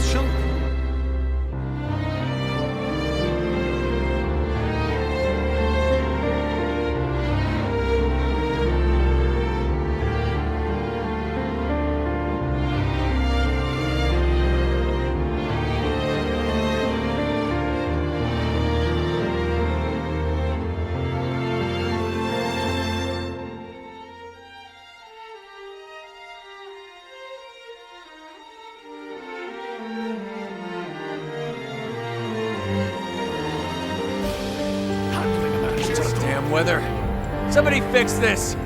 shall... Damn weather. Somebody fix this!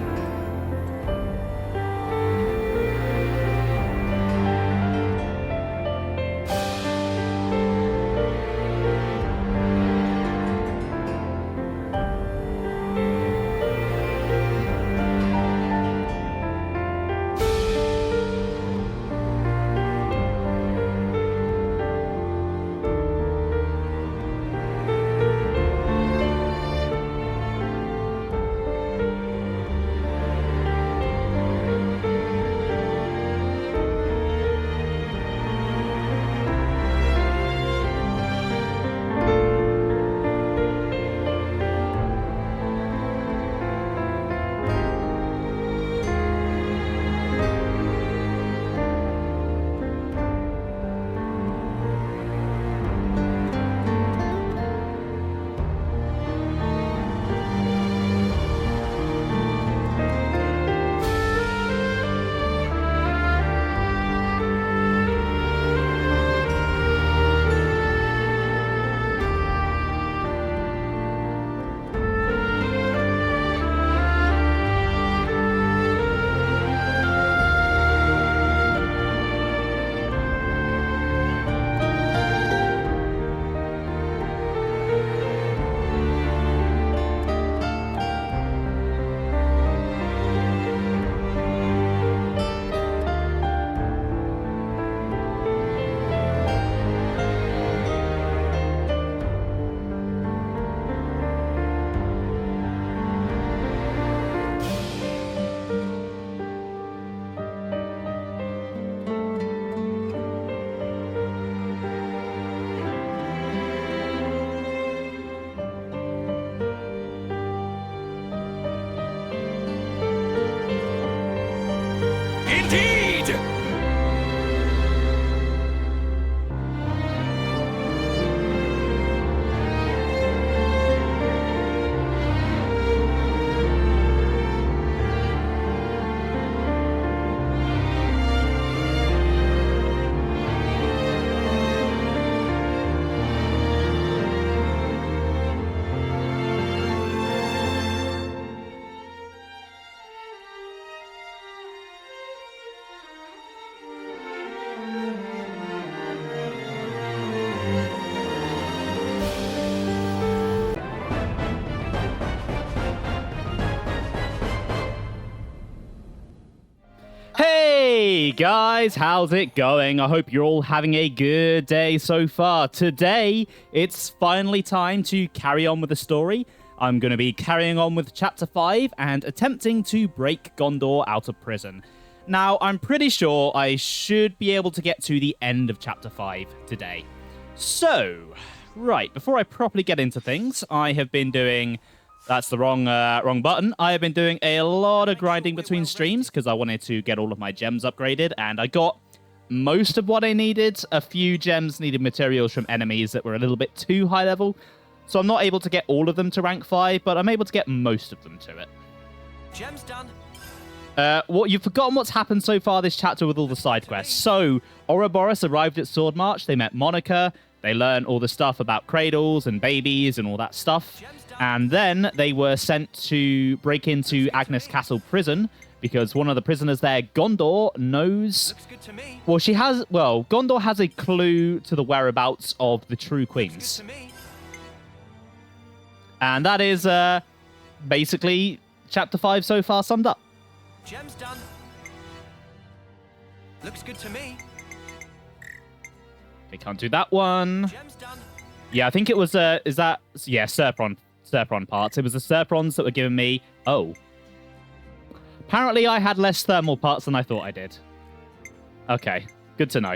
Indeed! Hey guys, how's it going? I hope you're all having a good day so far. Today, it's finally time to carry on with the story. I'm going to be carrying on with Chapter 5 and attempting to break Ghondor out of prison. Now, I'm pretty sure I should be able to get to the end of Chapter 5 today. So, right, before I properly get into things, I have been doing... That's the wrong button. I have been doing a lot of grinding between streams because I wanted to get all of my gems upgraded, and I got most of what I needed. A few gems needed materials from enemies that were a little bit too high level, so I'm not able to get all of them to rank 5, but I'm able to get most of them to it. Gems done. You've forgotten what's happened so far this chapter with all the side quests. So, Ouroboros arrived at Sword March, they met Monica, they learned all the stuff about cradles and babies and all that stuff. And then they were sent to break into Agnes Castle prison because one of the prisoners there, Ghondor, knows... Looks good to me. Well, Ghondor has a clue to the whereabouts of the true queens. Looks good to me. And that is basically Chapter 5 so far summed up. Gems done. Looks good to me. They can't do that one. Gems done. Yeah, I think it was, Serpron parts. It was the Serprons that were giving me... Oh. Apparently I had less thermal parts than I thought I did. Okay, good to know.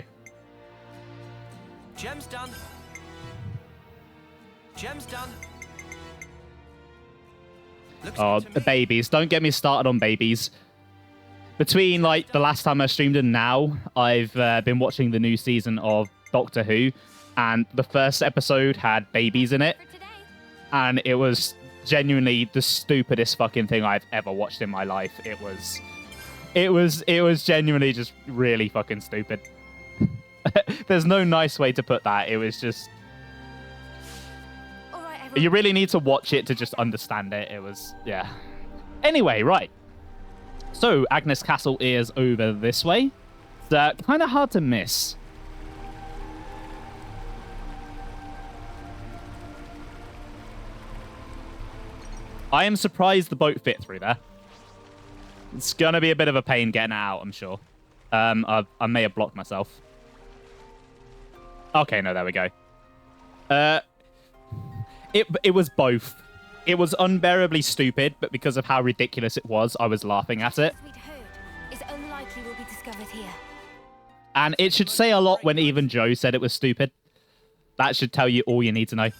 Gem's done. Gem's done. Looks Oh, good to me. babies. Don't get me started on babies. Between, like, the last time I streamed and now, I've been watching the new season of Doctor Who, and the first episode had babies in it, and it was genuinely the stupidest fucking thing I've ever watched in my life. It was genuinely just really fucking stupid. There's no nice way to put that. It was just... All right, everyone. You really need to watch it to just understand it. It was... yeah. Anyway, right. So, Agnes Castle is over this way. It's kind of hard to miss. I am surprised the boat fit through there. It's going to be a bit of a pain getting it out, I'm sure. I may have blocked myself. Okay, no, there we go. It was both. It was unbearably stupid, but because of how ridiculous it was, I was laughing at it. We'd heard is unlikely will be discovered here. And it should say a lot when even Joe said it was stupid. That should tell you all you need to know.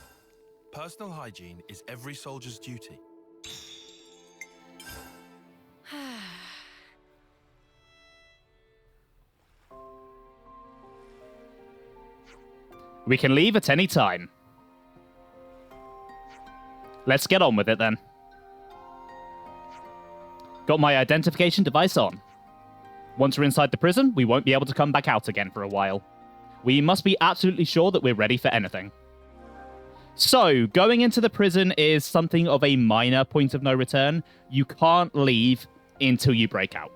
Personal hygiene is every soldier's duty. We can leave at any time. Let's get on with it then. Got my identification device on. Once we're inside the prison, we won't be able to come back out again for a while. We must be absolutely sure that we're ready for anything. So, going into the prison is something of a minor point of no return. You can't leave until you break out.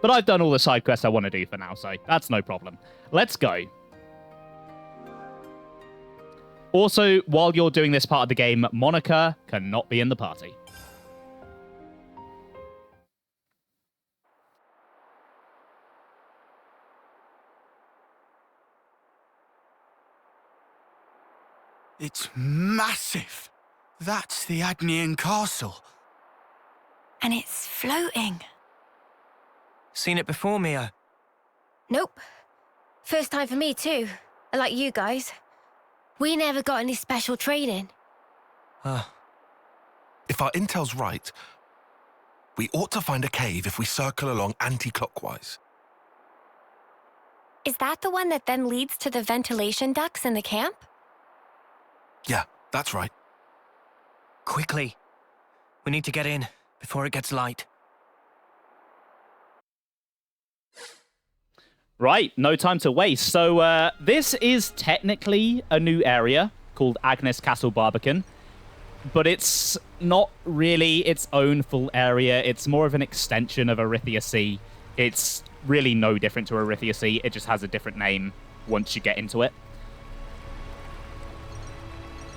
But I've done all the side quests I want to do for now, so that's no problem. Let's go. Also, while you're doing this part of the game, Monica cannot be in the party. It's massive. That's the Agnian castle. And it's floating. Seen it before, Mia. Nope. First time for me too. Like you guys. We never got any special training. If our intel's right, we ought to find a cave if we circle along anti-clockwise. Is that the one that then leads to the ventilation ducts in the camp? Yeah, that's right. Quickly. We need to get in before it gets light. Right, no time to waste. So this is technically a new area called Agnes Castle Barbican, but it's not really its own full area. It's more of an extension of Arithia Sea. It's really no different to Arithia Sea. It just has a different name once you get into it.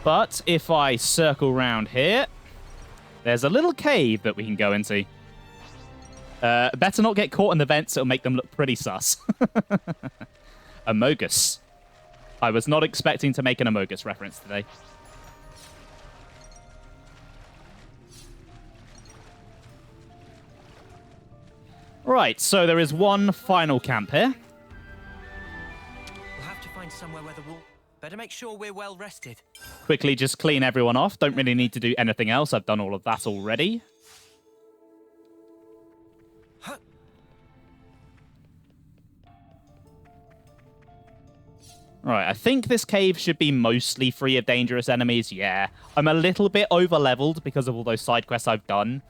But if I circle around here, there's a little cave that we can go into. Better not get caught in the vents, it'll make them look pretty sus. Amogus. I was not expecting to make an Amogus reference today. Right, so there is one final camp here. We'll have to find somewhere where the wall... Better make sure we're well rested. Quickly just clean everyone off. Don't really need to do anything else. I've done all of that already. Right, I think this cave should be mostly free of dangerous enemies. Yeah, I'm a little bit over-leveled because of all those side quests I've done.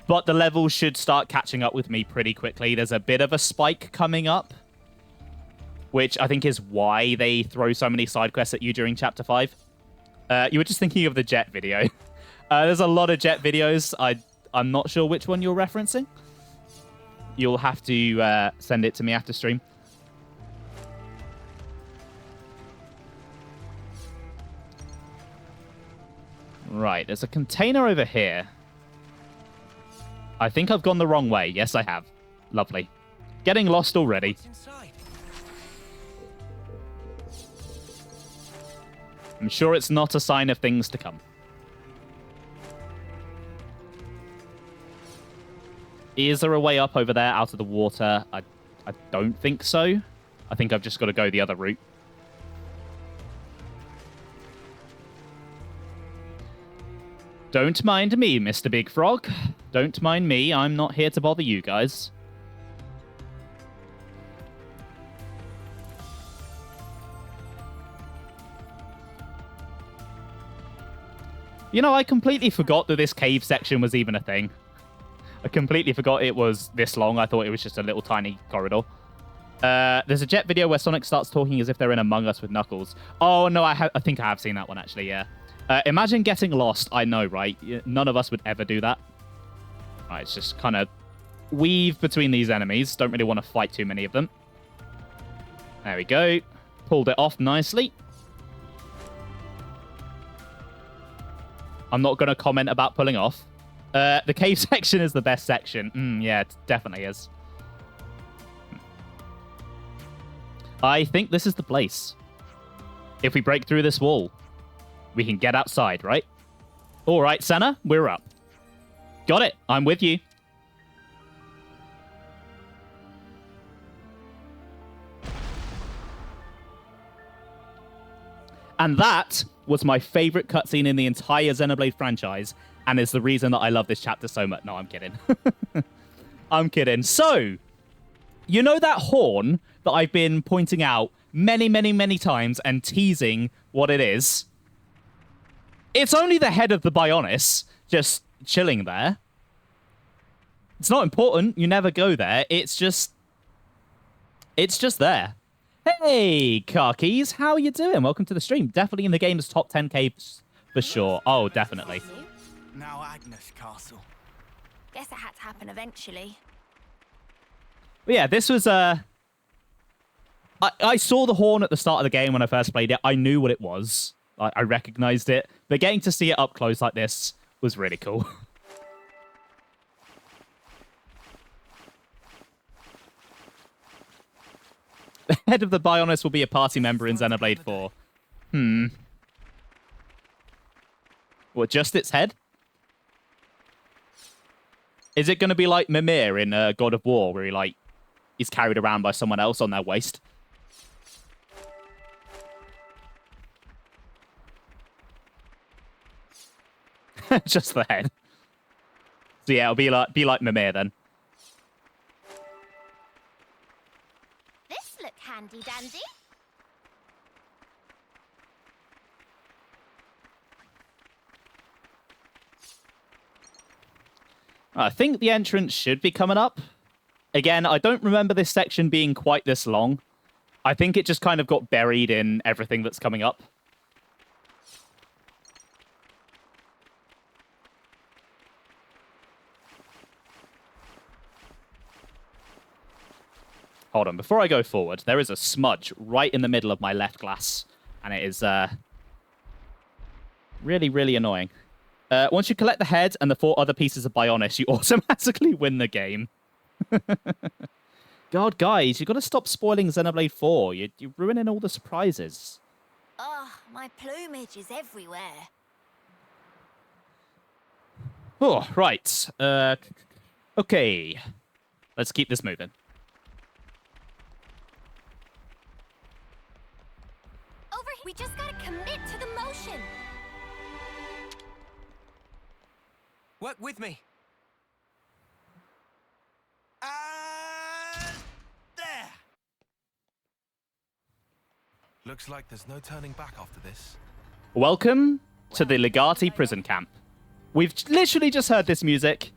But the levels should start catching up with me pretty quickly. There's a bit of a spike coming up, which I think is why they throw so many side quests at you during Chapter 5. You were just thinking of the Jet video. There's a lot of Jet videos. I'm not sure which one you're referencing. You'll have to send it to me after stream. Right, there's a container over here. I think I've gone the wrong way. Yes, I have. Lovely. Getting lost already. What's inside? I'm sure it's not a sign of things to come. Is there a way up over there out of the water? I don't think so. I think I've just got to go the other route. Don't mind me, Mr. Big Frog. Don't mind me. I'm not here to bother you guys. You know, I completely forgot that this cave section was even a thing. I completely forgot it was this long. I thought it was just a little tiny corridor. There's a Jet video where Sonic starts talking as if they're in Among Us with Knuckles. Oh, no, I think I have seen that one, actually, yeah. Imagine getting lost. I know, right? None of us would ever do that. Right, it's just kind of weave between these enemies. Don't really want to fight too many of them. There we go. Pulled it off nicely. I'm not going to comment about pulling off. The cave section is the best section. Yeah, it definitely is. I think this is the place. If we break through this wall, we can get outside, right? All right, Senna, we're up. Got it. I'm with you. And that was my favorite cutscene in the entire Xenoblade franchise, and is the reason that I love this chapter so much. No, I'm kidding. I'm kidding. So, you know that horn that I've been pointing out many, many, many times and teasing what it is? It's only the head of the Bionis just chilling there. It's not important. You never go there. It's just there. Hey, Karkis, how you doing? Welcome to the stream. Definitely in the game's top 10 caves for sure. Oh, definitely. Now Agnes Castle. Guess it had to happen eventually. But yeah, this was I saw the horn at the start of the game when I first played it. I knew what it was. I recognized it. But getting to see it up close like this was really cool. The head of the Bionis will be a party member in Xenoblade 4. What, just its head? Is it going to be like Mimir in God of War, where he's carried around by someone else on their waist? Just the head. So yeah, it'll be like Mimir then. This look handy dandy. I think the entrance should be coming up. Again, I don't remember this section being quite this long. I think it just kind of got buried in everything that's coming up. Hold on, before I go forward, there is a smudge right in the middle of my left glass. And it is really, really annoying. Once you collect the head and the 4 other pieces of Bionis, you automatically win the game. God, guys, you got to stop spoiling Xenoblade 4. You're ruining all the surprises. Oh, my plumage is everywhere. Oh, right. Okay. Let's keep this moving. Over here. We just gotta commit to the motion. Work with me. There. Looks like there's no turning back after this. Welcome to the Legati prison camp. We've literally just heard this music,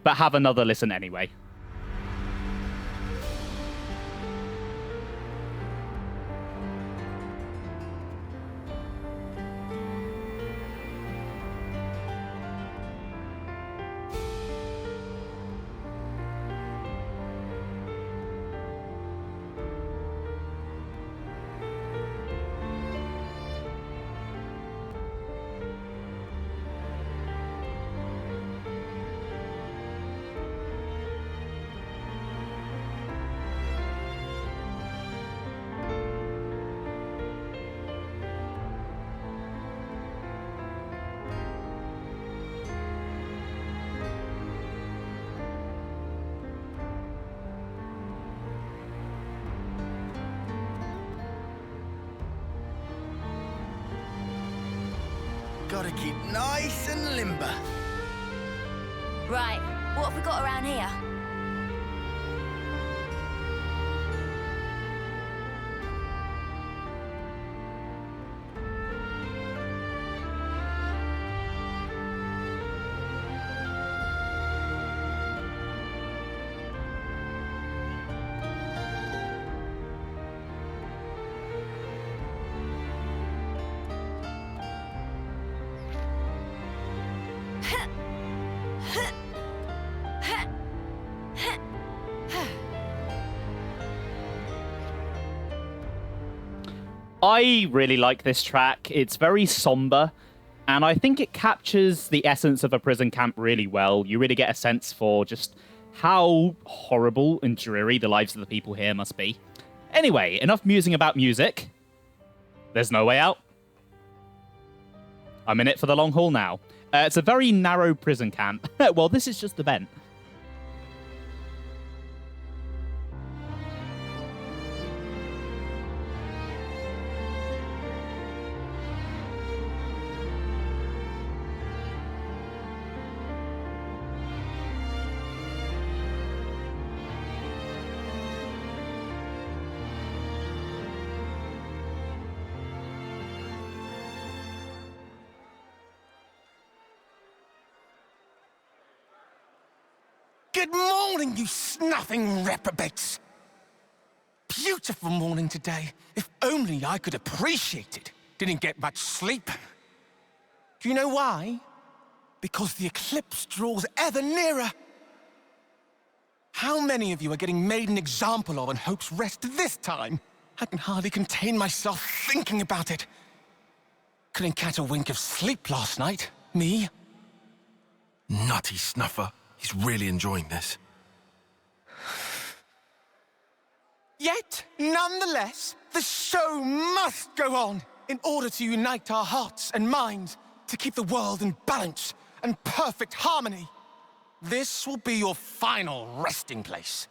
but have another listen anyway. Gotta keep nice and limber. Right, what have we got around here? I really like this track. It's very somber, and I think it captures the essence of a prison camp really well. You really get a sense for just how horrible and dreary the lives of the people here must be. Anyway, enough musing about music. There's no way out. I'm in it for the long haul now. It's a very narrow prison camp. Well, this is just the vent. Good morning, you snuffing reprobates. Beautiful morning today. If only I could appreciate it. Didn't get much sleep. Do you know why? Because the eclipse draws ever nearer. How many of you are getting made an example of on Hope's Rest this time? I can hardly contain myself thinking about it. Couldn't catch a wink of sleep last night. Me? Nutty snuffer. He's really enjoying this. Yet, nonetheless, the show must go on in order to unite our hearts and minds to keep the world in balance and perfect harmony. This will be your final resting place.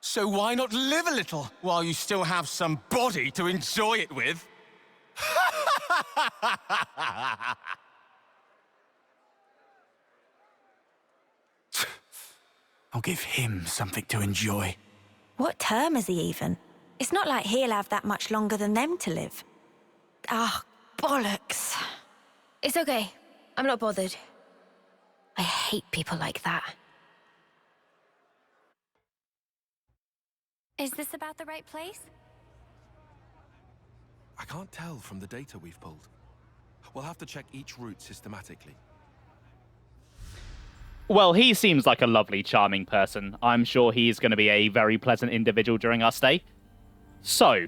So why not live a little while you still have some body to enjoy it with? I'll give him something to enjoy. What term is he even? It's not like he'll have that much longer than them to live. Ah, bollocks. It's okay. I'm not bothered. I hate people like that. Is this about the right place? I can't tell from the data we've pulled. We'll have to check each route systematically. Well, he seems like a lovely, charming person. I'm sure he's going to be a very pleasant individual during our stay. So,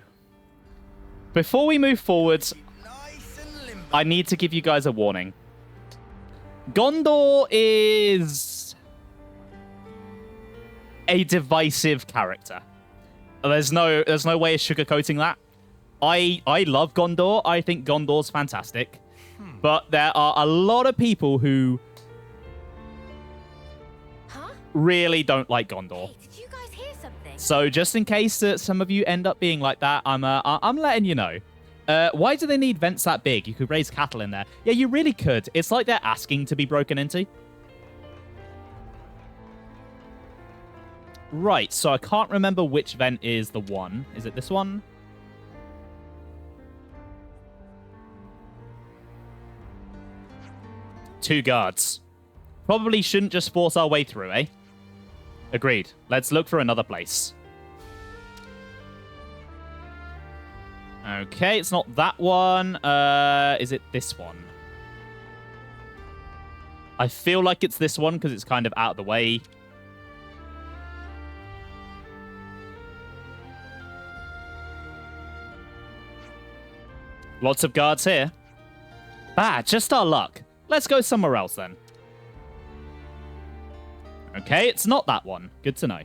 before we move forwards, I need to give you guys a warning. Ghondor is a divisive character. There's no way of sugarcoating that. I love Ghondor. I think Gondor's fantastic. But there are a lot of people who really don't like Ghondor. Hey, did you guys hear something? So just in case that some of you end up being like that, I'm letting you know. Why do they need vents that big? You could raise cattle in there. Yeah, you really could. It's like they're asking to be broken into. Right, so I can't remember which vent is the one. Is it this one? Two guards. Probably shouldn't just force our way through, eh? Agreed. Let's look for another place. Okay, it's not that one. Is it this one? I feel like it's this one because it's kind of out of the way. Lots of guards here. Ah, just our luck. Let's go somewhere else then. Okay, it's not that one. Good to know.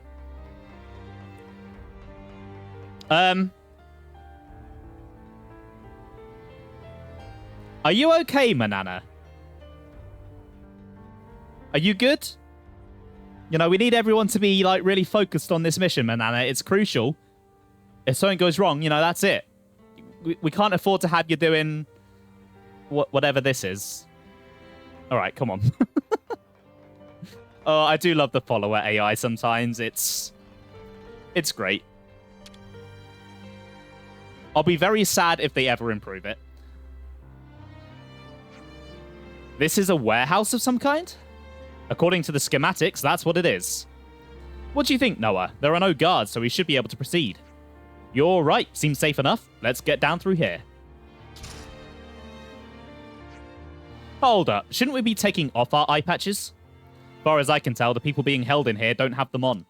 Are you okay, Manana? Are you good? You know, we need everyone to be, like, really focused on this mission, Manana. It's crucial. If something goes wrong, you know, that's it. We can't afford to have you doing whatever this is. All right, come on. Oh, I do love the follower AI sometimes. It's great. I'll be very sad if they ever improve it. This is a warehouse of some kind? According to the schematics, that's what it is. What do you think, Noah? There are no guards, so we should be able to proceed. You're right. Seems safe enough. Let's get down through here. Hold up. Shouldn't we be taking off our eye patches? As far as I can tell, the people being held in here don't have them on.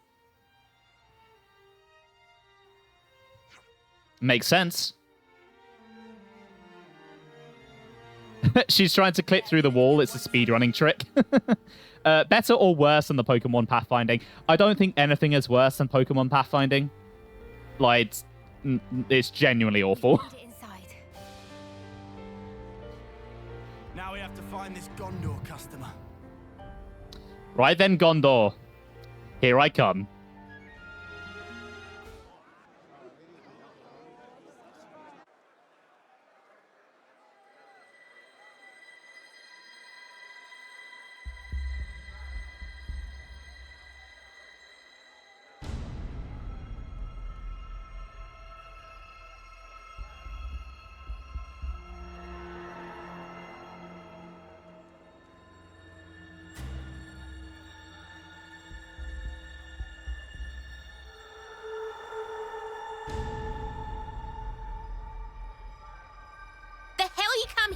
Makes sense. She's trying to clip through the wall. It's a speedrunning trick. Better or worse than the Pokemon pathfinding? I don't think anything is worse than Pokemon pathfinding. Like, it's genuinely awful. Now we have to find this Ghondor customer. Right then, Ghondor. Here I come.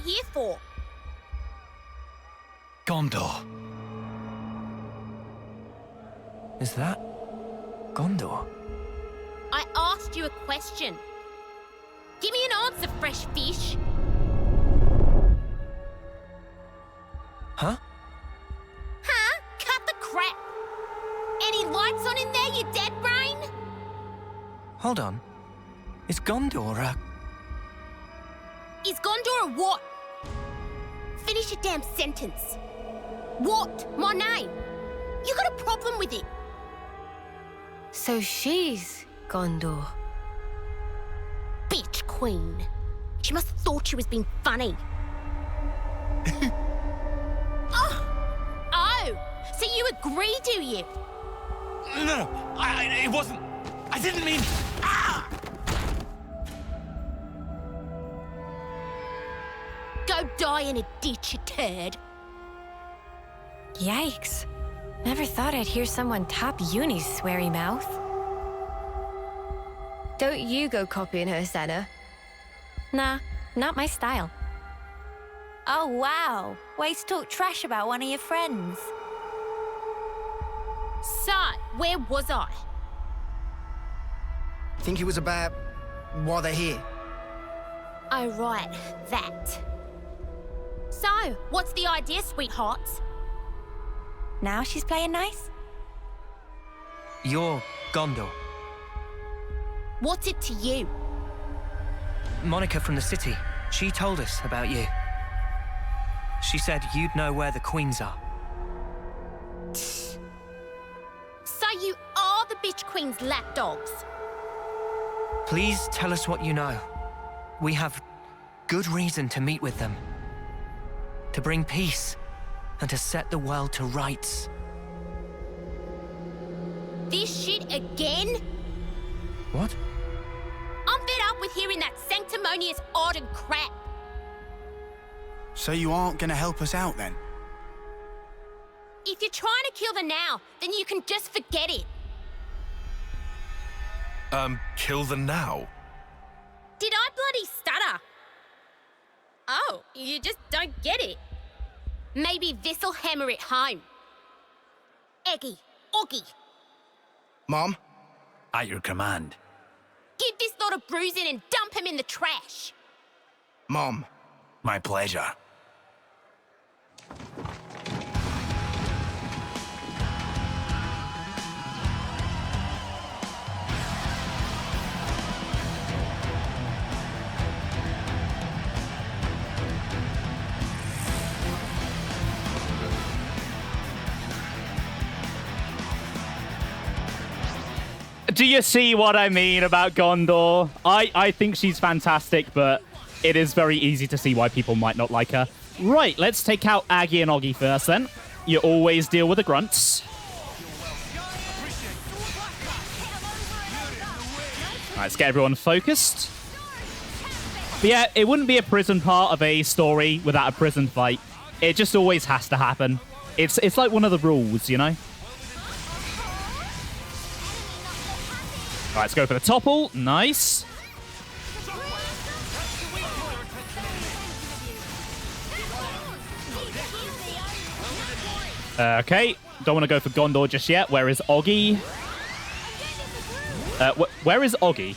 Here for? Ghondor. Is that Ghondor? I asked you a question. Give me an answer, fresh fish. Huh? Huh? Cut the crap. Any lights on in there, you dead brain? Hold on. Is Ghondor a... Is Ghondor a what? Finish your damn sentence. What? My name? You got a problem with it? So she's Ghondor. Bitch queen. She must have thought she was being funny. Oh, so you agree, do you? No, it wasn't. I didn't mean. Ah! Go die in a ditch, you turd. Yikes. Never thought I'd hear someone top Uni's sweary mouth. Don't you go copying her, Senna. Nah, not my style. Oh, wow. Ways to talk trash about one of your friends. So, where was I? Think it was about why they're here. Oh, right, that. So, what's the idea, sweethearts? Now she's playing nice? You're Ghondor. What's it to you? Monica from the city. She told us about you. She said you'd know where the queens are. So you are the bitch queen's lapdogs? Please tell us what you know. We have good reason to meet with them. To bring peace and to set the world to rights. This shit again? What? I'm fed up with hearing that sanctimonious Arden crap. So you aren't gonna help us out then? If you're trying to kill the now, then you can just forget it. Kill the now? Did I bloody stutter? Oh, you just don't get it. Maybe this'll hammer it home. Eggy, Oggy, Mom? At your command. give this lot a bruising and dump him in the trash. Mom? My pleasure. Do you see what I mean about Ghondor? I think she's fantastic, but it is very easy to see why people might not like her. Right, let's take out Aggie and Oggy first then. You always deal with the grunts. Right, let's get everyone focused. But yeah, it wouldn't be a prison part of a story without a prison fight. It just always has to happen. It's like one of the rules, you know? Right, let's go for the topple. Nice. Okay, don't want to go for Ghondor just yet. Where is Oggy? Where is Oggy?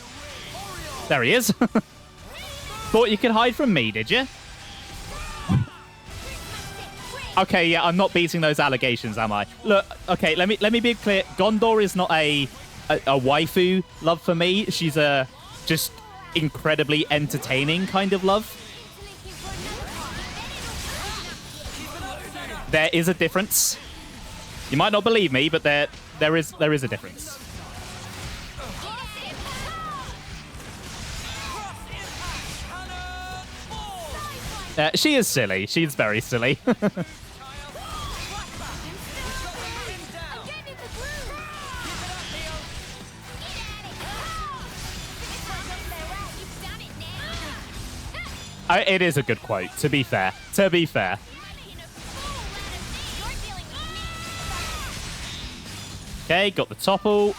There he is. Thought you could hide from me, did you? Okay, yeah, I'm not beating those allegations, am I? Look, okay, let me be clear. Ghondor is not a waifu love for me. She's a just incredibly entertaining kind of love. There is a difference. You might not believe me, but there is a difference. She is silly. She's very silly. It is a good quote, to be fair. To be fair. Okay, got the topple.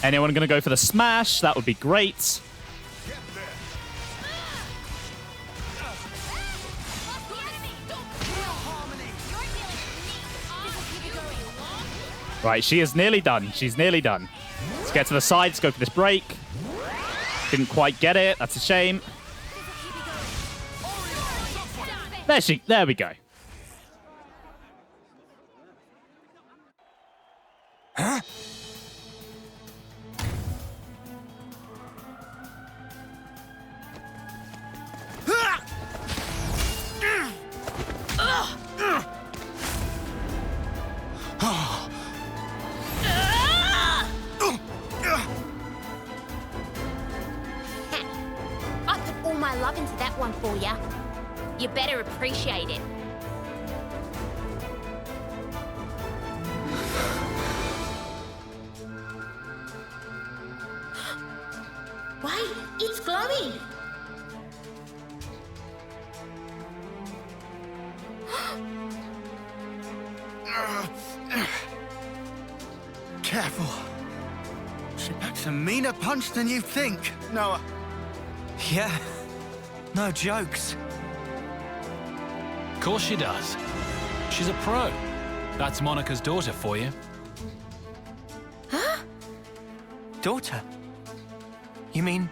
Anyone going to go for the smash? That would be great. Right, she is nearly done. She's nearly done. Let's get to the side. Let's go for this break. Didn't quite get it. That's a shame. There we go. Huh? I put all my love into that one for ya. You better appreciate it. Wait, it's glowing. Careful. She packs a meaner punch than you think, Noah. Yeah, no jokes. Of course she does. She's a pro. That's Monica's daughter for you. Daughter? You mean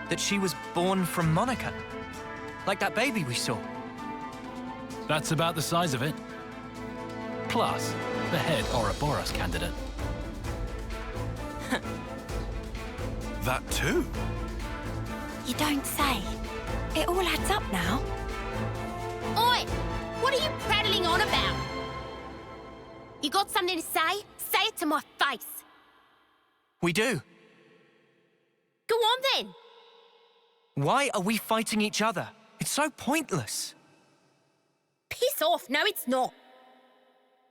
that she was born from Monica? Like that baby we saw? That's about the size of it. Plus, the head Ouroboros candidate. That too? You don't say. It all adds up now. Oi! What are you prattling on about? You got something to say? Say it to my face. We do. Go on then. Why are we fighting each other? It's so pointless. Piss off. No, it's not.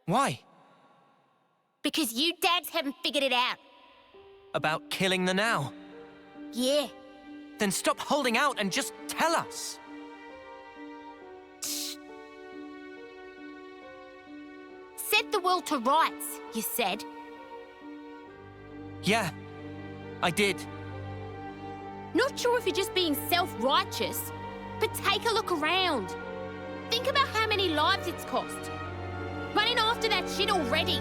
Why? Because you dads haven't figured it out. About killing the now? Yeah. Then stop holding out and just tell us. Set the world to rights, you said. Yeah, I did. Not sure if you're just being self-righteous, but take a look around. Think about how many lives it's cost. Running after that shit already.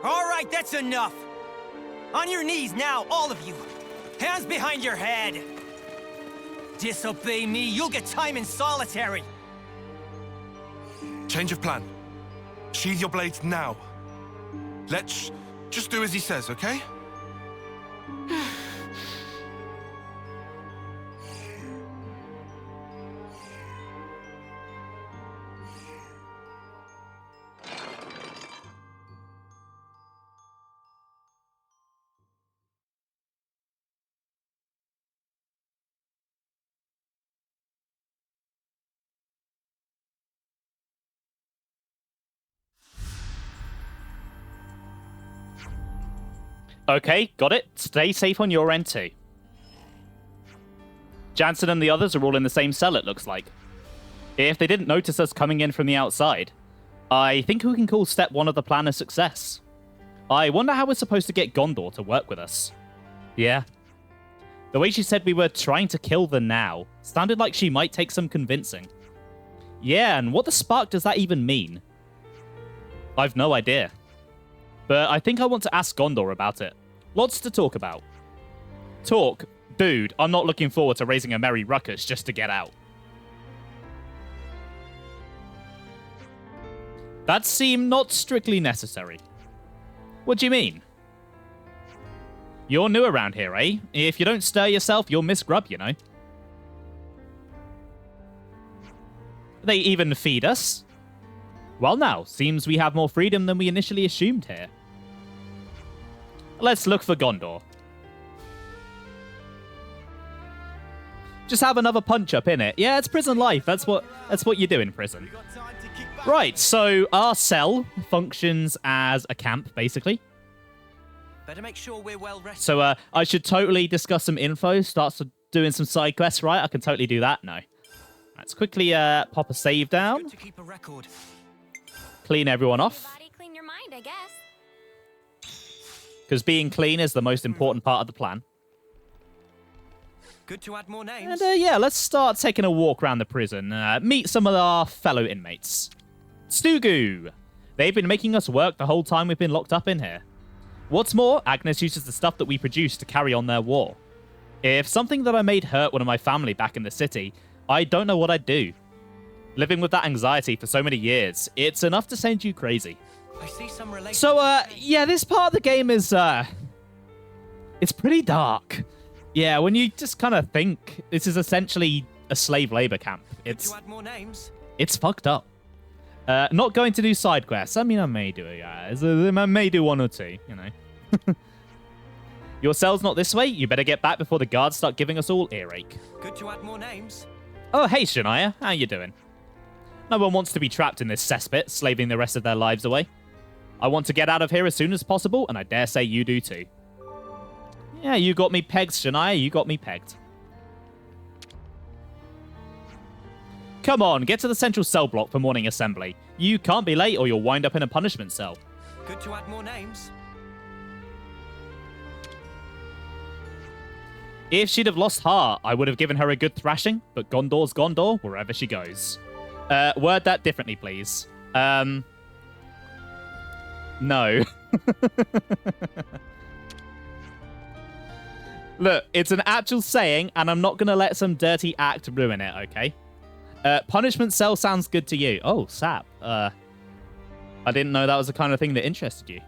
All right, that's enough. On your knees now, all of you. Hands behind your head. Disobey me, you'll get time in solitary. Change of plan. Sheathe your blades now. Let's just do as he says, okay? Okay, got it. Stay safe on your end too. Jansen and the others are all in the same cell, it looks like. If they didn't notice us coming in from the outside, I think we can call step 1 of the plan a success. I wonder how we're supposed to get Ghondor to work with us. Yeah. The way she said we were trying to kill the now sounded like she might take some convincing. Yeah, and what the spark does that even mean? I've no idea. But I think I want to ask Ghondor about it. Lots to talk about. Talk? Dude, I'm not looking forward to raising a merry ruckus just to get out. That seemed not strictly necessary. What do you mean? You're new around here, eh? If you don't stir yourself, you'll miss grub, you know. They even feed us? Well now, seems we have more freedom than we initially assumed here. Let's look for Ghondor. Just have another punch-up, innit? Yeah, it's prison life. That's what you do in prison. Right, so our cell functions as a camp, basically. Better make sure we're well rested. So I should totally discuss some info, start doing some side quests, right? I can totally do that. No. Let's quickly pop a save down. Good to keep a record. Clean everyone off. Body, clean your mind, I guess. Because being clean is the most important part of the plan. Good to add more names. And yeah, let's start taking a walk around the prison. Meet some of our fellow inmates. Stugu! They've been making us work the whole time we've been locked up in here. What's more, Agnes uses the stuff that we produce to carry on their war. If something that I made hurt one of my family back in the city, I don't know what I'd do. Living with that anxiety for so many years, it's enough to send you crazy. I see some relation. So, yeah, this part of the game is, it's pretty dark. Yeah, when you just kind of think this is essentially a slave labor camp. It's to add more names. It's fucked up. Not going to do side quests. I mean, I may do it, guys. I may do one or two, you know. Your cell's not this way. You better get back before the guards start giving us all earache. Good to add more names. Oh, hey, Shania. How you doing? No one wants to be trapped in this cesspit, slaving the rest of their lives away. I want to get out of here as soon as possible, and I dare say you do too. Yeah, you got me pegged, Shania. You got me pegged. Come on, get to the central cell block for morning assembly. You can't be late or you'll wind up in a punishment cell. Good to add more names. If she'd have lost heart, I would have given her a good thrashing, but Gondor's Ghondor wherever she goes. Word that differently, please. No. Look, it's an actual saying, and I'm not going to let some dirty act ruin it, okay? Punishment cell sounds good to you. Oh, sap. I didn't know that was the kind of thing that interested you.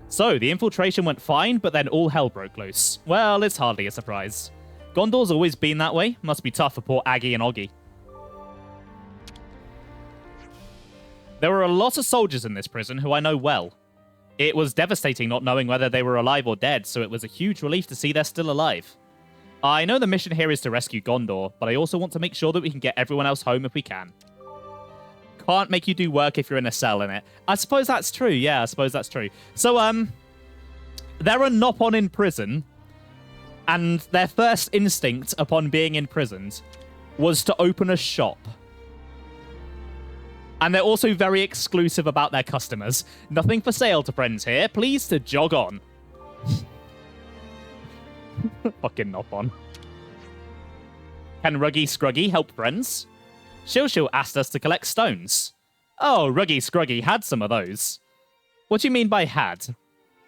So, the infiltration went fine, but then all hell broke loose. Well, it's hardly a surprise. Gondor's always been that way. Must be tough for poor Aggie and Oggy. There were a lot of soldiers in this prison who I know well. It was devastating not knowing whether they were alive or dead, so it was a huge relief to see they're still alive. I know the mission here is to rescue Ghondor, but I also want to make sure that we can get everyone else home if we can. Can't make you do work if you're in a cell in it. I suppose that's true. Yeah, I suppose that's true. So, they're a Nopon in prison, and their first instinct upon being imprisoned was to open a shop. And they're also very exclusive about their customers. Nothing for sale to friends here. Please to jog on. Fucking Nopon. Can Ruggy Scruggy help friends? Shilshil asked us to collect stones. Oh, Ruggy Scruggy had some of those. What do you mean by had?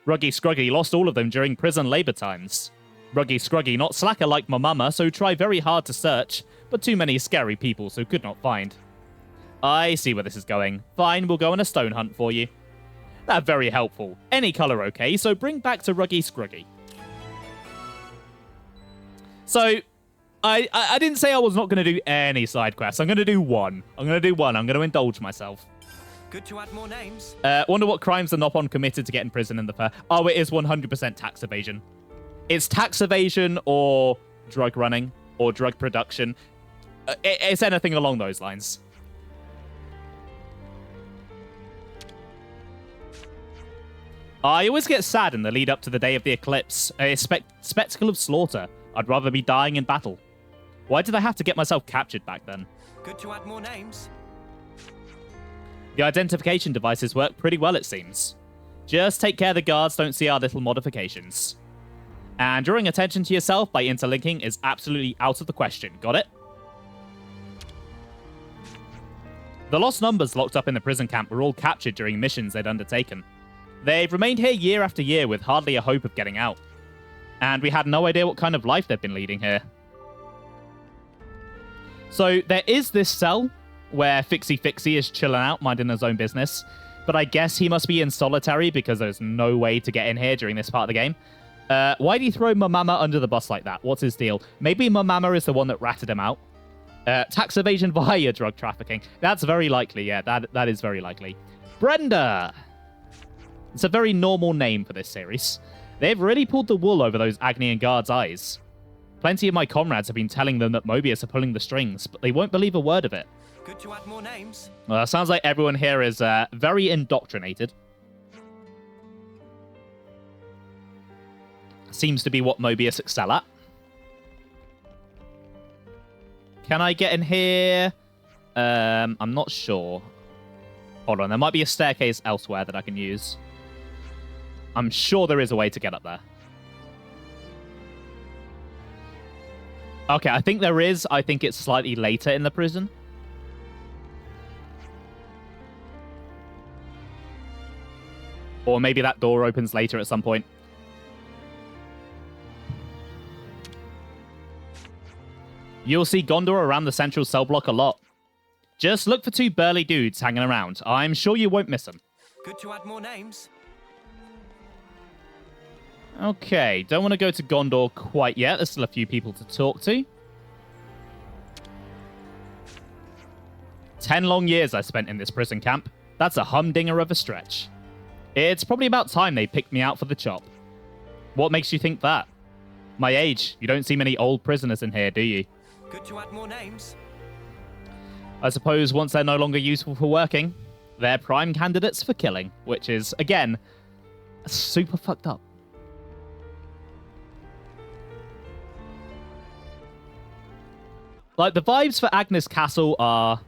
Ruggy Scruggy lost all of them during prison labor times. Ruggy Scruggy not slacker like my mama, so try very hard to search, but too many scary people, so could not find. I see where this is going. Fine, we'll go on a stone hunt for you. That's very helpful. Any colour okay, so bring back to Ruggy Scruggy. So, I didn't say I was not going to do any side quests. I'm going to do one. I'm going to indulge myself. Good to add more names. Wonder what crimes the Nopon committed to get in prison in the fair. Oh, it is 100% tax evasion. It's tax evasion or drug running or drug production. It's anything along those lines. I always get sad in the lead up to the day of the eclipse. A spectacle of slaughter. I'd rather be dying in battle. Why did I have to get myself captured back then? Good to add more names. The identification devices work pretty well, it seems. Just take care the guards don't see our little modifications. And drawing attention to yourself by interlinking is absolutely out of the question. Got it? The lost numbers locked up in the prison camp were all captured during missions they'd undertaken. They've remained here year after year with hardly a hope of getting out. And we had no idea what kind of life they've been leading here. So there is this cell where Fixie is chilling out, minding his own business. But I guess he must be in solitary because there's no way to get in here during this part of the game. Why do you throw Mamama under the bus like that? What's his deal? Maybe Mamama is the one that ratted him out. Tax evasion via drug trafficking. That's very likely, yeah. That is very likely. Brenda! It's a very normal name for this series. They've really pulled the wool over those Agnian guards' eyes. Plenty of my comrades have been telling them that Moebius are pulling the strings, but they won't believe a word of it. Good to add more names. Well, sounds like everyone here is very indoctrinated. Seems to be what Moebius excel at. Can I get in here? I'm not sure. Hold on, there might be a staircase elsewhere that I can use. I'm sure there is a way to get up there. Okay, I think there is. I think it's slightly later in the prison. Or maybe that door opens later at some point. You'll see Ghondor around the central cell block a lot. Just look for two burly dudes hanging around. I'm sure you won't miss them. Good to add more names. Okay, don't want to go to Ghondor quite yet. There's still a few people to talk to. 10 long years I spent in this prison camp. That's a humdinger of a stretch. It's probably about time they picked me out for the chop. What makes you think that? My age. You don't see many old prisoners in here, do you? Good to add more names. I suppose once they're no longer useful for working, they're prime candidates for killing, which is, again, super fucked up. Like, the vibes for Agnes Castle are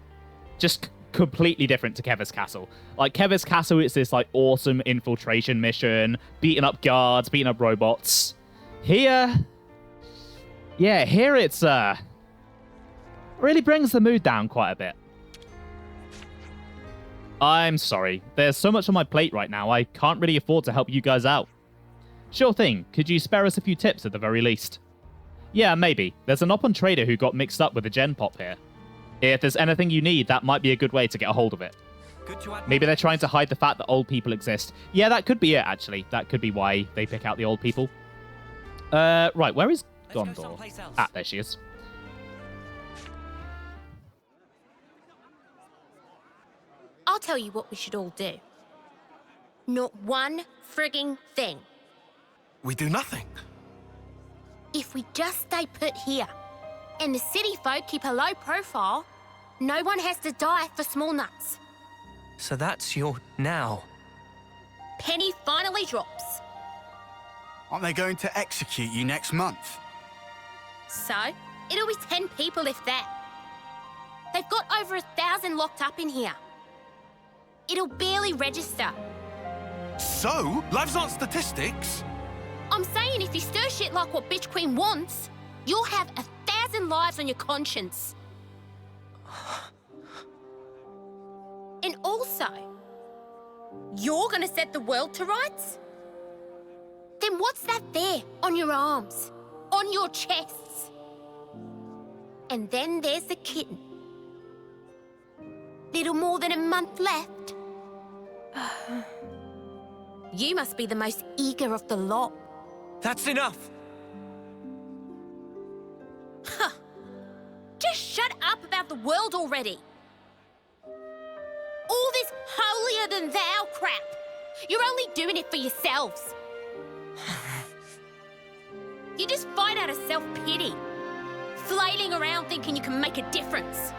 just completely different to Kevis Castle. Like, Kevis Castle is this, like, awesome infiltration mission, beating up guards, beating up robots. Here... yeah, here it's, really brings the mood down quite a bit. I'm sorry. There's so much on my plate right now, I can't really afford to help you guys out. Sure thing. Could you spare us a few tips at the very least? Yeah, maybe. There's an op-on trader who got mixed up with a gen pop here. If there's anything you need, that might be a good way to get a hold of it. Maybe they're trying to hide the fact that old people exist. Yeah, that could be it, actually. That could be why they pick out the old people. Right, where is Ghondor? Ah, there she is. I'll tell you what we should all do. Not one frigging thing. We do nothing. If we just stay put here, and the city folk keep a low profile, no one has to die for small nuts. So that's your now. Penny finally drops. Aren't they going to execute you next month? So, it'll be 10 people if that. They've got over 1,000 locked up in here. It'll barely register. So? Lives aren't statistics? I'm saying if you stir shit like what Bitch Queen wants, you'll have 1,000 lives on your conscience. And also, you're gonna set the world to rights? Then what's that there on your arms, on your chests? And then there's the kitten. Little more than a month left. You must be the most eager of the lot. That's enough. Huh. Just shut up about the world already. All this holier-than-thou crap. You're only doing it for yourselves. You just fight out of self-pity. Flailing around thinking you can make a difference.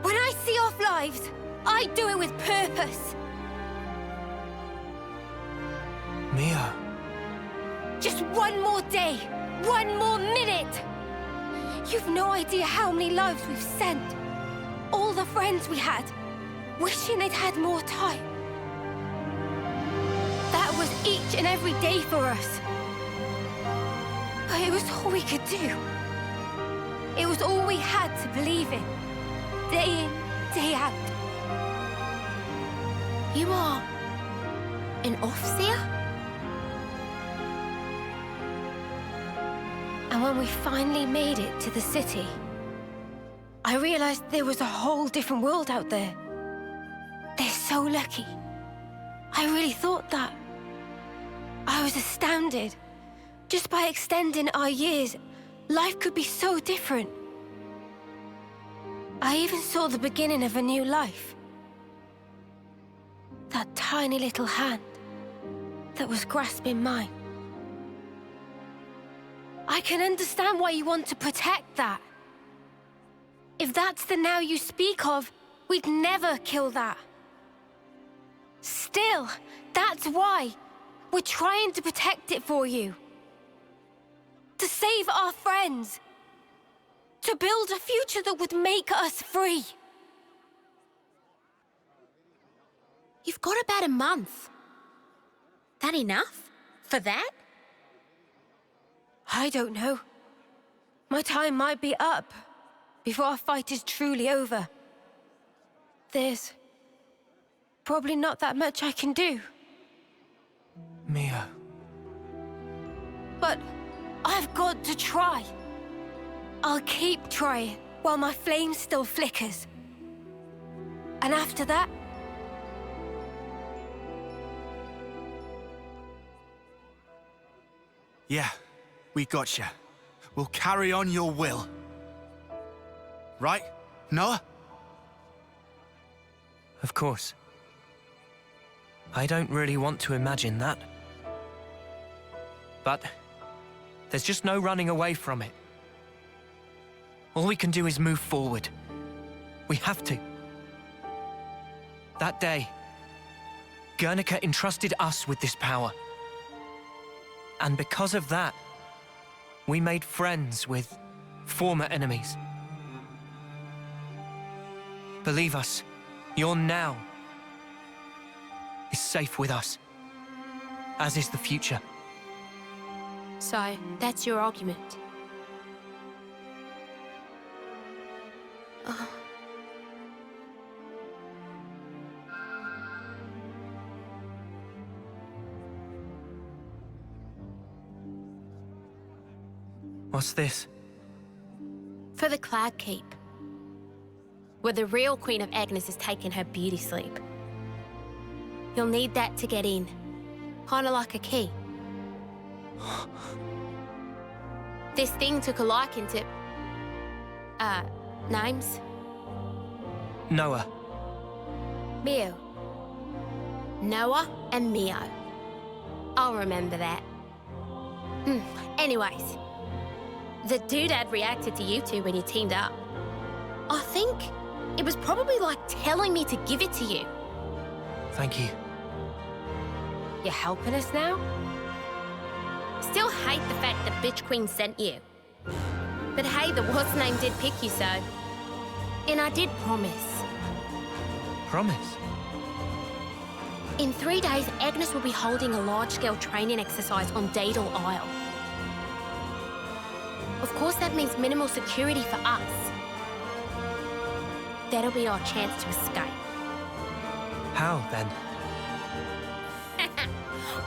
When I see off lives, I do it with purpose. Mia. Just one more day, one more minute! You've no idea how many lives we've sent. All the friends we had, wishing they'd had more time. That was each and every day for us. But it was all we could do. It was all we had to believe in. Day in, day out. You are an Offseer? And when we finally made it to the city, I realized there was a whole different world out there. They're so lucky. I really thought that. I was astounded. Just by extending our years, life could be so different. I even saw the beginning of a new life. That tiny little hand that was grasping mine. I can understand why you want to protect that. If that's the now you speak of, we'd never kill that. Still, that's why we're trying to protect it for you. To save our friends. To build a future that would make us free. You've got about a month. That enough? For that? I don't know. My time might be up before our fight is truly over. There's probably not that much I can do. Mia. But I've got to try. I'll keep trying while my flame still flickers. And after that, Yeah, we gotcha. We'll carry on your will. Right, Noah? Of course. I don't really want to imagine that. But there's just no running away from it. All we can do is move forward. We have to. That day, Guernica entrusted us with this power. And because of that, we made friends with former enemies. Believe us, your now is safe with us, as is the future. So, that's your argument. What's this? For the Cloud Keep, where the real Queen of Agnes has taken her beauty sleep. You'll need that to get in. Kinda like a key. This thing took a liking to... names? Noah. Mio. Noah and Mio. I'll remember that. Anyways, the doodad reacted to you two when you teamed up. I think it was probably like telling me to give it to you. Thank you. you're helping us now? Still hate the fact that Bitch Queen sent you. But hey, the what's name did pick you, so... And I did promise. Promise? In 3 days, Agnes will be holding a large-scale training exercise on Daedal Isle. Of course, that means minimal security for us. That'll be our chance to escape. How, then?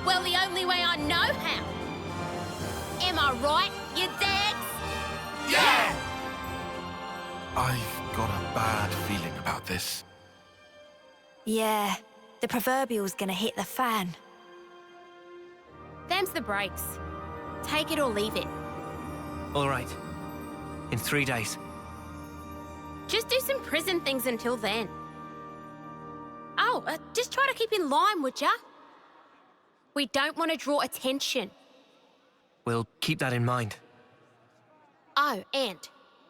Well, the only way I know how. Am I right, you dads? Yeah! I've got a bad feeling about this. Yeah, the proverbial's gonna hit the fan. Them's the breaks. Take it or leave it. All right. In 3 days. Just do some prison things until then. Oh, just try to keep in line, would ya? We don't want to draw attention. We'll keep that in mind. Oh, and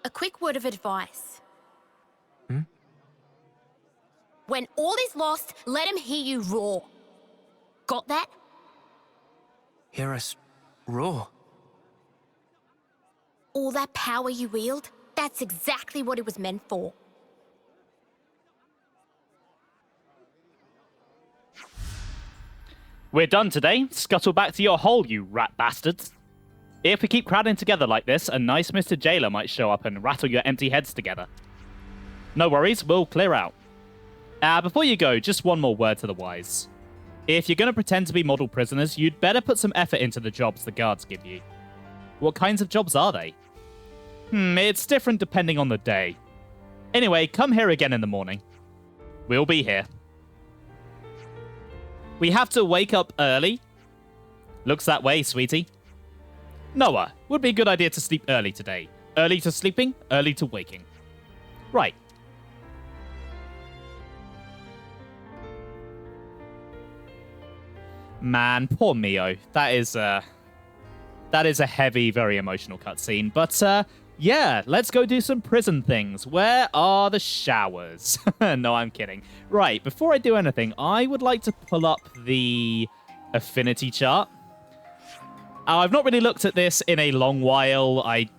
a quick word of advice. When all is lost, let him hear you roar. Got that? hear us roar. All that power you wield, that's exactly what it was meant for. We're done today. Scuttle back to your hole, you rat bastards. If we keep crowding together like this, a nice Mr. Jailer might show up and rattle your empty heads together. No worries, we'll clear out. Before you go, just one more word to the wise. If you're going to pretend to be model prisoners, you'd better put some effort into the jobs the guards give you. What kinds of jobs are they? It's different depending on the day. Anyway, come here again in the morning. We'll be here. We have to wake up early. Looks that way, sweetie. Noah, would be a good idea to sleep early today. Early to sleeping, early to waking. Right. Man, poor Mio. That is a heavy, very emotional cutscene. But, yeah, let's go do some prison things. Where are the showers? No, I'm kidding. Right, before I do anything, I would like to pull up the affinity chart. I've not really looked at this in a long while. I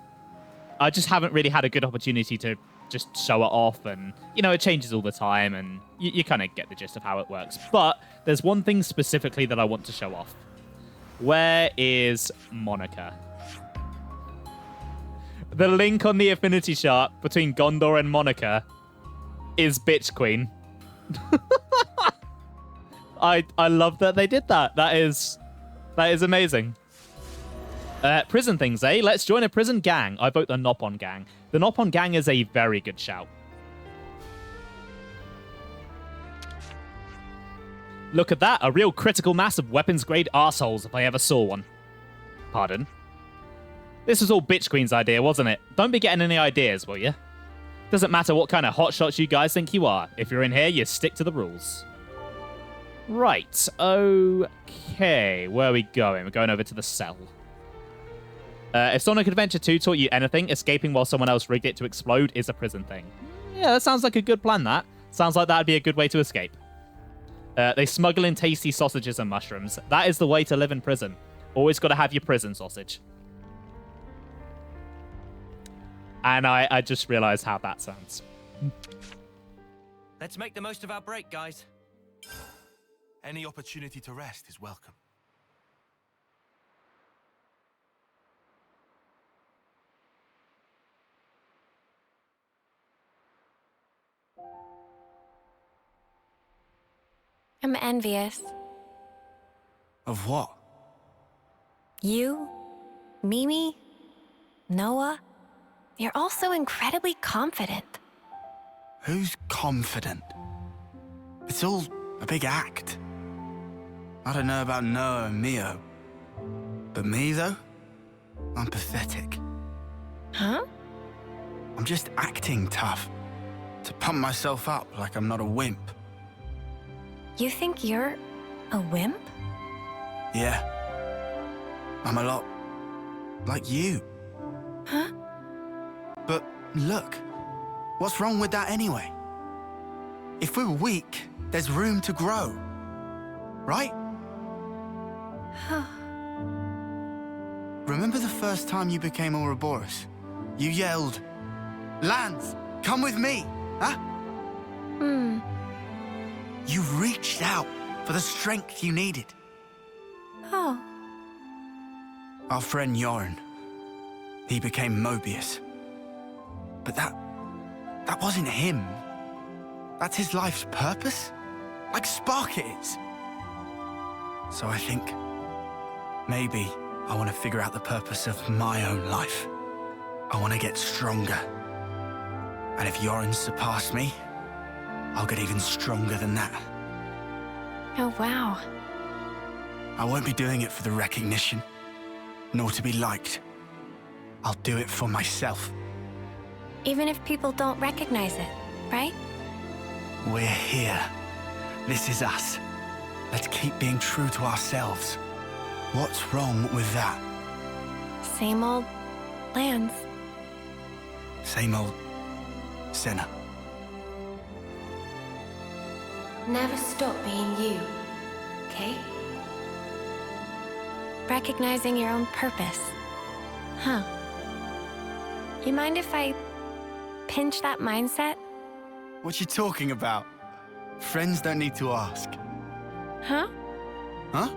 just haven't really had a good opportunity to just show it off, and, you know, it changes all the time, and you kind of get the gist of how it works. But there's one thing specifically that I want to show off. Where is Monica? The link on the affinity chart between Ghondor and Monica is Bitch Queen. I love that they did that. That is amazing. Prison things, eh? Let's join a prison gang. I vote the Nopon gang. The Nopon gang is a very good shout. Look at that. A real critical mass of weapons-grade arseholes if I ever saw one. Pardon? This was all Bitch Queen's idea, wasn't it? Don't be getting any ideas, will you? Doesn't matter what kind of hotshots you guys think you are. If you're in here, you stick to the rules. Right. Okay. Where are we going? We're going over to the cell. If Sonic Adventure 2 taught you anything, escaping while someone else rigged it to explode is a prison thing. Yeah, that sounds like a good plan, that. Sounds like that'd be a good way to escape. They smuggle in tasty sausages and mushrooms. That is the way to live in prison. Always got to have your prison sausage. And I just realized how that sounds. Let's make the most of our break, guys. Any opportunity to rest is welcome. I'm envious. Of what? You, Mimi, Noah, you're all so incredibly confident. Who's confident? It's all a big act. I don't know about Noah and Mio. But me, though? I'm pathetic. Huh? I'm just acting tough. To pump myself up like I'm not a wimp. You think you're a wimp? Yeah. I'm a lot like you. Huh? But look, what's wrong with that anyway? If we're weak, there's room to grow. Right? Remember the first time you became Ouroboros? You yelled, "Lance, come with me!" Huh? You reached out for the strength you needed. Oh. Our friend Jorn, he became Moebius. But that wasn't him. That's his life's purpose? Like Spark it is. So I think maybe I want to figure out the purpose of my own life. I want to get stronger. And if Jorn surpassed me, I'll get even stronger than that. Oh, wow. I won't be doing it for the recognition, nor to be liked. I'll do it for myself. Even if people don't recognize it, right? We're here. This is us. Let's keep being true to ourselves. What's wrong with that? Same old Lance. Same old Senna. Never stop being you, okay? Recognizing your own purpose. Huh. You mind if I pinch that mindset? What you talking about? Friends don't need to ask. Huh? Huh?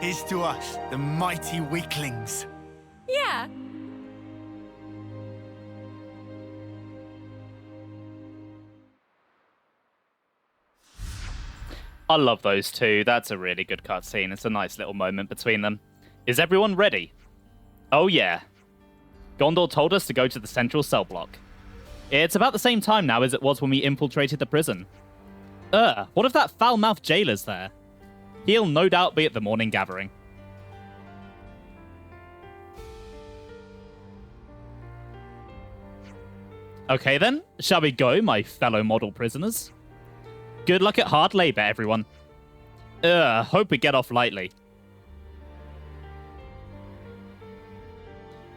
Here's to us, the mighty weaklings. Yeah. I love those two. That's a really good cutscene. It's a nice little moment between them. Is everyone ready? Oh yeah. Ghondor told us to go to the central cell block. It's about the same time now as it was when we infiltrated the prison. What if that foul-mouthed jailer's there? He'll no doubt be at the morning gathering. Okay then, shall we go, my fellow model prisoners? Good luck at hard labor, everyone. Hope we get off lightly.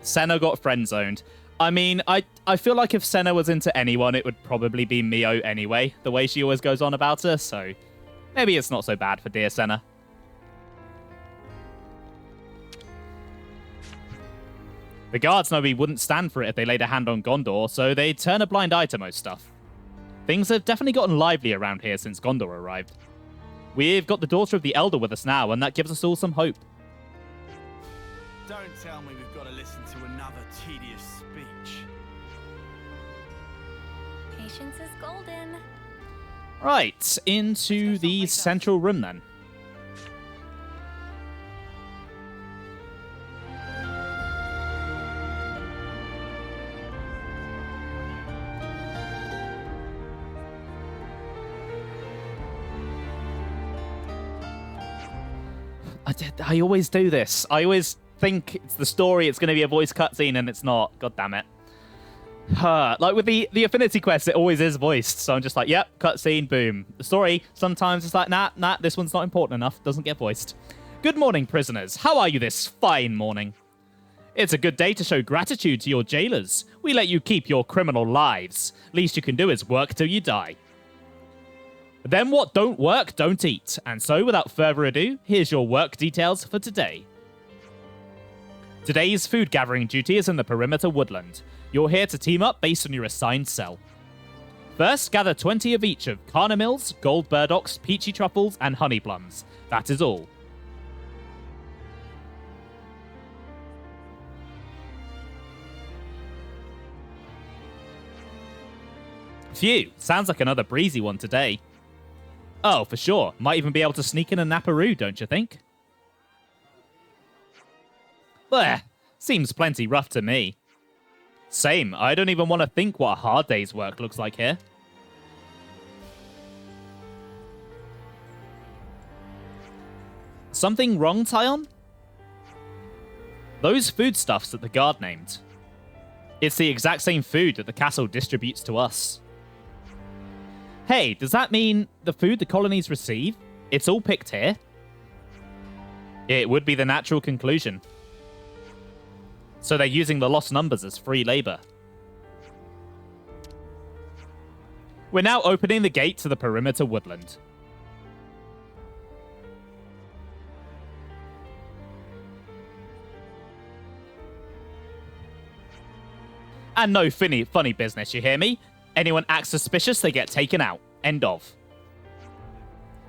Senna got friend-zoned. I mean, I feel like if Senna was into anyone, it would probably be Mio anyway, the way she always goes on about her, so maybe it's not so bad for dear Senna. The guards know we wouldn't stand for it if they laid a hand on Ghondor, so they turn a blind eye to most stuff. Things have definitely gotten lively around here since Ghondor arrived. We've got the daughter of the Elder with us now, and that gives us all some hope. Don't tell me we've got to listen to another tedious speech. Patience is golden. Right, into the central room then. I always do this. I always think it's the story, it's going to be a voice cutscene, and it's not. God damn it. Like with the Affinity Quest, it always is voiced, so I'm just like, yep, cutscene, boom. The story, sometimes it's like, nah, this one's not important enough, doesn't get voiced. Good morning, prisoners. How are you this fine morning? It's a good day to show gratitude to your jailers. We let you keep your criminal lives. Least you can do is work till you die. Then what don't work, don't eat. And so, without further ado, here's your work details for today. Today's food gathering duty is in the perimeter woodland. You're here to team up based on your assigned cell. First, gather 20 of each of carnamils, gold burdocks, peachy truffles, and honey plums. That is all. Phew, sounds like another breezy one today. Oh, for sure. Might even be able to sneak in a naparoo, don't you think? Bleh. Seems plenty rough to me. Same. I don't even want to think what a hard day's work looks like here. Something wrong, Tyon? Those foodstuffs that the guard named. It's the exact same food that the castle distributes to us. Hey, does that mean the food the colonies receive, it's all picked here? It would be the natural conclusion. So they're using the lost numbers as free labor. We're now opening the gate to the perimeter woodland. And no funny business, you hear me? Anyone acts suspicious, they get taken out. End of.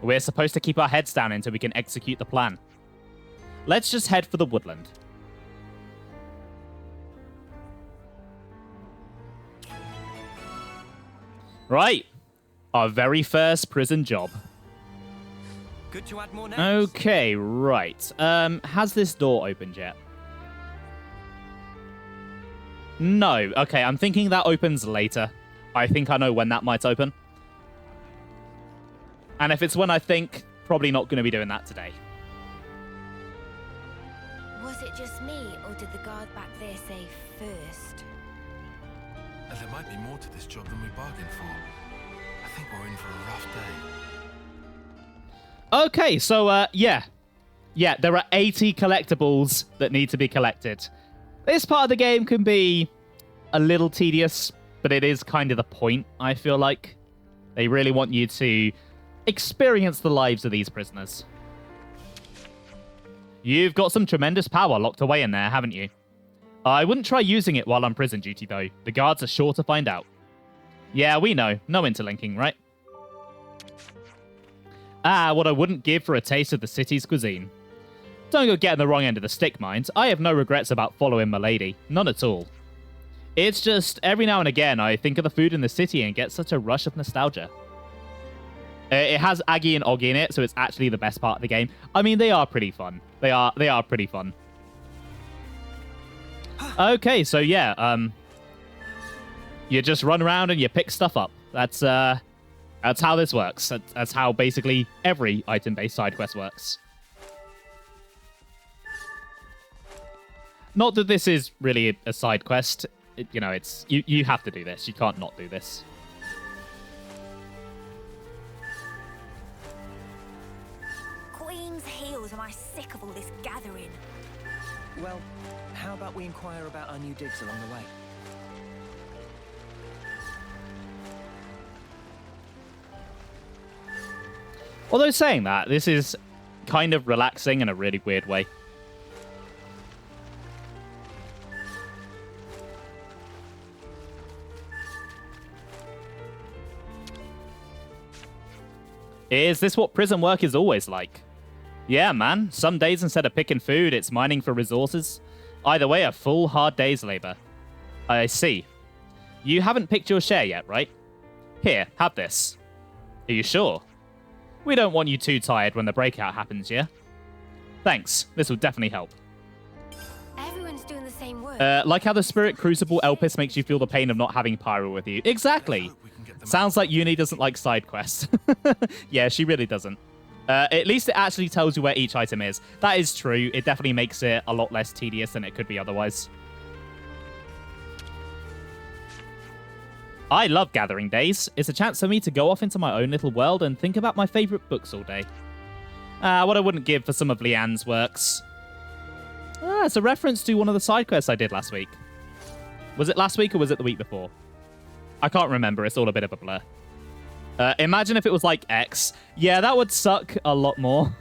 We're supposed to keep our heads down until we can execute the plan. Let's just head for the woodland. Right. Our very first prison job. Good to add more names. Okay, right. Has this door opened yet? No. Okay, I'm thinking that opens later. I think I know when that might open. And if it's when I think, probably not going to be doing that today. Was it just me, or did the guard back there say first? And there might be more to this job than we bargained for. I think we're in for a rough day. Okay, so, yeah. Yeah, there are 80 collectibles that need to be collected. This part of the game can be a little tedious, but it is kind of the point, I feel like. They really want you to experience the lives of these prisoners. You've got some tremendous power locked away in there, haven't you? I wouldn't try using it while on prison duty, though. The guards are sure to find out. Yeah, we know. No interlinking, right? Ah, what I wouldn't give for a taste of the city's cuisine. Don't go getting the wrong end of the stick, mind. I have no regrets about following my lady. None at all. It's just, every now and again, I think of the food in the city and get such a rush of nostalgia. It has Aggie and Oggy in it, so it's actually the best part of the game. I mean, they are pretty fun. They are pretty fun. Okay, so yeah, you just run around and you pick stuff up. That's how this works. That's how basically every item-based side quest works. Not that this is really a side quest. You know, it's you have to do this. You can't not do this. Queen's heels, am I sick of all this gathering? Well, how about we inquire about our new digs along the way? Although saying that, this is kind of relaxing in a really weird way. Is this what prison work is always like? Yeah, man. Some days instead of picking food, it's mining for resources. Either way, a full, hard day's labor. I see. You haven't picked your share yet, right? Here, have this. Are you sure? We don't want you too tired when the breakout happens, yeah? Thanks. This will definitely help. Everyone's doing the same work. Like how the Spirit Crucible Elpis makes you feel the pain of not having Pyro with you. Exactly. Sounds like Uni doesn't like side quests. Yeah, she really doesn't. At least it actually tells you where each item is. That is true. It definitely makes it a lot less tedious than it could be otherwise. I love gathering days. It's a chance for me to go off into my own little world and think about my favorite books all day. What I wouldn't give for some of Leanne's works. It's a reference to one of the side quests I did last week. Was it last week or was it the week before? I can't remember. It's all a bit of a blur. Imagine if it was like X. Yeah, that would suck a lot more.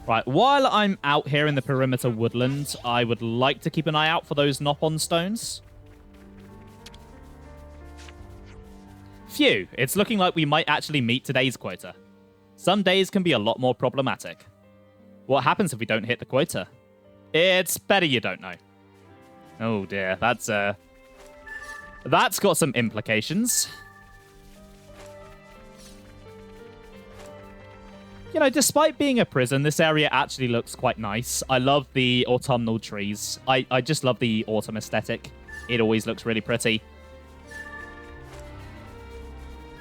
Right, while I'm out here in the perimeter woodland, I would like to keep an eye out for those knock-on stones. Phew, it's looking like we might actually meet today's quota. Some days can be a lot more problematic. What happens if we don't hit the quota? It's better you don't know. Oh dear, that's got some implications. You know, despite being a prison, this area actually looks quite nice. I love the autumnal trees. I just love the autumn aesthetic. It always looks really pretty.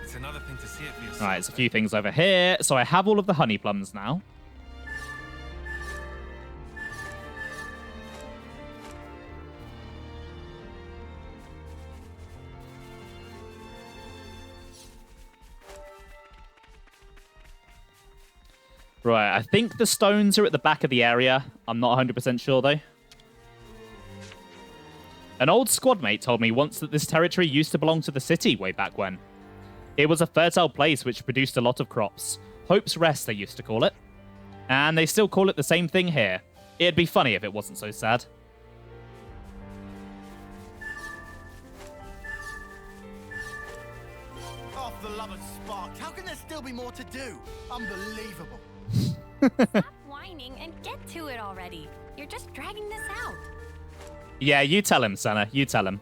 It's another thing to see it for yourself. All right, there's a few things over here. So I have all of the honey plums now. Right, I think the stones are at the back of the area. I'm not 100% sure, though. An old squad mate told me once that this territory used to belong to the city way back when. It was a fertile place which produced a lot of crops. Hope's Rest, they used to call it. And they still call it the same thing here. It'd be funny if it wasn't so sad. Off the love and spark. How can there still be more to do? Unbelievable. Stop whining and get to it already. You're just dragging this out. Yeah, you tell him, Senna. You tell him.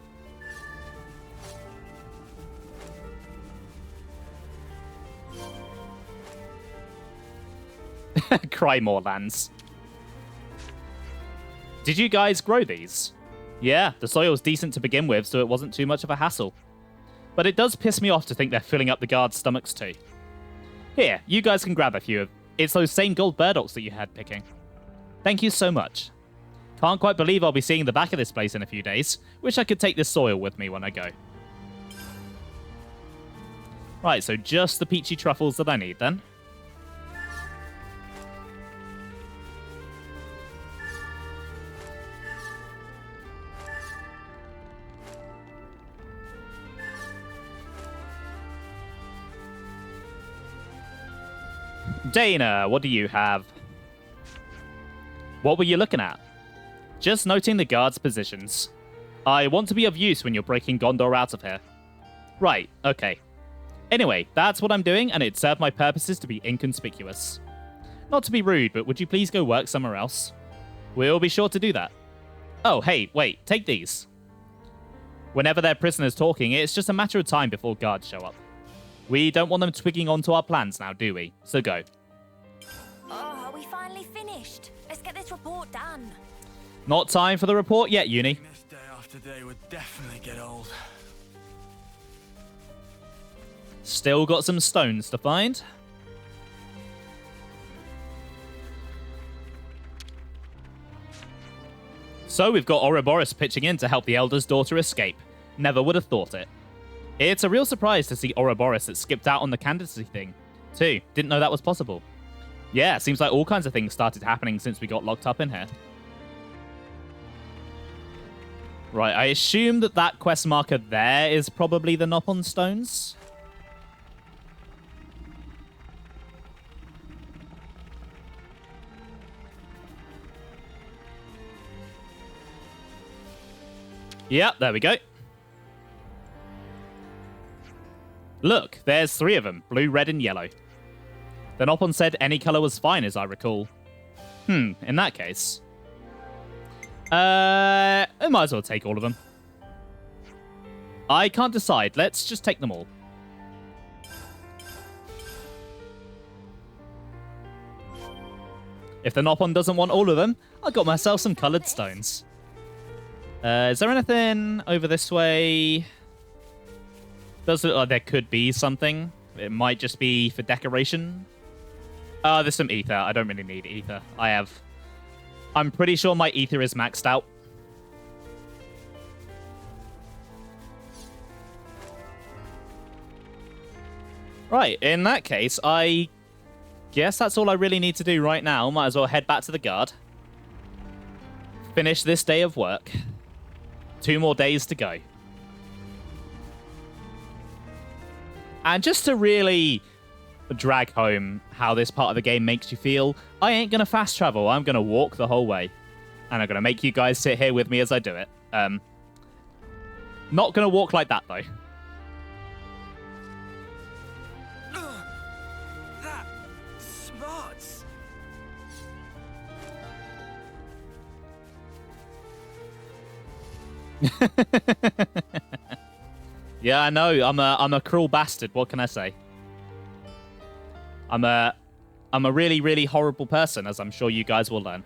Cry more lands. Did you guys grow these? Yeah, the soil's decent to begin with, so it wasn't too much of a hassle. But it does piss me off to think they're filling up the guards' stomachs too. Here, you guys can grab a few of... It's those same gold burdocks that you had picking. Thank you so much. Can't quite believe I'll be seeing the back of this place in a few days. Wish I could take this soil with me when I go. Right, so just the peachy truffles that I need then. Dana, what do you have? What were you looking at? Just noting the guards' positions. I want to be of use when you're breaking Ghondor out of here. Right, okay. Anyway, that's what I'm doing, and it served my purposes to be inconspicuous. Not to be rude, but would you please go work somewhere else? We'll be sure to do that. Oh, hey, wait, take these. Whenever they're prisoners talking, it's just a matter of time before guards show up. We don't want them twigging onto our plans now, do we? So go. Oh, are we finally finished? Let's get this report done. Not time for the report yet, Uni. This day after day would definitely get old. Still got some stones to find. So we've got Ouroboros pitching in to help the Elder's daughter escape. Never would have thought it. It's a real surprise to see Ouroboros that skipped out on the candidacy thing, too. Didn't know that was possible. Yeah, seems like all kinds of things started happening since we got locked up in here. Right, I assume that that quest marker there is probably the Nopon stones. Yep, there we go. Look, there's 3 of them, blue, red, and yellow. The Nopon said any color was fine, as I recall. In that case. I might as well take all of them. I can't decide. Let's just take them all. If the Nopon doesn't want all of them, I got myself some colored stones. Is there anything over this way? Does look like there could be something. It might just be for decoration. There's some ether. I don't really need ether. I'm pretty sure my ether is maxed out. Right, in that case, I guess that's all I really need to do right now. Might as well head back to the guard. Finish this day of work. 2 more days to go. And just to really drag home how this part of the game makes you feel, I ain't going to fast travel. I'm going to walk the whole way. And I'm going to make you guys sit here with me as I do it. Not going to walk like that, though. That smarts. Yeah, I know. I'm a cruel bastard. What can I say? I'm a really, really horrible person, as I'm sure you guys will learn.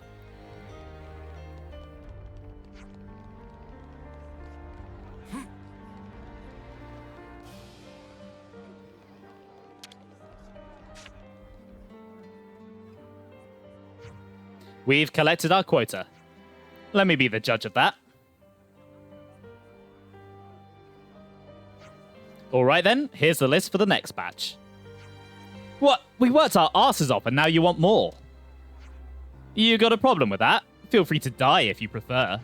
We've collected our quota. Let me be the judge of that. Alright then, here's the list for the next batch. What? We worked our asses off and now you want more? You got a problem with that? Feel free to die if you prefer.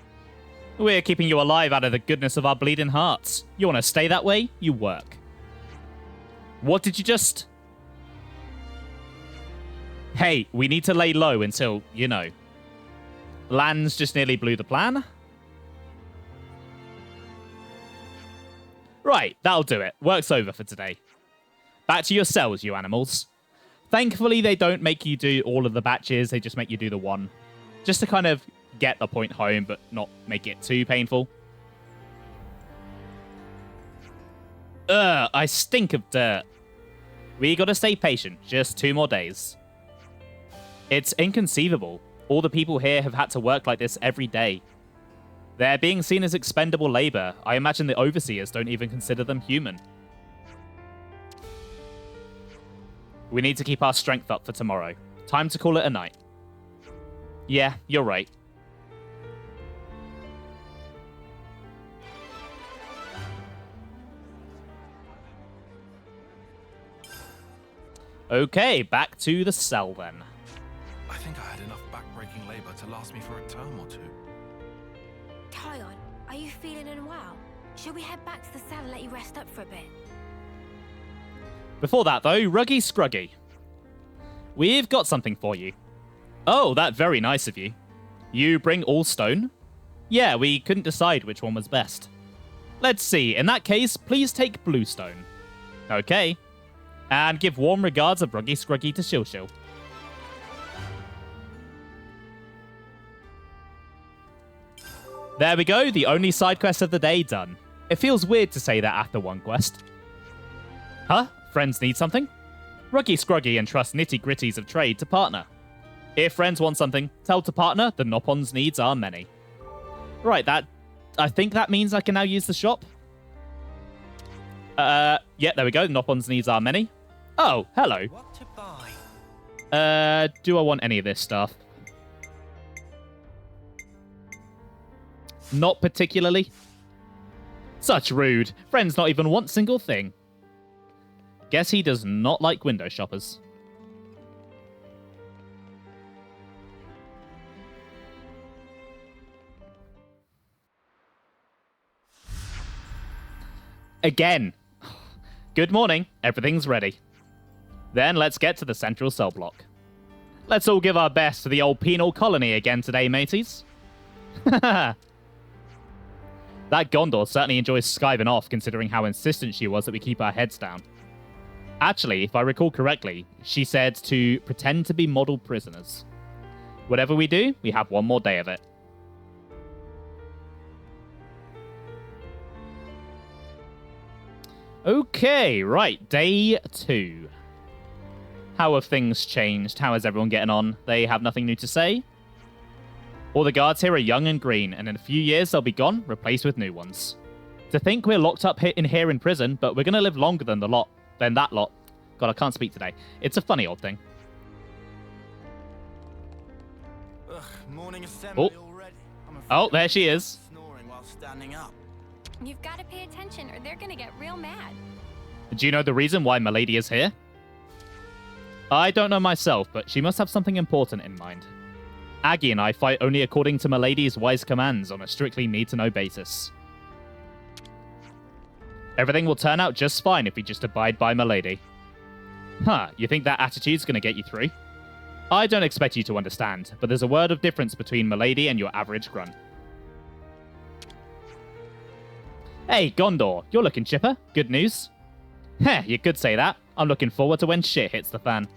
We're keeping you alive out of the goodness of our bleeding hearts. You want to stay that way? You work. What did you just... Hey, we need to lay low until, you know. Lands just nearly blew the plan. Right, that'll do it. Work's over for today. Back to your cells, you animals. Thankfully, they don't make you do all of the batches. They just make you do the one. Just to kind of get the point home, but not make it too painful. I stink of dirt. We gotta stay patient. Just 2 more days. It's inconceivable. All the people here have had to work like this every day. They're being seen as expendable labor. I imagine the overseers don't even consider them human. We need to keep our strength up for tomorrow. Time to call it a night. Yeah, you're right. Okay, back to the cell then. I think I had enough backbreaking labor to last me for a term or 2. Tyon, are you feeling unwell? Should we head back to the cell and let you rest up for a bit? Before that, though, Ruggy Scruggy. we've got something for you. Oh, that's very nice of you. You bring all stone? Yeah, we couldn't decide which one was best. Let's see. In that case, please take blue stone. Okay. And give warm regards of Ruggy Scruggy to Shil Shil. There we go, the only side quest of the day done. It feels weird to say that after one quest. Huh? Friends need something? Ruggy Scruggy entrusts nitty-gritties of trade to partner. If friends want something, tell to partner the Nopon's needs are many. Right, I think that means I can now use the shop. Yeah, there we go, Nopon's needs are many. Oh, hello. What to buy? Do I want any of this stuff? Not particularly. Such rude. Friends not even want single thing. Guess he does not like window shoppers. Again. Good morning. Everything's ready. Then let's get to the central cell block. Let's all give our best to the old penal colony again today, mateys. That Ghondor certainly enjoys skiving off, considering how insistent she was that we keep our heads down. Actually, if I recall correctly, she said to pretend to be model prisoners. Whatever we do, we have one more day of it. Okay, right, day 2. How have things changed? How is everyone getting on? They have nothing new to say? All the guards here are young and green, and in a few years they'll be gone, replaced with new ones. To think we're locked up here in prison, but we're going to live longer than that lot. God, I can't speak today. It's a funny old thing. Ugh, morning assembly already. Oh, there she is. Snoring while standing up. You've got to pay attention or they're gonna get real mad. Do you know the reason why Milady is here? I don't know myself, but she must have something important in mind. Aggie and I fight only according to Milady's wise commands on a strictly need-to-know basis. Everything will turn out just fine if we just abide by Milady. Huh, you think that attitude's gonna get you through? I don't expect you to understand, but there's a word of difference between Milady and your average grunt. Hey, Ghondor, you're looking chipper. Good news? Heh, you could say that. I'm looking forward to when shit hits the fan.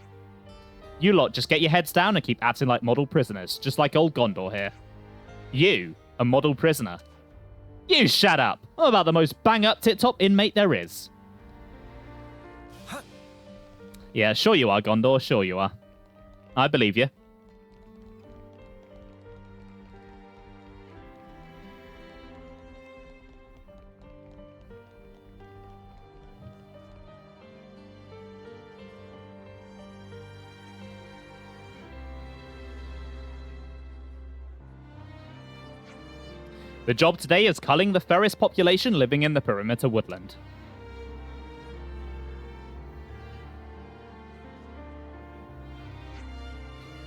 You lot just get your heads down and keep acting like model prisoners, just like old Ghondor here. You, a model prisoner. You shut up! I'm about the most bang-up tip-top inmate there is. Yeah, sure you are, Ghondor, sure you are. I believe you. The job today is culling the Ferris population living in the perimeter woodland.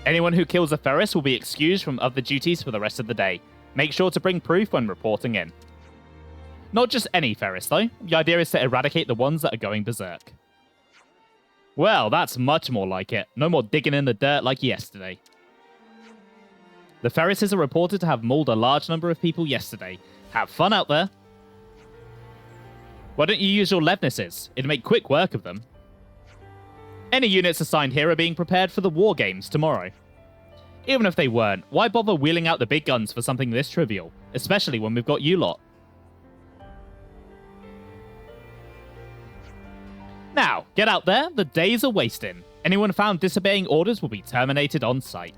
Anyone who kills a Ferris will be excused from other duties for the rest of the day. Make sure to bring proof when reporting in. Not just any Ferris, though. The idea is to eradicate the ones that are going berserk. Well, that's much more like it. No more digging in the dirt like yesterday. The Ferrises are reported to have mauled a large number of people yesterday. Have fun out there. Why don't you use your Levnesses? It'd make quick work of them. Any units assigned here are being prepared for the war games tomorrow. Even if they weren't, why bother wheeling out the big guns for something this trivial? Especially when we've got you lot. Now, get out there, the days are wasting. Anyone found disobeying orders will be terminated on sight.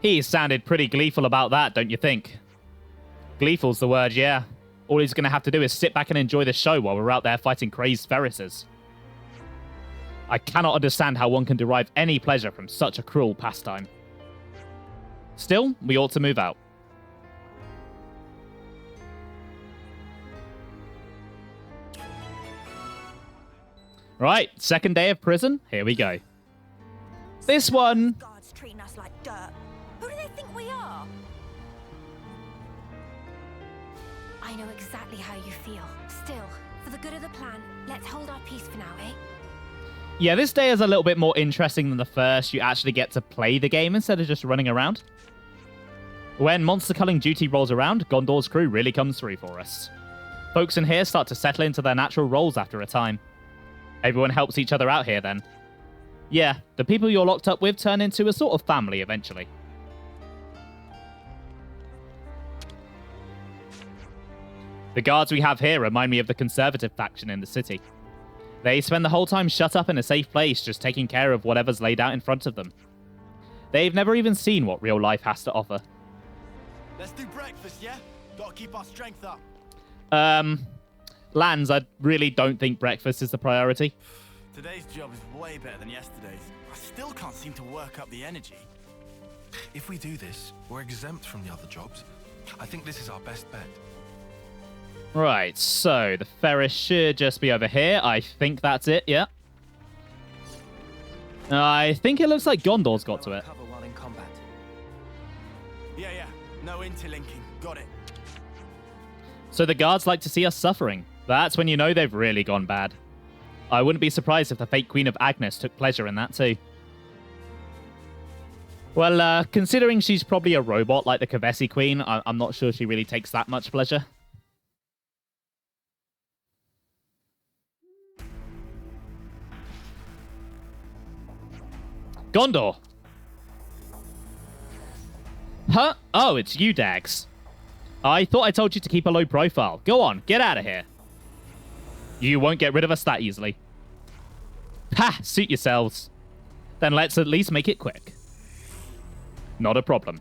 He sounded pretty gleeful about that, don't you think? Gleeful's the word, yeah. All he's going to have to do is sit back and enjoy the show while we're out there fighting crazed Ferrises. I cannot understand how one can derive any pleasure from such a cruel pastime. Still, we ought to move out. Right, second day of prison, here we go. This one... Guards treating us like dirt. Who do they think we are? I know exactly how you feel. Still, for the good of the plan. Let's hold our peace for now, eh? Yeah, this day is a little bit more interesting than the first. You actually get to play the game instead of just running around. When monster culling duty rolls around, Gondor's crew really comes through for us. Folks in here start to settle into their natural roles after a time. Everyone helps each other out here then. Yeah, the people you're locked up with turn into a sort of family eventually. The guards we have here remind me of the conservative faction in the city. They spend the whole time shut up in a safe place, just taking care of whatever's laid out in front of them. They've never even seen what real life has to offer. Let's do breakfast, yeah? Gotta keep our strength up. Lands, I really don't think breakfast is the priority. Today's job is way better than yesterday's. I still can't seem to work up the energy. If we do this, we're exempt from the other jobs. I think this is our best bet. Right, so the Ferris should just be over here. I think that's it, yeah. I think it looks like Gondor's got to it. Cover while in combat. Yeah. No interlinking. Got it. So the guards like to see us suffering. That's when you know they've really gone bad. I wouldn't be surprised if the fake Queen of Agnes took pleasure in that too. Well, considering she's probably a robot like the Kavesi Queen, I'm not sure she really takes that much pleasure. Ghondor! Huh? Oh, it's you, Dags. I thought I told you to keep a low profile. Go on, get out of here. You won't get rid of us that easily. Ha! Suit yourselves. Then let's at least make it quick. Not a problem.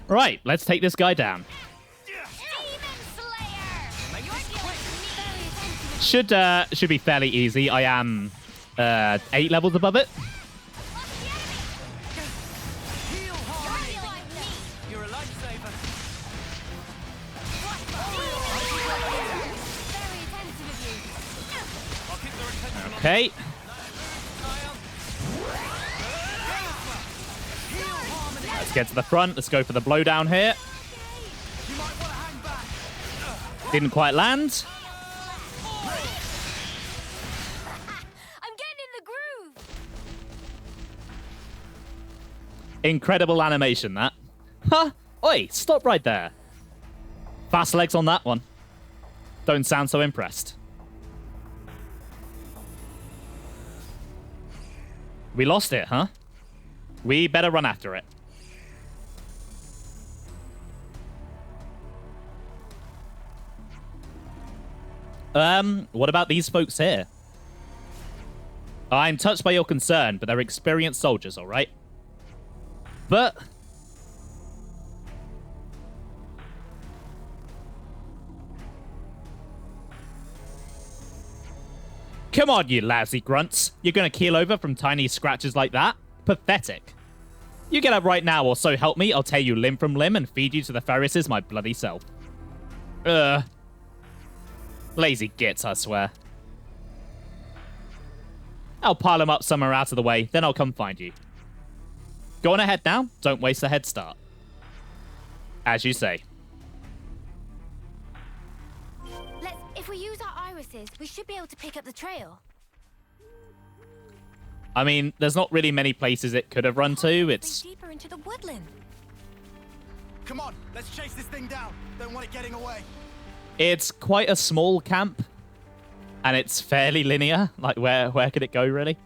Right, let's take this guy down. Should be fairly easy. I am 8 levels above it. Okay. Let's get to the front. Let's go for the blowdown here. Didn't quite land. Incredible animation, that. Huh? Oi, stop right there. Fast legs on that one. Don't sound so impressed. We lost it, huh? We better run after it. What about these folks here? I'm touched by your concern, but they're experienced soldiers, all right? But come on, you lousy grunts. You're gonna keel over from tiny scratches like that? Pathetic. You get up right now, or so help me, I'll tear you limb from limb and feed you to the Ferrises my bloody self. Lazy gits, I swear. I'll pile them up somewhere out of the way, then I'll come find you. Go on ahead now. Don't waste a head start. As you say. If we use our irises, we should be able to pick up the trail. I mean, there's not really many places it could have run to. It's deeper into the woodland. Come on, let's chase this thing down. Don't want it getting away. It's quite a small camp, and it's fairly linear. Like, where could it go, really?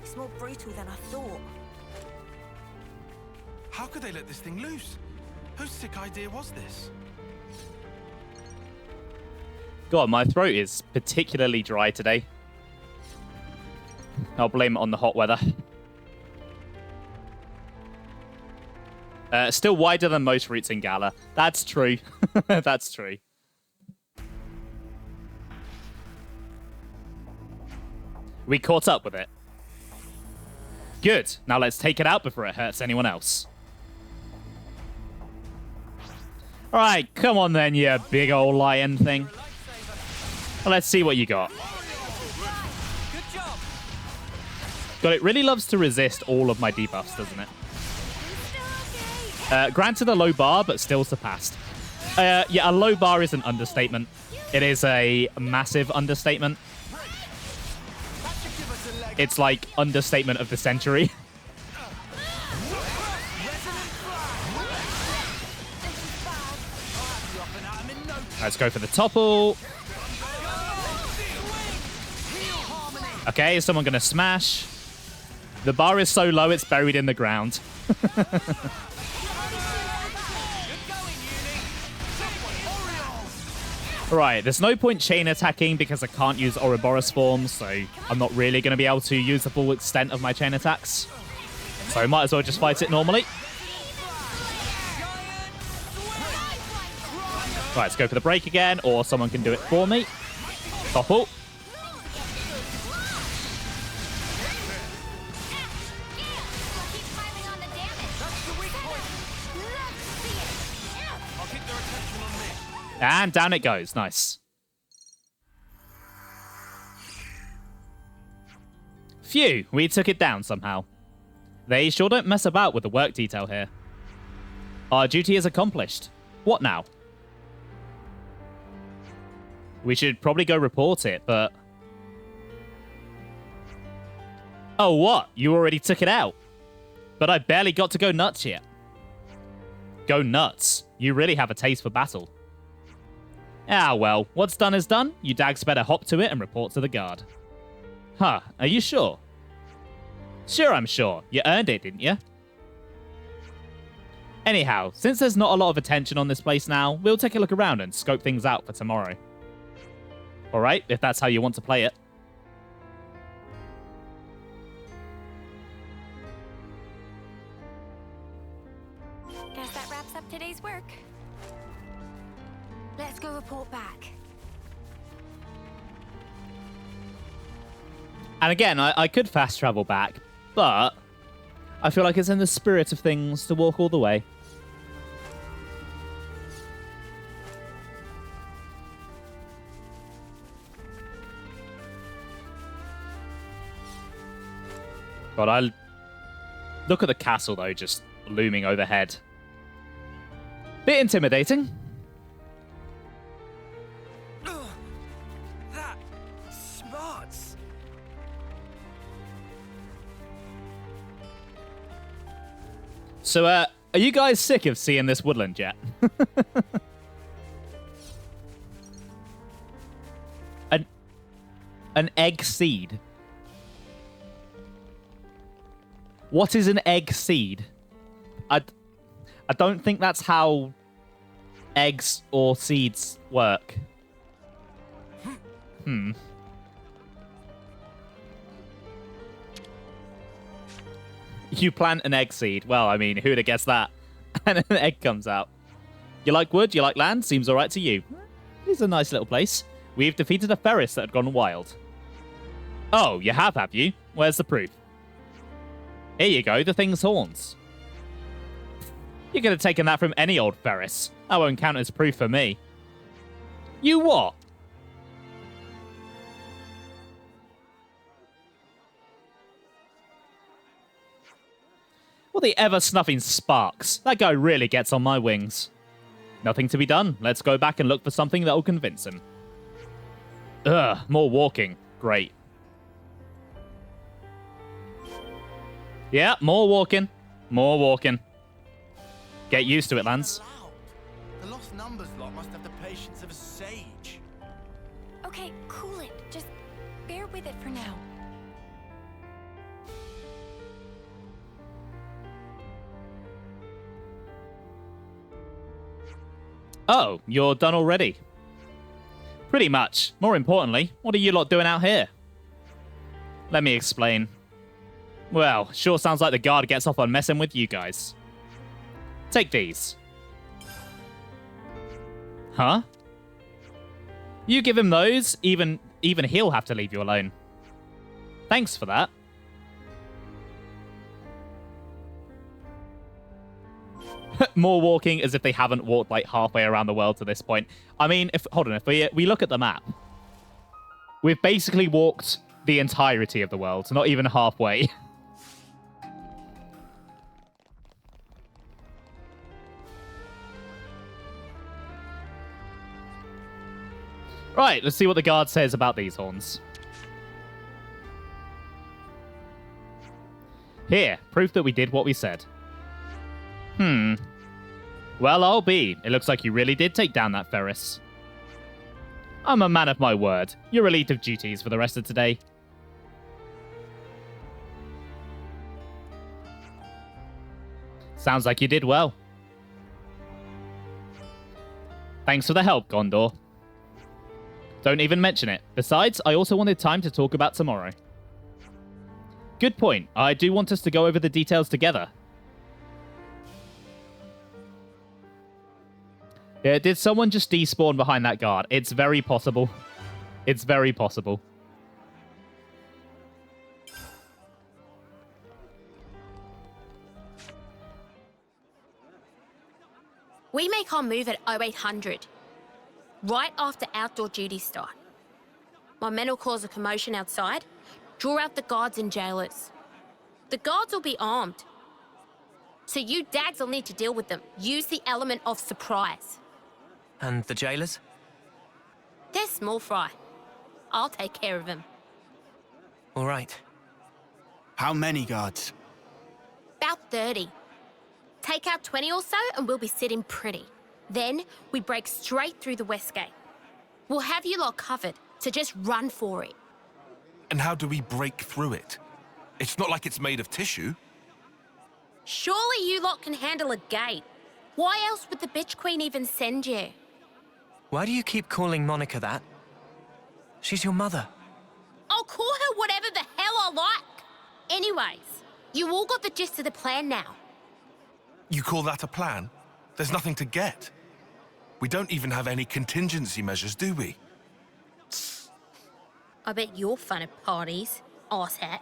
It's more brutal than I thought. How could they let this thing loose? Whose sick idea was this? God, my throat is particularly dry today. I'll blame it on the hot weather. Still wider than most routes in Gala. That's true. That's true. We caught up with it. Good. Now let's take it out before it hurts anyone else. Alright, come on then, you big old lion thing. Well, let's see what you got. God, it really loves to resist all of my debuffs, doesn't it? Granted a low bar, but still surpassed. Yeah, a low bar is an understatement. It is a massive understatement. It's like understatement of the century. Let's go for the topple. Okay, is someone going to smash? The bar is so low, it's buried in the ground. Right, there's no point chain attacking because I can't use Ouroboros forms, so I'm not really going to be able to use the full extent of my chain attacks. So I might as well just fight it normally. Right, let's go for the break again, or someone can do it for me. Topple. And down it goes. Nice. Phew, we took it down somehow. They sure don't mess about with the work detail here. Our duty is accomplished. What now? We should probably go report it, but... Oh, what? You already took it out? But I barely got to go nuts yet. Go nuts. You really have a taste for battle. Ah, well, what's done is done. You dags better hop to it and report to the guard. Huh, are you sure? Sure, I'm sure. You earned it, didn't you? Anyhow, since there's not a lot of attention on this place now, we'll take a look around and scope things out for tomorrow. Alright, if that's how you want to play it. Guess that wraps up today's work. Let's go report back. And again, I could fast travel back, but I feel like it's in the spirit of things to walk all the way. God, I look at the castle though, just looming overhead. Bit intimidating. That smarts. So, are you guys sick of seeing this woodland yet? An egg seed. What is an egg seed? I don't think that's how eggs or seeds work. You plant an egg seed. Well, I mean, who'd have guessed that? And an egg comes out. You like wood? You like land? Seems alright to you. It's a nice little place. We've defeated a ferris that had gone wild. Oh, you have you? Where's the proof? Here you go, the thing's horns. You could have taken that from any old ferris. That won't count as proof for me. You what? What the ever-snuffing sparks? That guy really gets on my wings. Nothing to be done. Let's go back and look for something that will convince him. Ugh, more walking. Great. Yeah, more walking. More walking. Get used to it, Lance. The lost numbers lot must have the patience of a sage. Okay, cool it. Just bear with it for now. Oh, you're done already? Pretty much. More importantly, what are you lot doing out here? Let me explain. Well, sure sounds like the guard gets off on messing with you guys. Take these. Huh? You give him those, even he'll have to leave you alone. Thanks for that. more walking as if they haven't walked like halfway around the world to this point. I mean, if we look at the map, we've basically walked the entirety of the world, not even halfway. Right, let's see what the guard says about these horns. Here, proof that we did what we said. Well, I'll be. It looks like you really did take down that Ferris. I'm a man of my word. You're relieved of duties for the rest of today. Sounds like you did well. Thanks for the help, Ghondor. Don't even mention it. Besides, I also wanted time to talk about tomorrow. Good point. I do want us to go over the details together. Yeah, did someone just despawn behind that guard? It's very possible. It's very possible. We make our move at 0800, right after outdoor duties start. My men will cause a commotion outside, draw out the guards and jailers. The guards will be armed, so you dags will need to deal with them. Use the element of surprise. And the jailers? They're small fry. I'll take care of them. All right. How many guards? About 30. Take out 20 or so and we'll be sitting pretty. Then we break straight through the west gate. We'll have you lot covered, so just run for it. And how do we break through it? It's not like it's made of tissue. Surely you lot can handle a gate. Why else would the bitch queen even send you? Why do you keep calling Monica that? She's your mother. I'll call her whatever the hell I like. Anyways, you all got the gist of the plan now. You call that a plan? There's nothing to get. We don't even have any contingency measures, do we? I bet you're fun at parties, arsehat.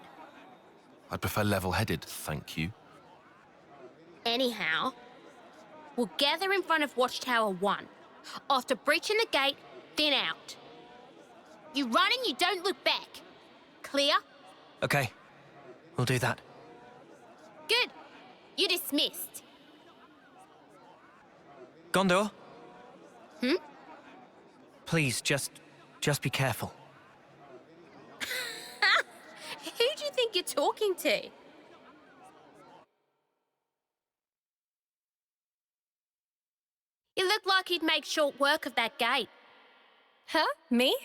I'd prefer level-headed, thank you. Anyhow, we'll gather in front of Watchtower 1. After breaching the gate, thin out. You run and you don't look back. Clear? Okay, we'll do that. Good. You're dismissed. Ghondor? Hmm? Please, just be careful. Who do you think you're talking to? You look like you'd make short work of that gate. Huh? Me?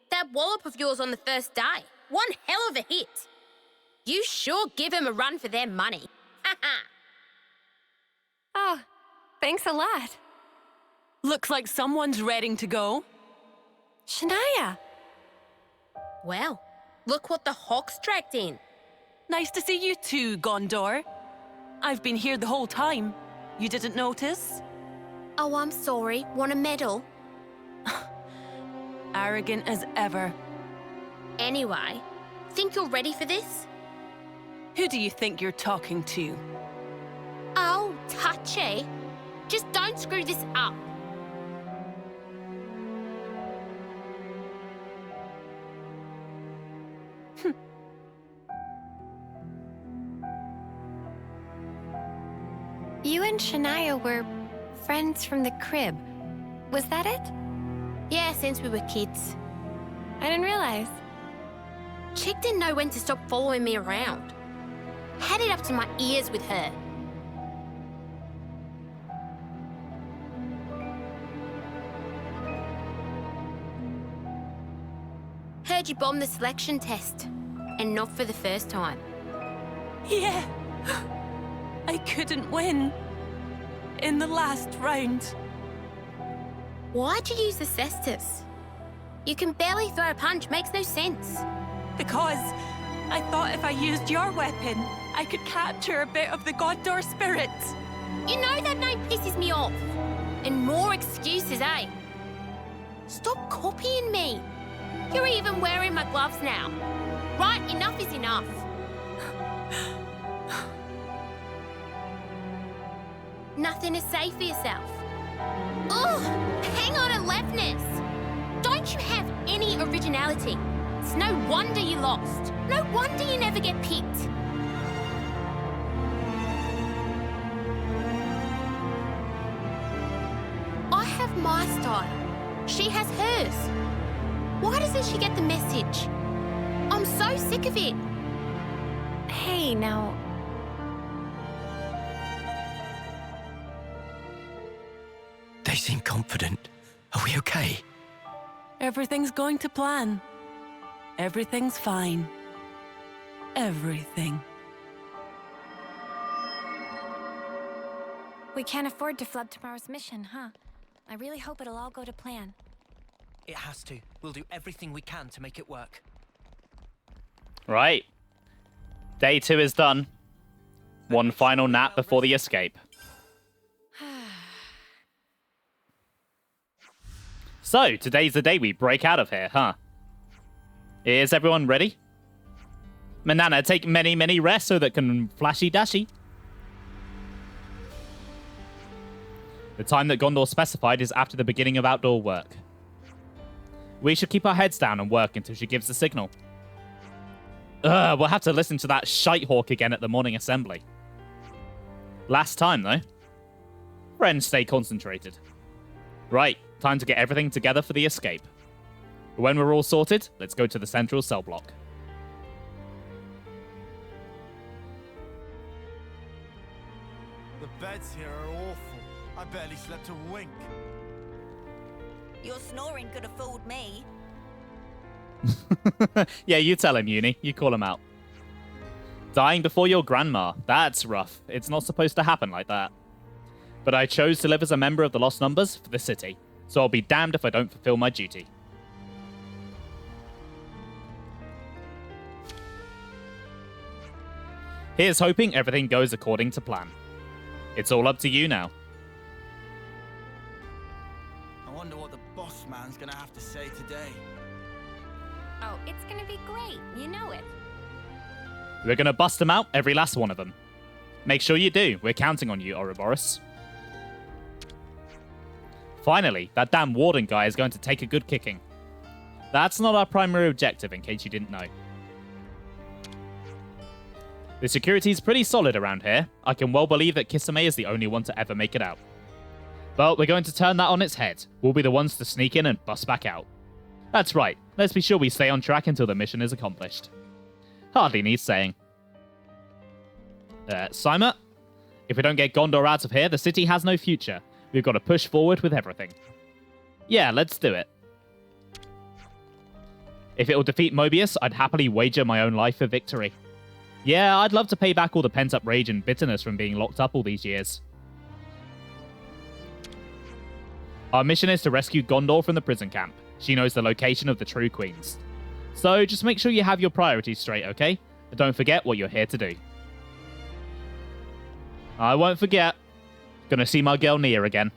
That wallop of yours on the first day. One hell of a hit. You sure give him a run for their money. Oh, thanks a lot. Looks like someone's ready to go. Shania! Well, look what the Hawks dragged in. Nice to see you too, Ghondor. I've been here the whole time. You didn't notice? Oh, I'm sorry. Want a medal? Arrogant as ever. Anyway, think you're ready for this? Who do you think you're talking to? Oh, touchy. Just don't screw this up. You and Shania were friends from the crib. Was that it? Yeah, since we were kids. I didn't realize. Chick didn't know when to stop following me around. Had it up to my ears with her. Heard you bombed the selection test. And not for the first time. Yeah. I couldn't win. In the last round. Why'd you use the cestus? You can barely throw a punch, makes no sense. Because I thought if I used your weapon, I could capture a bit of the Ghondor spirit. You know that name pisses me off. And more excuses, eh? Stop copying me. You're even wearing my gloves now. Right, enough is enough. Nothing to say for yourself. Oh, hang on, aloofness. Don't you have any originality? It's no wonder you lost. No wonder you never get picked. I have my style. She has hers. Why doesn't she get the message? I'm so sick of it. Hey, now. They seem confident. Are we okay? Everything's going to plan. Everything's fine. Everything. We can't afford to flood tomorrow's mission, huh? I really hope it'll all go to plan. It has to. We'll do everything we can to make it work. Right. Day 2 is done. One final nap before the escape. So, today's the day we break out of here, huh? Is everyone ready? Manana, take many, many rests so that can flashy dashy. The time that Ghondor specified is after the beginning of outdoor work. We should keep our heads down and work until she gives the signal. We'll have to listen to that shite hawk again at the morning assembly. Last time, though. Friends, stay concentrated. Right, time to get everything together for the escape. When we're all sorted, let's go to the central cell block. The beds here are awful. I barely slept a wink. Your snoring could have fooled me. Yeah, you tell him, Uni. You call him out. Dying before your grandma. That's rough. It's not supposed to happen like that. But I chose to live as a member of the Lost Numbers for the city, so I'll be damned if I don't fulfill my duty. Here's hoping everything goes according to plan. It's all up to you now. I wonder what the boss man's gonna have to say today. Oh, it's gonna be great. You know it. We're gonna bust them out, every last one of them. Make sure you do. We're counting on you, Ouroboros. Finally, that damn warden guy is going to take a good kicking. That's not our primary objective, in case you didn't know. The security's pretty solid around here. I can well believe that Kisame is the only one to ever make it out. But we're going to turn that on its head. We'll be the ones to sneak in and bust back out. That's right. Let's be sure we stay on track until the mission is accomplished. Hardly needs saying. Sima, if we don't get Ghondor out of here, the city has no future. We've got to push forward with everything. Yeah, let's do it. If it'll defeat Moebius, I'd happily wager my own life for victory. Yeah, I'd love to pay back all the pent-up rage and bitterness from being locked up all these years. Our mission is to rescue Ghondor from the prison camp. She knows the location of the true queens. So just make sure you have your priorities straight, okay? And don't forget what you're here to do. I won't forget. Gonna see my girl Nia again.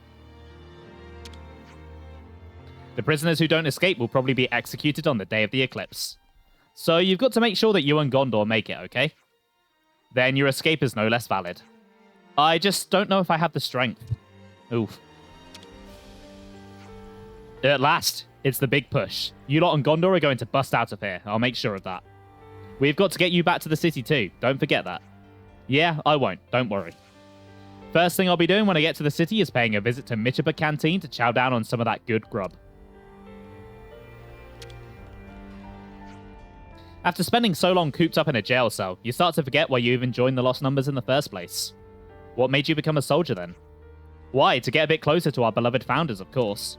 The prisoners who don't escape will probably be executed on the day of the eclipse. So you've got to make sure that you and Ghondor make it, okay? Then your escape is no less valid. I just don't know if I have the strength. Oof. At last, it's the big push. You lot and Ghondor are going to bust out of here. I'll make sure of that. We've got to get you back to the city too. Don't forget that. Yeah, I won't. Don't worry. First thing I'll be doing when I get to the city is paying a visit to Michiba Canteen to chow down on some of that good grub. After spending so long cooped up in a jail cell, you start to forget why you even joined the Lost Numbers in the first place. What made you become a soldier then? Why? To get a bit closer to our beloved founders, of course.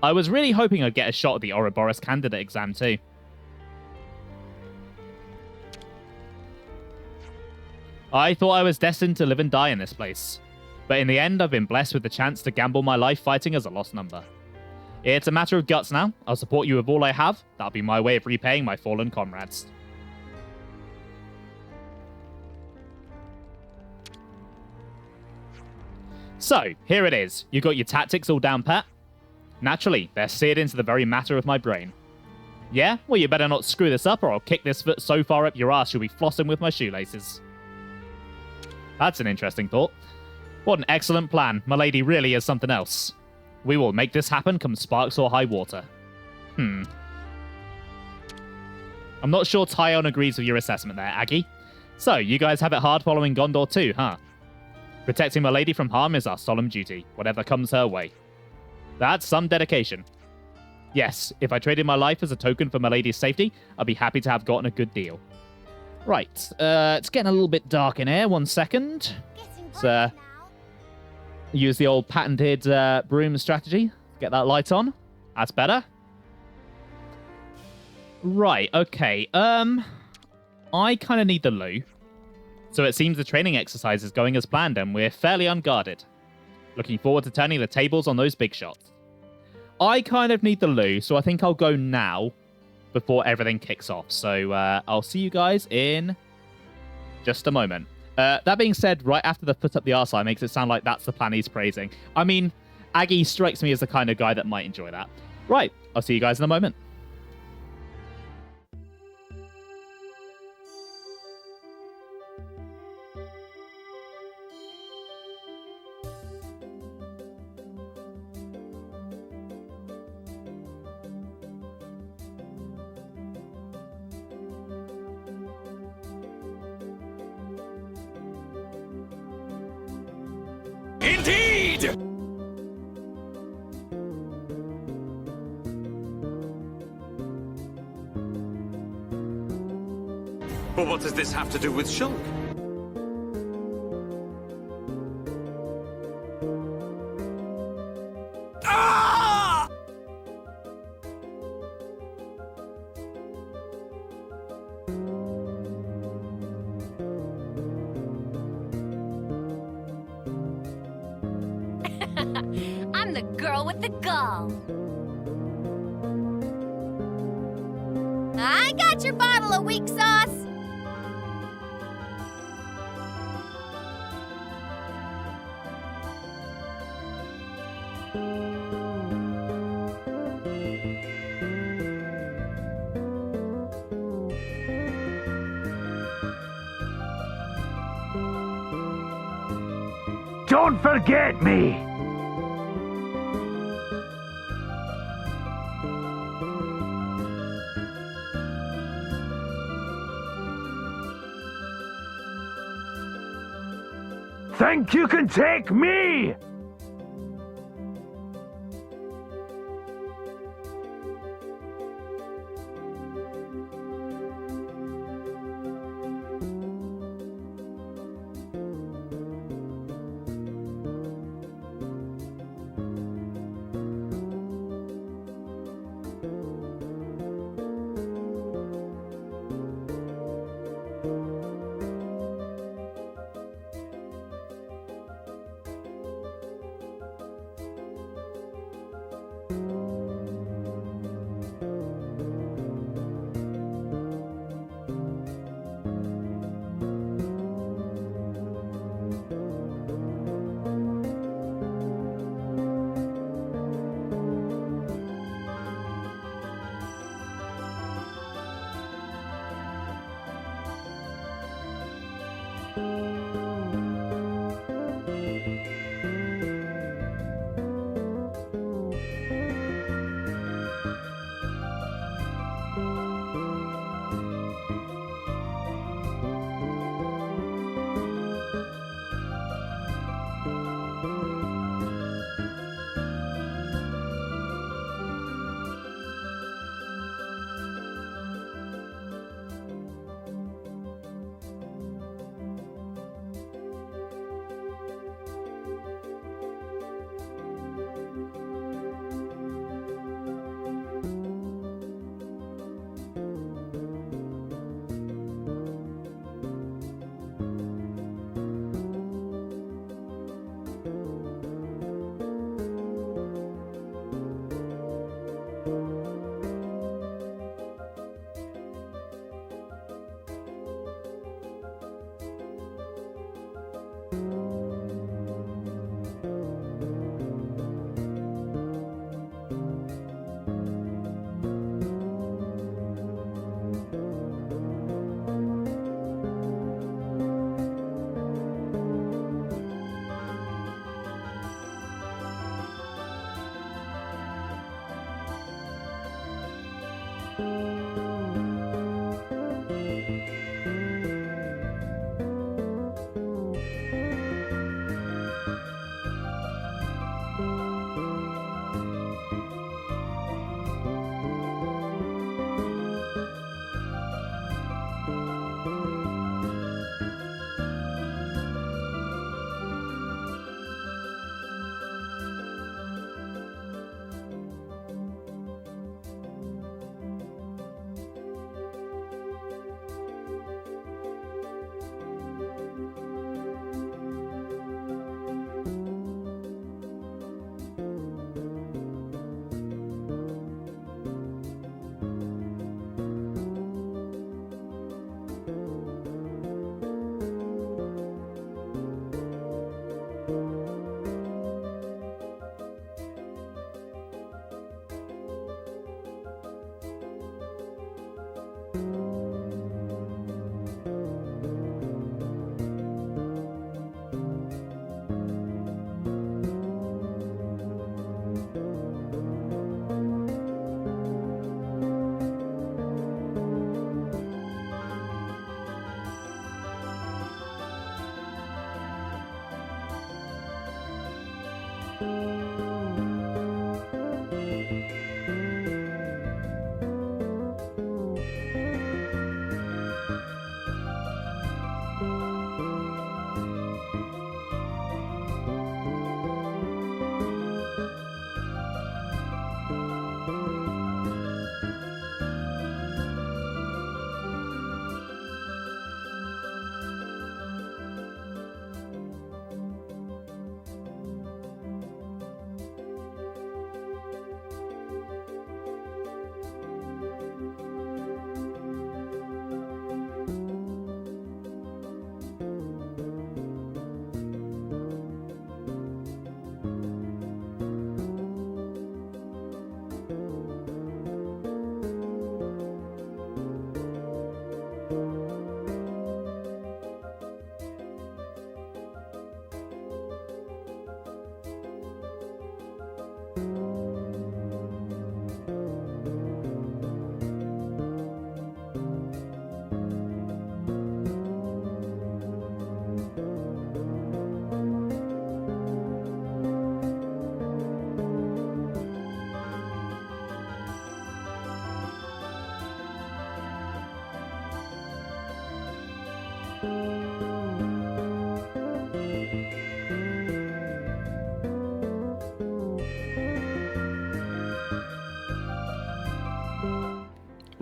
I was really hoping I'd get a shot at the Ouroboros candidate exam too. I thought I was destined to live and die in this place. But in the end, I've been blessed with the chance to gamble my life fighting as a Lost Number. It's a matter of guts now. I'll support you with all I have. That'll be my way of repaying my fallen comrades. So, here it is. You got your tactics all down pat? Naturally, they're seared into the very matter of my brain. Yeah? Well, you better not screw this up or I'll kick this foot so far up your ass you'll be flossing with my shoelaces. That's an interesting thought. What an excellent plan. Milady really is something else. We will make this happen come sparks or high water. I'm not sure Tyon agrees with your assessment there, Aggie. So, you guys have it hard following Ghondor too, huh? Protecting Milady from harm is our solemn duty, whatever comes her way. That's some dedication. Yes, if I traded my life as a token for Milady's safety, I'd be happy to have gotten a good deal. Right, it's getting a little bit dark in here. 1 second. Let's use the old patented broom strategy. Get that light on. That's better. Right, okay. I kind of need the loo. So it seems the training exercise is going as planned and we're fairly unguarded. Looking forward to turning the tables on those big shots. I kind of need the loo, so I think I'll go now before everything kicks off. So I'll see you guys in just a moment. That being said, right after the foot up the arsehole makes it sound like that's the plan he's praising. I mean, Aggie strikes me as the kind of guy that might enjoy that. Right, I'll see you guys in a moment. Indeed! But what does this have to do with Shulk? Ah! I'm the girl with the gall. I got your bottle of weak sauce. Don't forget me! Think you can take me?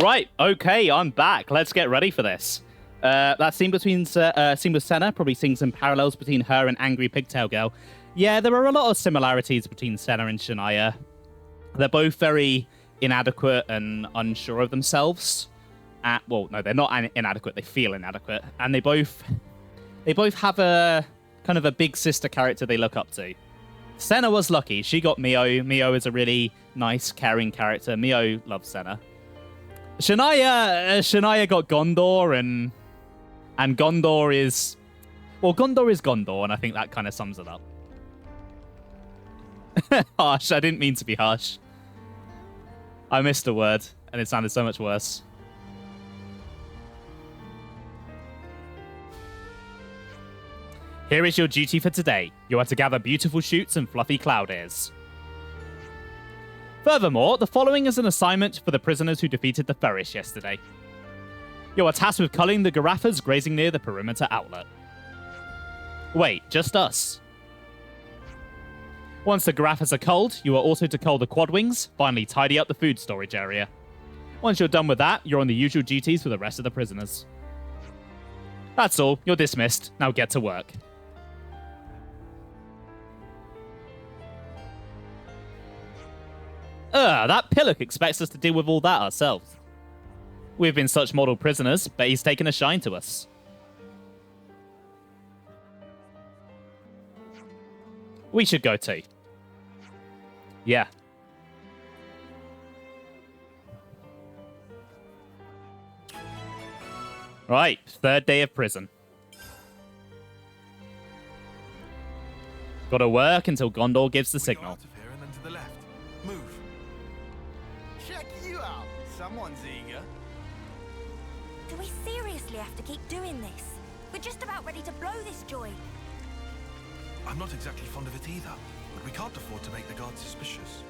Right, okay, I'm back. Let's get ready for this. That scene with Senna probably seeing some parallels between her and Angry Pigtail Girl. Yeah, there are a lot of similarities between Senna and Shania. They're both very inadequate and unsure of themselves. Well, no, they're not inadequate. They feel inadequate, and they both have a kind of a big sister character they look up to. Senna was lucky; she got Mio. Mio is a really nice, caring character. Mio loves Senna. Shania got Ghondor, and Ghondor is... Well, Ghondor is Ghondor, and I think that kind of sums it up. Harsh. I didn't mean to be harsh. I missed a word, and it sounded so much worse. Here is your duty for today. You are to gather beautiful shoots and fluffy cloud ears. Furthermore, the following is an assignment for the prisoners who defeated the Ferish yesterday. You are tasked with culling the Giraffas grazing near the perimeter outlet. Wait, just us? Once the Giraffas are culled, you are also to cull the Quadwings, finally tidy up the food storage area. Once you're done with that, you're on the usual duties for the rest of the prisoners. That's all, you're dismissed. Now get to work. That Pillock expects us to deal with all that ourselves. We've been such model prisoners, but he's taken a shine to us. We should go too. Yeah. Right, third day of prison. Gotta work until Ghondor gives the signal. Check you out. Well, someone's eager. Do we seriously have to keep doing this? We're just about ready to blow this joint. I'm not exactly fond of it either, but we can't afford to make the guards suspicious.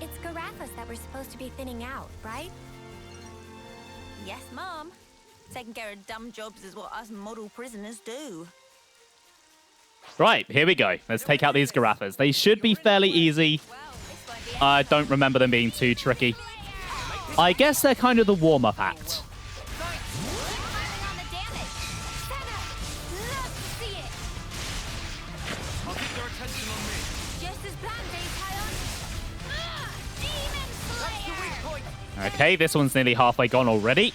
It's Garafas that we're supposed to be thinning out, right? Yes, Mom. Taking care of dumb jobs is what us model prisoners do. Right, here we go. Let's take out these Garafas. They should be fairly easy. I don't remember them being too tricky. I guess they're kind of the warm-up act. Okay, this one's nearly halfway gone already.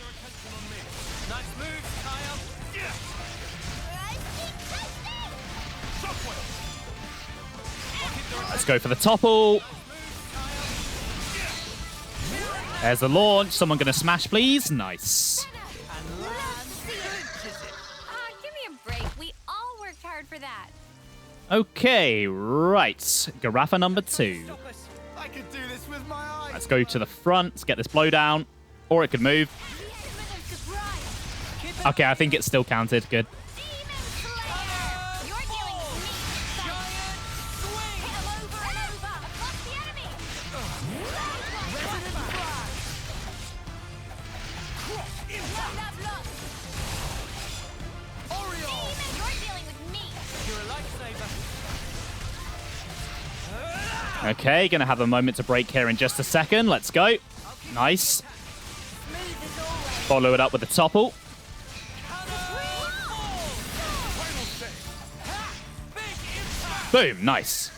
Let's go for the topple. There's the launch. Someone gonna smash, please. Nice. Give me a break. We all worked hard for that. Okay, right. Garafa number 2. I could do this with my eyes. Let's go to the front. Let's get this blow down. Or it could move. Okay, I think it's still counted. Good. Okay, gonna have a moment to break here in just a second. Let's go. Nice. Follow it up with the topple. Boom, nice.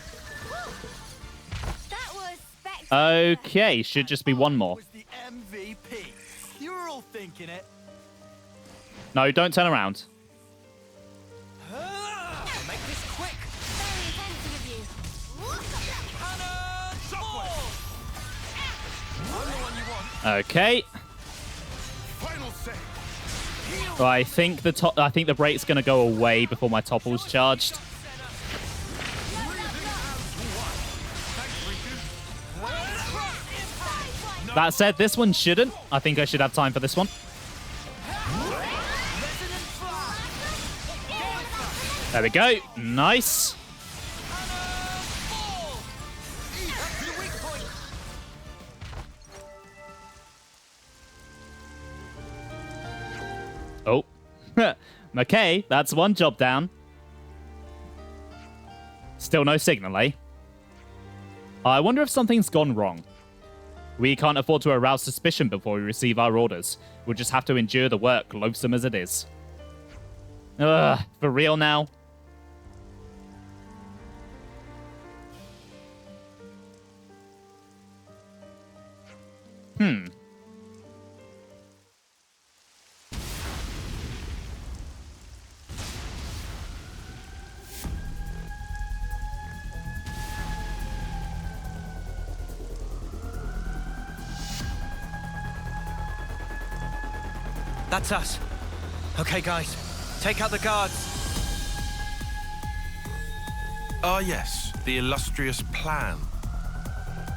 Okay, should just be one more. The MVP. You were all thinking it. No, don't turn around. Make this quick. Okay. Well, I think the break's gonna go away before my topple's charged. That said, this one shouldn't. I think I should have time for this one. There we go. Nice. Oh. Okay, that's one job down. Still no signal, eh? I wonder if something's gone wrong. We can't afford to arouse suspicion before we receive our orders. We'll just have to endure the work, loathsome as it is. Ugh, for real now? That's us. Okay, guys. Take out the guards. Ah, yes. The illustrious plan.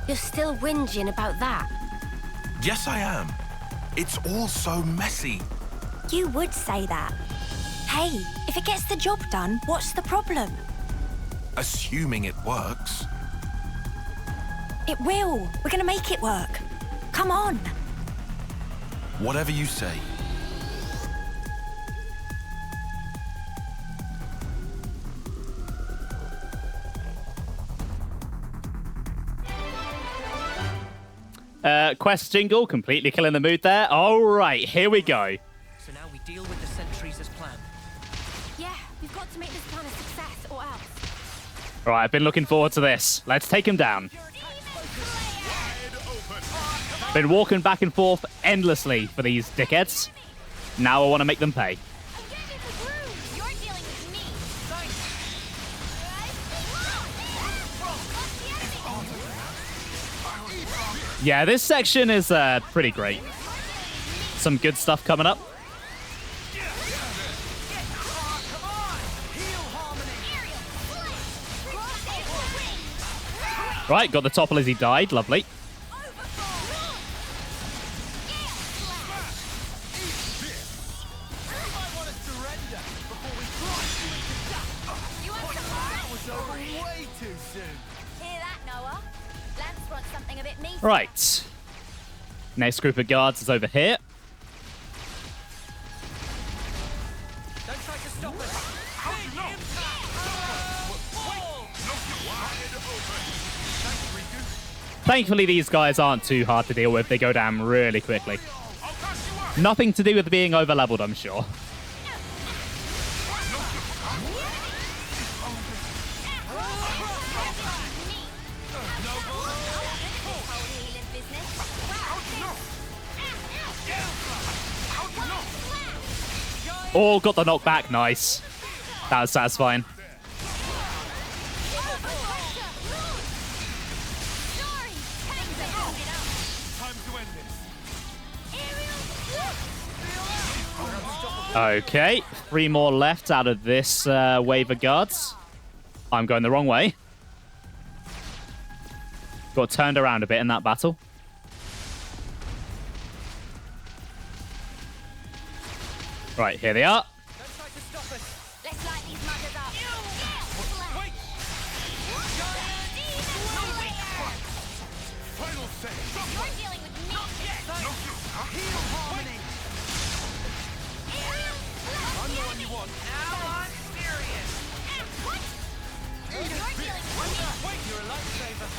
You're still whinging about that? Yes, I am. It's all so messy. You would say that. Hey, if it gets the job done, what's the problem? Assuming it works. It will. We're gonna make it work. Come on. Whatever you say. Quest jingle, completely killing the mood there. All right, here we go. So now we deal with the sentries as planned. Yeah, we've got to make this plan a success or else. All right, I've been looking forward to this. Let's take him down. Been walking back and forth endlessly for these dickheads. Now I want to make them pay. Yeah, this section is pretty great. Some good stuff coming up. Right, got the topple as he died. Lovely. Right. Next group of guards is over here. Don't try to stop us. Thankfully, these guys aren't too hard to deal with. They go down really quickly. Nothing to do with being over-leveled, I'm sure. All got the knockback. Nice. That was satisfying. Okay, 3 more left out of this wave of guards. I'm going the wrong way. Got turned around a bit in that battle. Right, here they are. Don't try to stop us. Let's light these muggers up. Wait. Final say. You're dealing with me. Heal harmony. I'm the one you want. Now I'm serious. What? You're dealing with me. Wait, you're a lifesaver.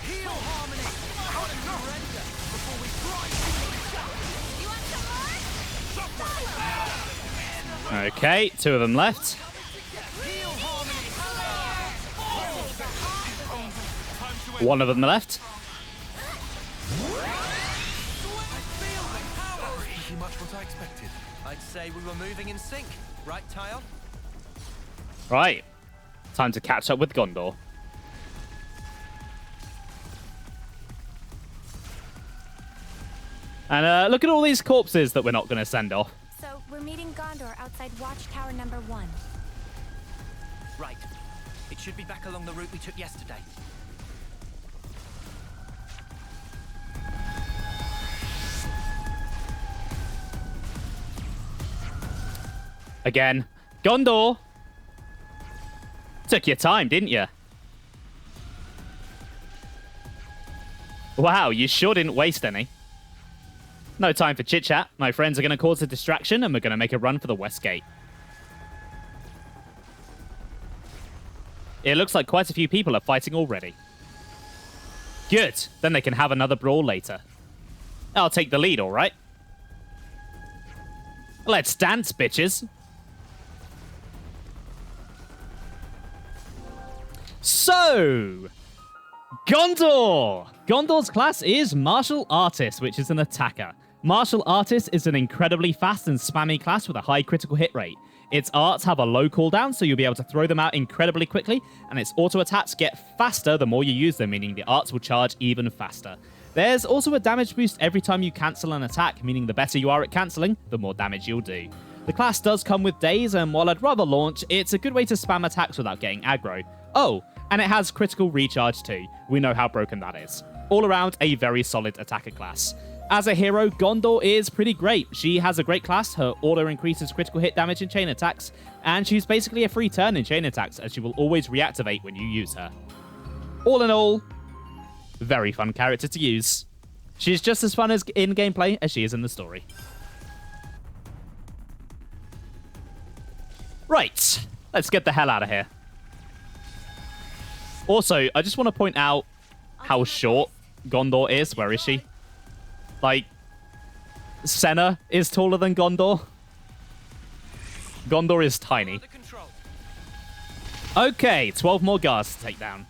Heal harmony. How to surrender before we grind. You want some more? Okay, 2 of them left. Heal harmony. 1 of them left. Pretty much what I expected. I'd say we were moving in sync. Right, Tyon? Right. Time to catch up with Ghondor. And look at all these corpses that we're not going to send off. So we're meeting Ghondor outside Watchtower number 1. Right. It should be back along the route we took yesterday. Again. Ghondor! Took your time, didn't you? Wow, you sure didn't waste any. No time for chit-chat. My friends are going to cause a distraction and we're going to make a run for the West Gate. It looks like quite a few people are fighting already. Good. Then they can have another brawl later. I'll take the lead, all right? Let's dance, bitches. So, Ghondor! Gondor's class is Martial Artist, which is an attacker. Martial Artist is an incredibly fast and spammy class with a high critical hit rate. Its arts have a low cooldown, so you'll be able to throw them out incredibly quickly, and its auto attacks get faster the more you use them, meaning the arts will charge even faster. There's also a damage boost every time you cancel an attack, meaning the better you are at cancelling, the more damage you'll do. The class does come with daze, and while I'd rather launch, it's a good way to spam attacks without getting aggro. Oh, and it has critical recharge too. We know how broken that is. All around, a very solid attacker class. As a hero, Ghondor is pretty great. She has a great class, her auto increases critical hit damage in chain attacks, and she's basically a free turn in chain attacks as she will always reactivate when you use her. All in all, very fun character to use. She's just as fun as in gameplay as she is in the story. Right, let's get the hell out of here. Also, I just want to point out how short Ghondor is. Where is she? Like, Senna is taller than Ghondor. Ghondor is tiny. Okay, 12 more guards to take down.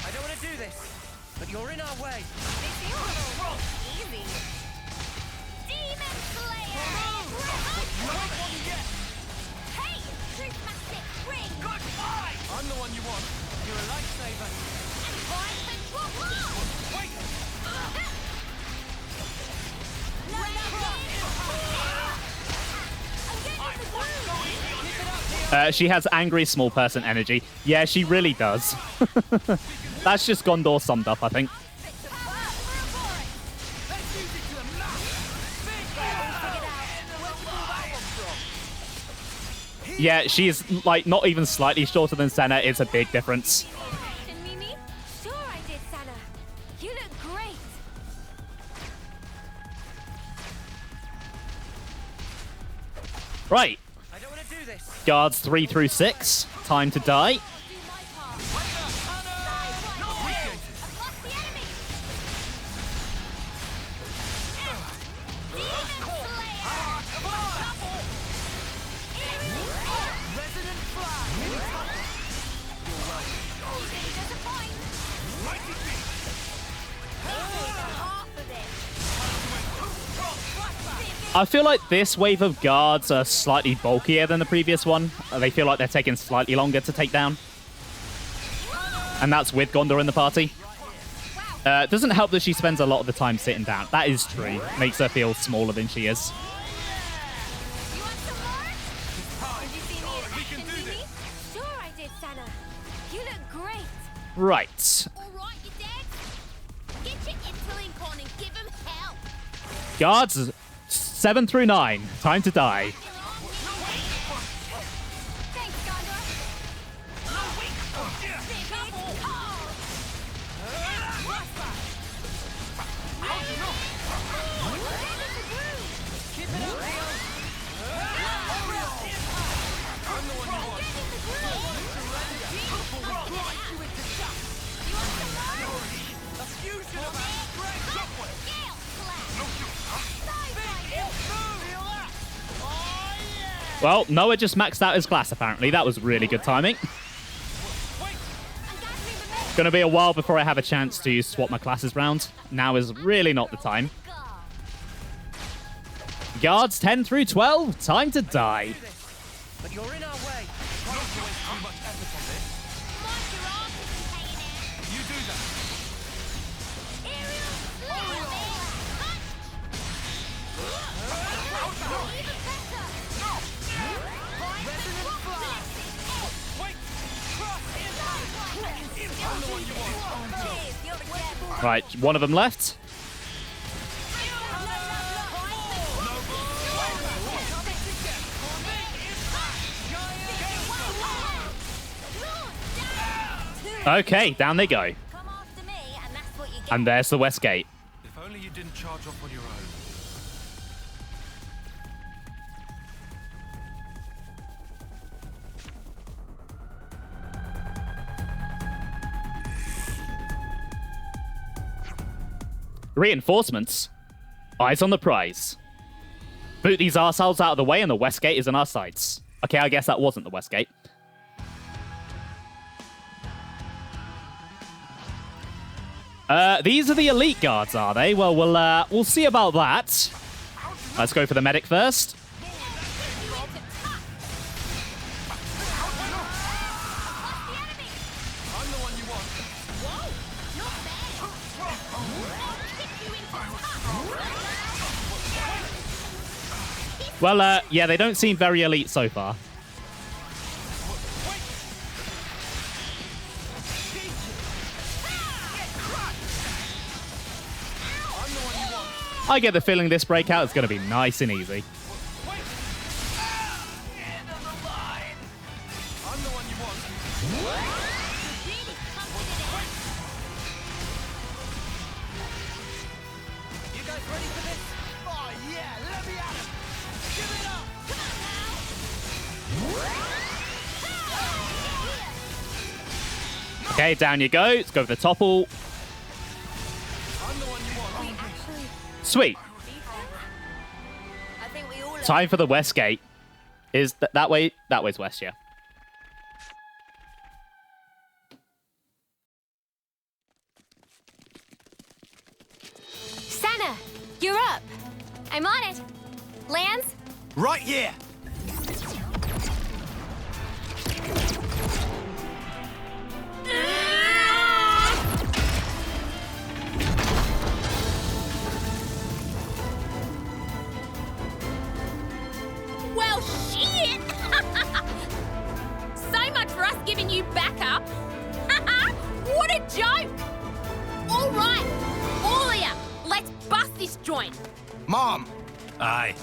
I don't want to do this, but you're in our way. They seem a little easy. Demon Slayer! Hey! Prismatic Ring! Good fight! I'm the one you want. You're a lifesaver. And I'm Central Wall! Wait! She has angry small person energy. Yeah, she really does. That's just Ghondor summed up, I think. Yeah, she's like not even slightly shorter than Senna. It's a big difference. Sure I did Right. Guards 3 through 6. Time to die. I feel like this wave of guards are slightly bulkier than the previous one. They feel like they're taking slightly longer to take down. And that's with Ghondor in the party. It doesn't help that she spends a lot of the time sitting down. That is true. Makes her feel smaller than she is. Sure I did, Sana. You look great. Right. All right, you dead? Get your interlink on and give him hell. Guards 7 through 9. Time to die. Thanks, Ghondor. Well, Noah just maxed out his class, apparently. That was really good timing. Gonna be a while before I have a chance to swap my classes round. Now is really not the time. Guards 10 through 12. Time to die. But you're in our way. Too much effort on this. You do that. Right, one of them left. Okay, down they go. And there's the West Gate. If only you didn't charge off on your own. Reinforcements. Eyes on the prize. Boot these arseholes out of the way and the West Gate is in our sights. Okay, I guess that wasn't the West Gate. These are the elite guards, are they? Well, we'll see about that. Let's go for the medic first. Well, yeah, they don't seem very elite so far. I get the feeling this breakout is going to be nice and easy. Okay, down you go. Let's go for the topple. Sweet. Time for the West Gate. Is that way? That way's west, yeah. Sana, you're up. I'm on it. Lance? Right here. Well, shit! So much for us giving you backup. What a joke! All right, all of ya, let's bust this joint. Mom. Aye.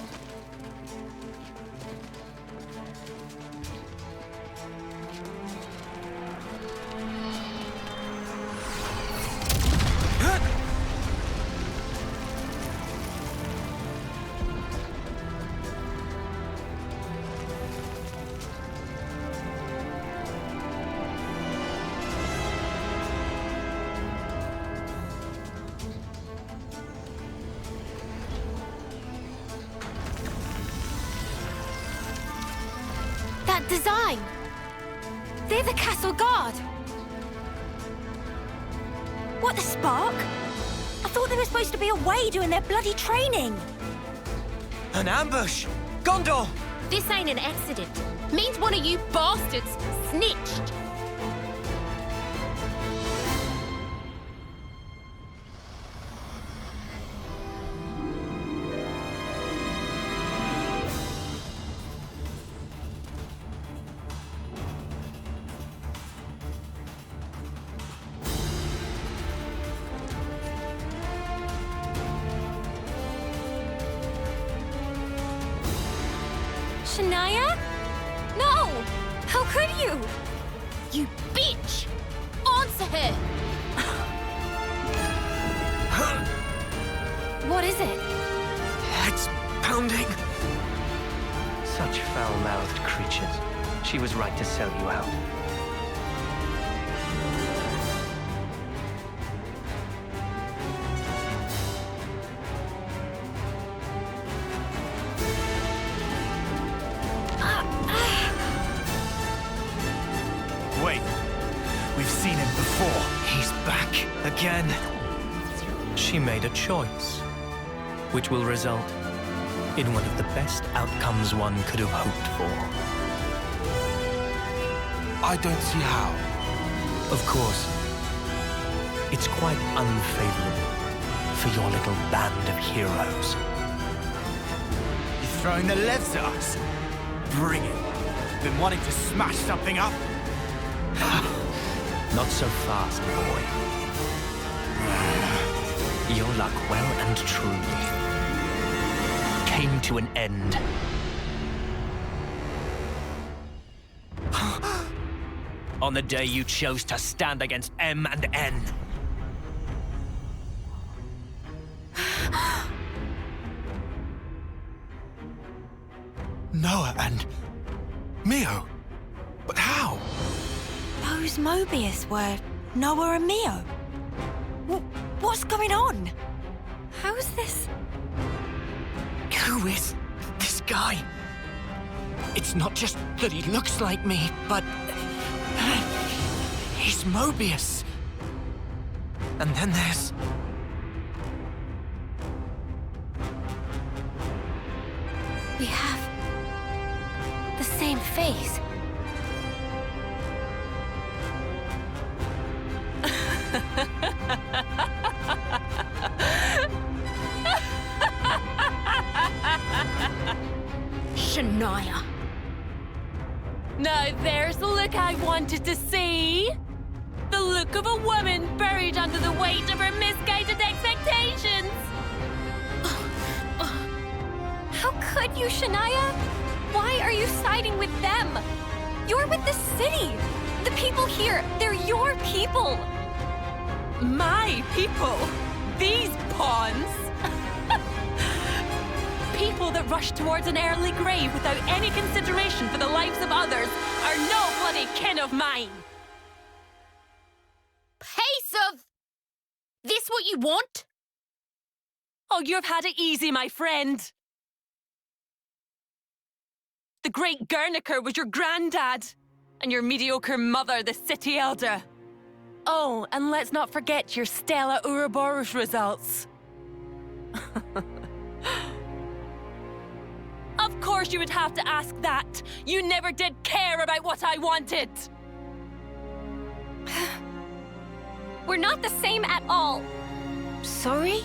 that design? They're the castle guard. What, the Spark? I thought they were supposed to be away doing their bloody training. An ambush! Ghondor! This ain't an accident. Means one of you bastards snitched. Shania? No! How could you? You bitch! Answer her! What is it? It's pounding. Such foul-mouthed creatures. She was right to sell you out. Wait. We've seen him before. He's back again. She made a choice, which will result in one of the best outcomes one could have hoped for. I don't see how. Of course, it's quite unfavorable for your little band of heroes. He's throwing the levs at us. Bring it. Been wanting to smash something up? Not so fast, boy. Your luck well and truly came to an end. On the day you chose to stand against M and N. Noah and Mio. But how? Those Moebius were Noah and Mio. What's going on? How is this? Who is this guy? It's not just that he looks like me, but he's Moebius. And then there's... We have the same face. Shania. Now there's the look I wanted to see. The look of a woman buried under the weight of her misguided expectations. How could you, Shania? Why are you siding with them? You're with the city. The people here, they're your people. My people? These pawns? People that rush towards an early grave without any consideration for the lives of others are no bloody kin of mine. Pace of... This what you want? Oh, you've had it easy, my friend. The great Guernica was your granddad, and your mediocre mother, the city elder. Oh, and let's not forget your Stella Ouroboros results. Of course you would have to ask that. You never did care about what I wanted. We're not the same at all. Sorry?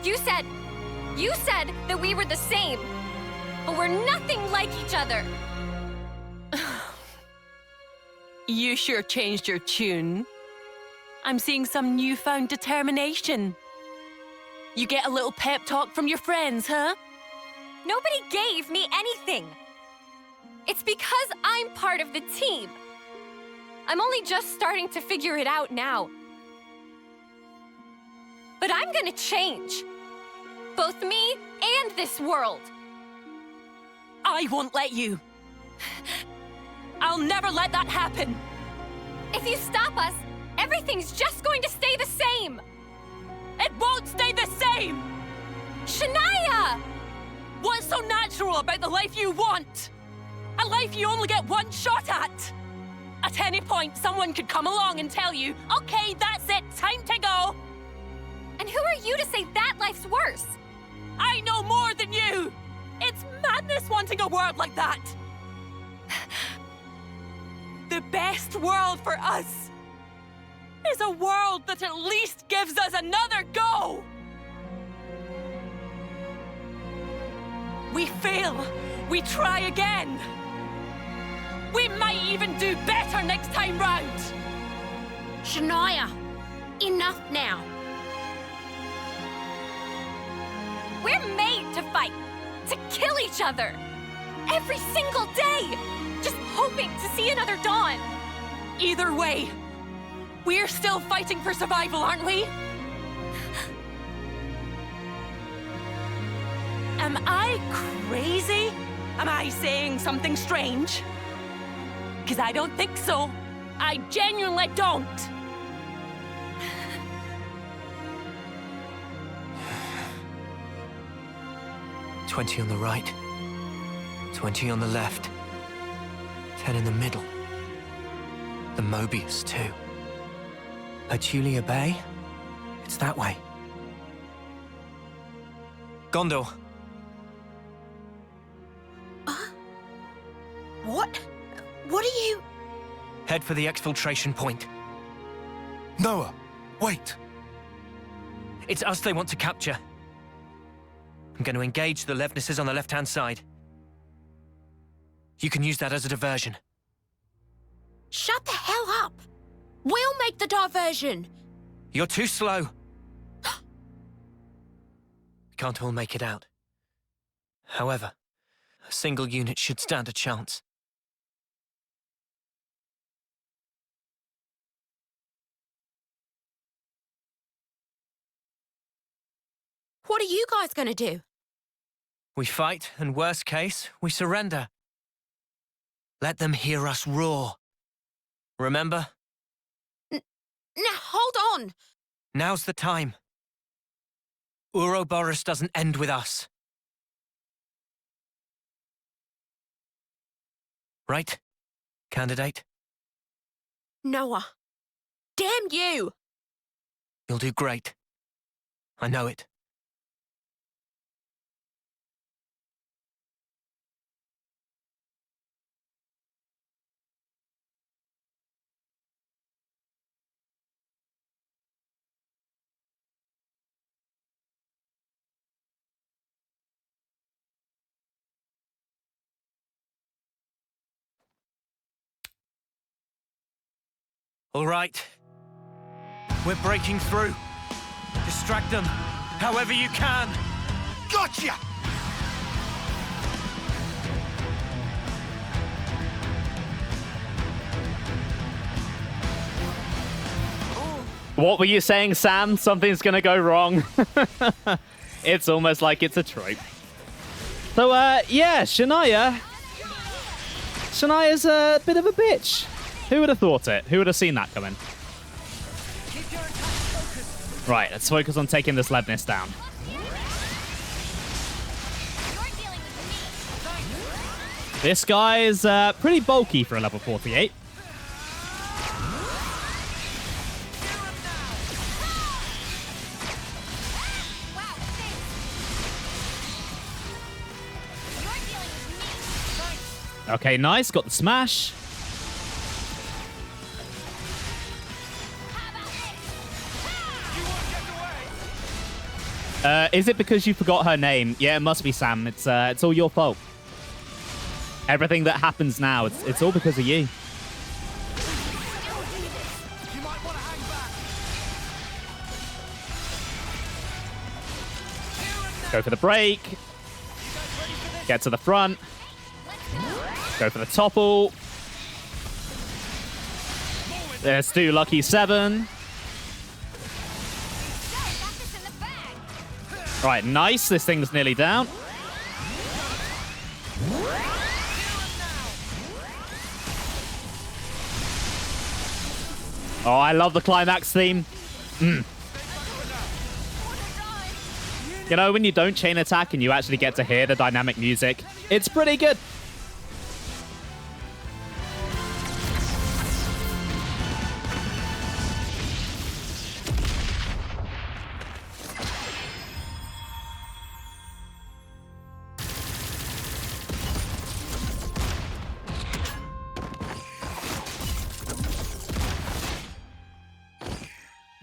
You said that we were the same. But we're nothing like each other. You sure changed your tune. I'm seeing some newfound determination. You get a little pep talk from your friends, huh? Nobody gave me anything. It's because I'm part of the team. I'm only just starting to figure it out now. But I'm gonna change. Both me and this world. I won't let you. I'll never let that happen. If you stop us, everything's just going to stay the same. It won't stay the same! Shania! What's so natural about the life you want? A life you only get one shot at. At any point, someone could come along and tell you, okay, that's it, time to go. And who are you to say that life's worse? I know more than you. It's madness wanting a world like that. The best world for us is a world that at least gives us another go. We fail, we try again. We might even do better next time round. Shania, enough now. We're made to fight, to kill each other. Every single day. Just hoping to see another dawn. Either way, we're still fighting for survival, aren't we? Am I crazy? Am I saying something strange? Because I don't think so. I genuinely don't. "20 on the right, 20 on the left, 10 in the middle. The Moebius, too. Petulia Bay? It's that way. Ghondor. What? What are you... Head for the exfiltration point. Noah, wait. It's us they want to capture. I'm going to engage the Levnesses on the left-hand side. You can use that as a diversion. Shut the hell up! We'll make the diversion! You're too slow. We can't all make it out. However, a single unit should stand a chance. What are you guys gonna do? We fight, and worst case, we surrender. Let them hear us roar. Remember? Now, hold on! Now's the time. Ouroboros doesn't end with us. Right, candidate? Noah. Damn you! You'll do great. I know it. All right. We're breaking through. Distract them, however you can. Gotcha! What were you saying, Sam? Something's gonna go wrong. It's almost like it's a trope. So, yeah, Shania's a bit of a bitch. Who would have thought it? Who would have seen that coming? Right, let's focus on taking this Levnis down. This guy is pretty bulky for a level 48. Okay, nice. Got the smash. Is it because you forgot her name? Yeah, it must be, Sam. It's all your fault. Everything that happens now, it's all because of you. Go for the break. Get to the front. Go for the topple. Let's do lucky 7. Right, nice. This thing's nearly down. Oh, I love the climax theme. You know, when you don't chain attack and you actually get to hear the dynamic music, it's pretty good.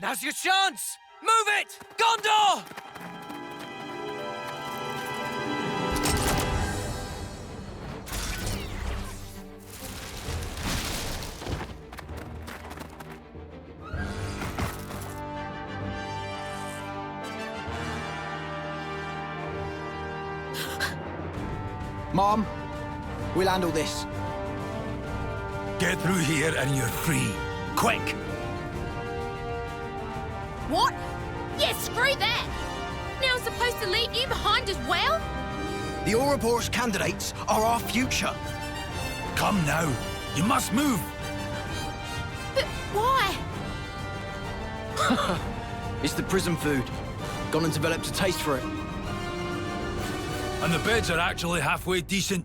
Now's your chance! Move it! Ghondor! Mom, we'll handle this. Get through here and you're free. Quick! What? Yeah, screw that! Now I'm supposed to leave you behind as well? The Ouroboros candidates are our future. Come now. You must move. But why? It's the prison food. Gone and developed a taste for it. And the beds are actually halfway decent.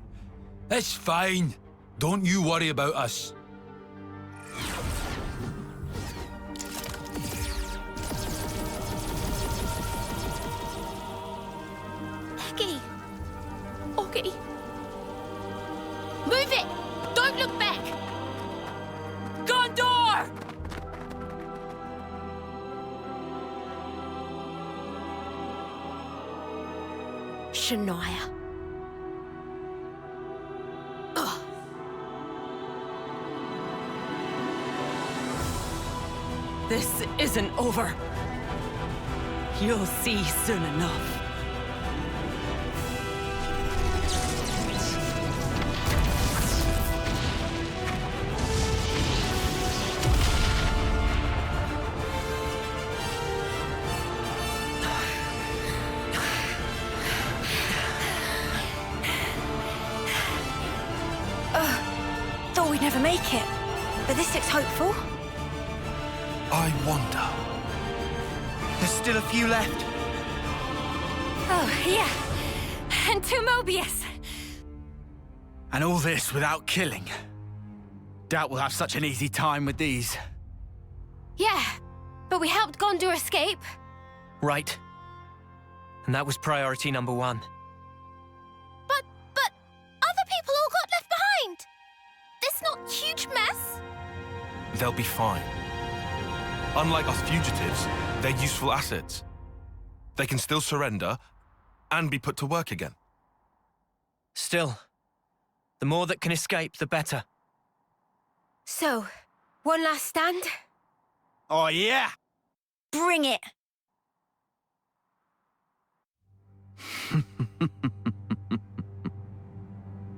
It's fine. Don't you worry about us. Oggy. Move it! Don't look back! Ghondor! Shania. This isn't over. You'll see soon enough. Thought we'd never make it, but this looks hopeful. I wonder. There's still a few left. Oh, yeah. And 2 Moebius. And all this without killing. Doubt we'll have such an easy time with these. Yeah, but we helped Ghondor escape. Right. And that was priority number 1. But other people all got left behind. This not huge mess. They'll be fine. Unlike us fugitives, they're useful assets. They can still surrender and be put to work again. Still, the more that can escape, the better. So, one last stand? Oh, yeah! Bring it!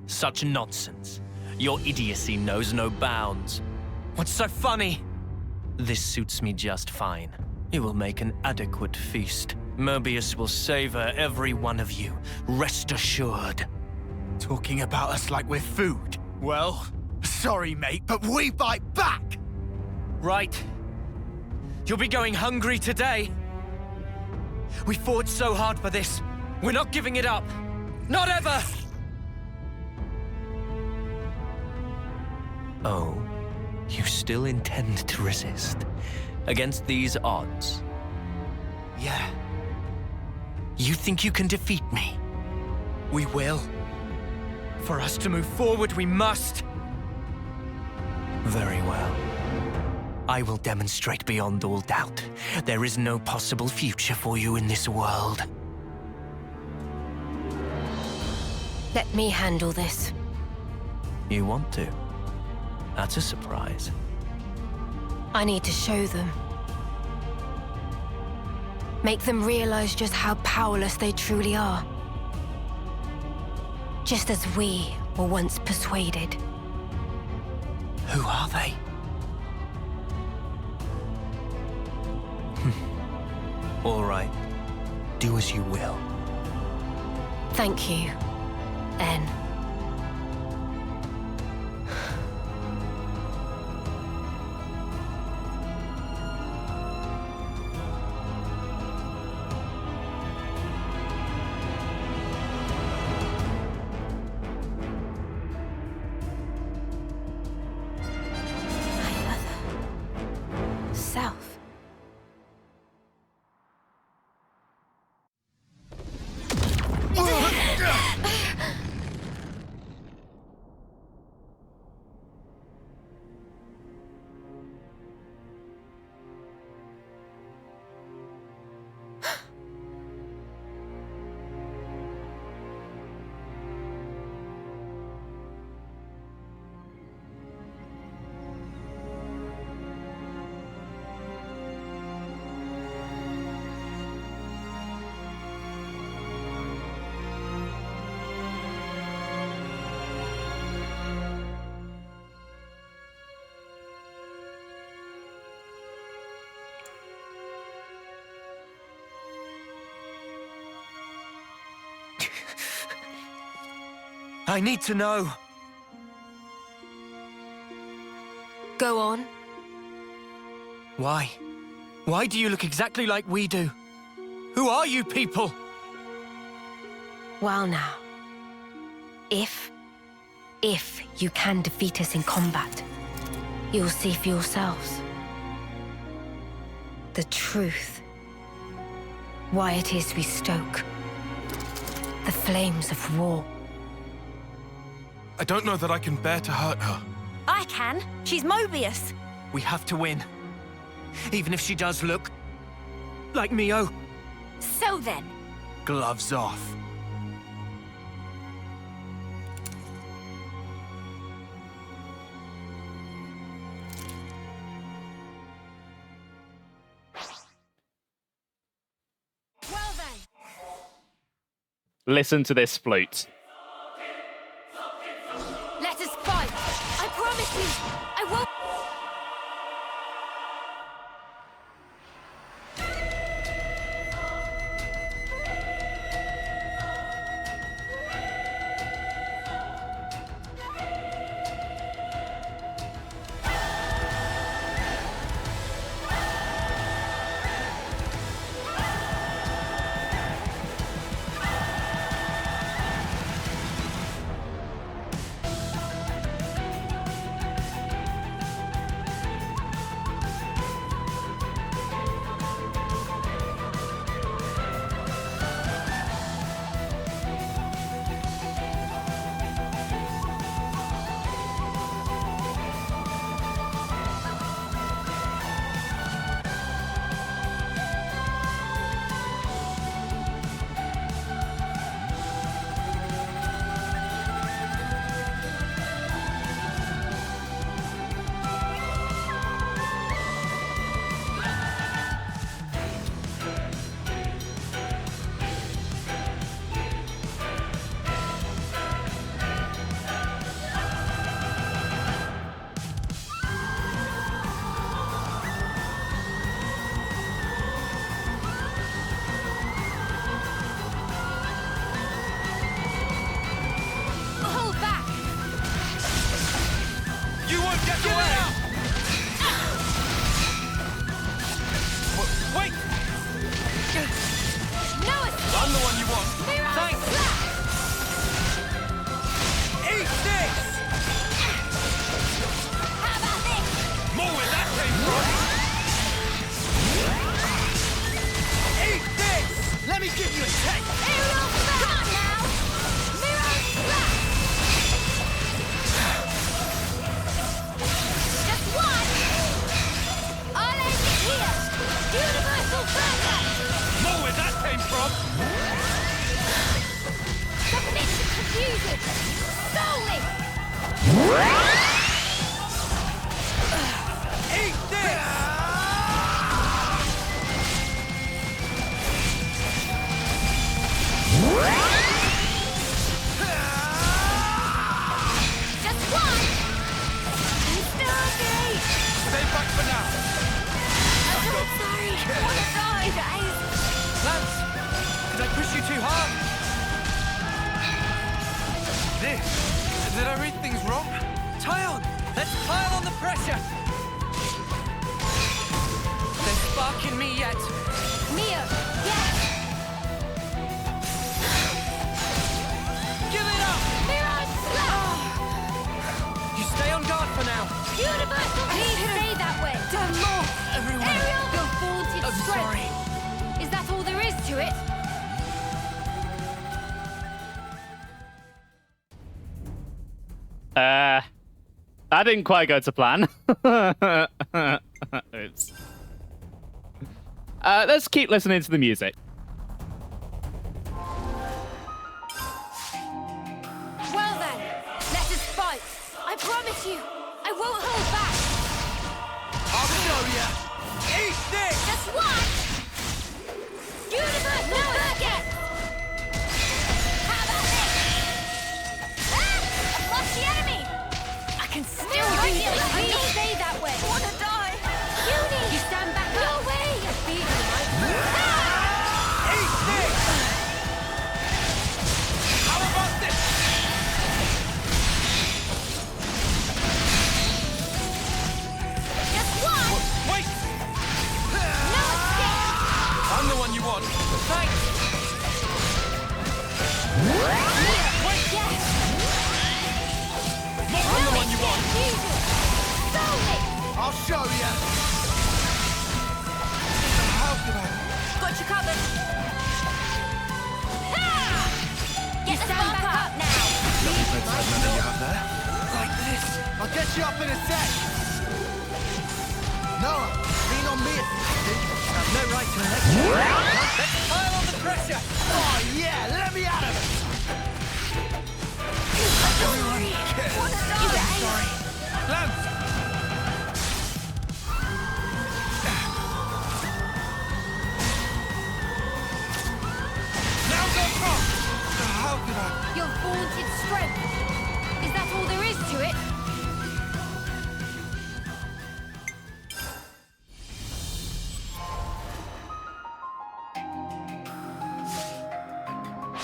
Such nonsense. Your idiocy knows no bounds. What's so funny? This suits me just fine. It will make an adequate feast. Moebius will savor every one of you, rest assured. Talking about us like we're food. Well, sorry, mate, but we bite back! Right. You'll be going hungry today. We fought so hard for this. We're not giving it up. Not ever! Oh, you still intend to resist? Against these odds? Yeah. You think you can defeat me? We will. For us to move forward, we must. Very well. I will demonstrate beyond all doubt. There is no possible future for you in this world. Let me handle this. You want to? That's a surprise. I need to show them. Make them realize just how powerless they truly are. Just as we were once persuaded. Who are they? All right. Do as you will. Thank you, N. Self. I need to know. Go on. Why? Why do you look exactly like we do? Who are you people? Well now, if you can defeat us in combat, you'll see for yourselves the truth. Why it is we stoke the flames of war. I don't know that I can bear to hurt her. I can. She's Moebius. We have to win. Even if she does look like Mio. So then. Gloves off. Well then. Listen to this flute. Let us fight! I promise you, I won't... Did I read things wrong? Tyon, let's pile on the pressure! There's spark in me yet. Mio, yes! Give it up! Mirage slap! You stay on guard for now. Universal, please stay that way! Done more! Everyone, Ariel, your vaunted I'm strength! sorry. Is that all there is to it? That didn't quite go to plan. Oops. Let's keep listening to the music. Well then, let us fight. I promise you, I won't hold back. I'll show ya. Eat this! Just watch! Universal Burger! How about this? Ah! I've lost the enemy! I can still do this! I don't stay that way! I wanna die! Uni! You stand back up! No way! You're beating my... Eat this! How about this? I'll show you. How could I? Got you covered. Get the stand back up now. You have there? Like this. I'll get you up in a sec. Noah, lean on me. I've no right to lecture. Let's pile on the pressure. Oh yeah, let me out of it. Everyone cares. I'm sorry. Lance. Now go come. How could I? Your vaunted strength. Is that all there is to it?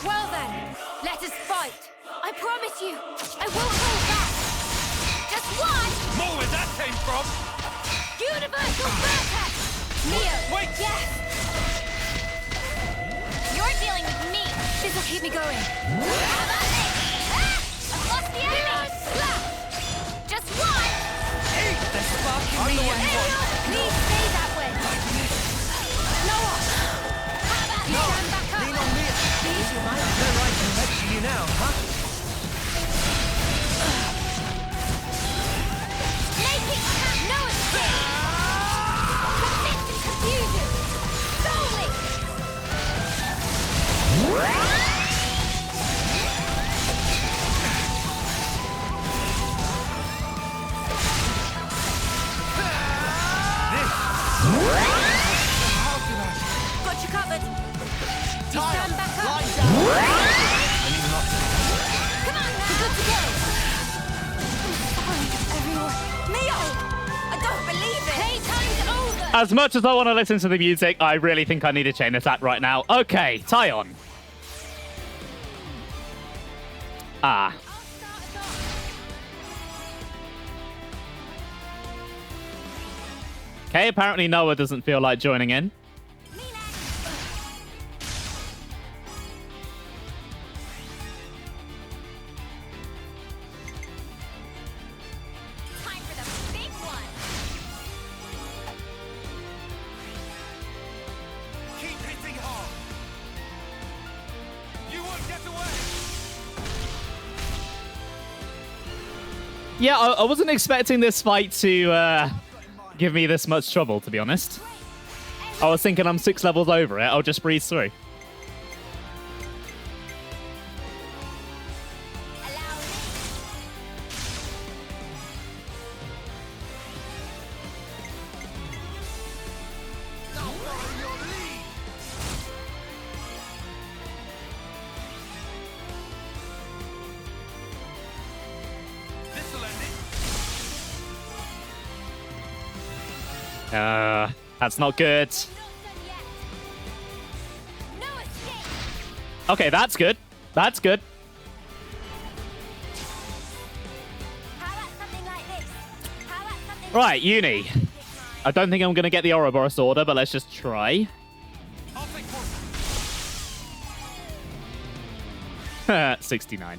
Well then, let us fight. I promise you, I won't hold back. Just one! More where that came from! Universal vertex! Neo! Wait! Yes! You're dealing with me. This'll keep me going. How about this? I've lost the enemy. Just one. Eat the spark in me. Please stay that way. Noah! How about Stand this? back up. Lean on me. Please, you might. No right to lecture you now, huh? Make it count. No escape! Consistent confusion! Solely! How could I? Got you covered. Stand back up. Lie down. I need an update. Come on now. We're good to go. Sorry, everyone. Neo! I don't believe it. Playtime's over! As much as I want to listen to the music, I really think I need a chain attack right now. Okay, Tyon. Ah. Okay, apparently Noah doesn't feel like joining in. Time for the big one. Keep hitting hard. You won't get away. Yeah, I wasn't expecting this fight to give me this much trouble, to be honest. I was thinking I'm 6 levels over it. I'll just breeze through. That's not good. Okay, that's good. That's good. Right, Uni. I don't think I'm going to get the Ouroboros order, but let's just try. 69.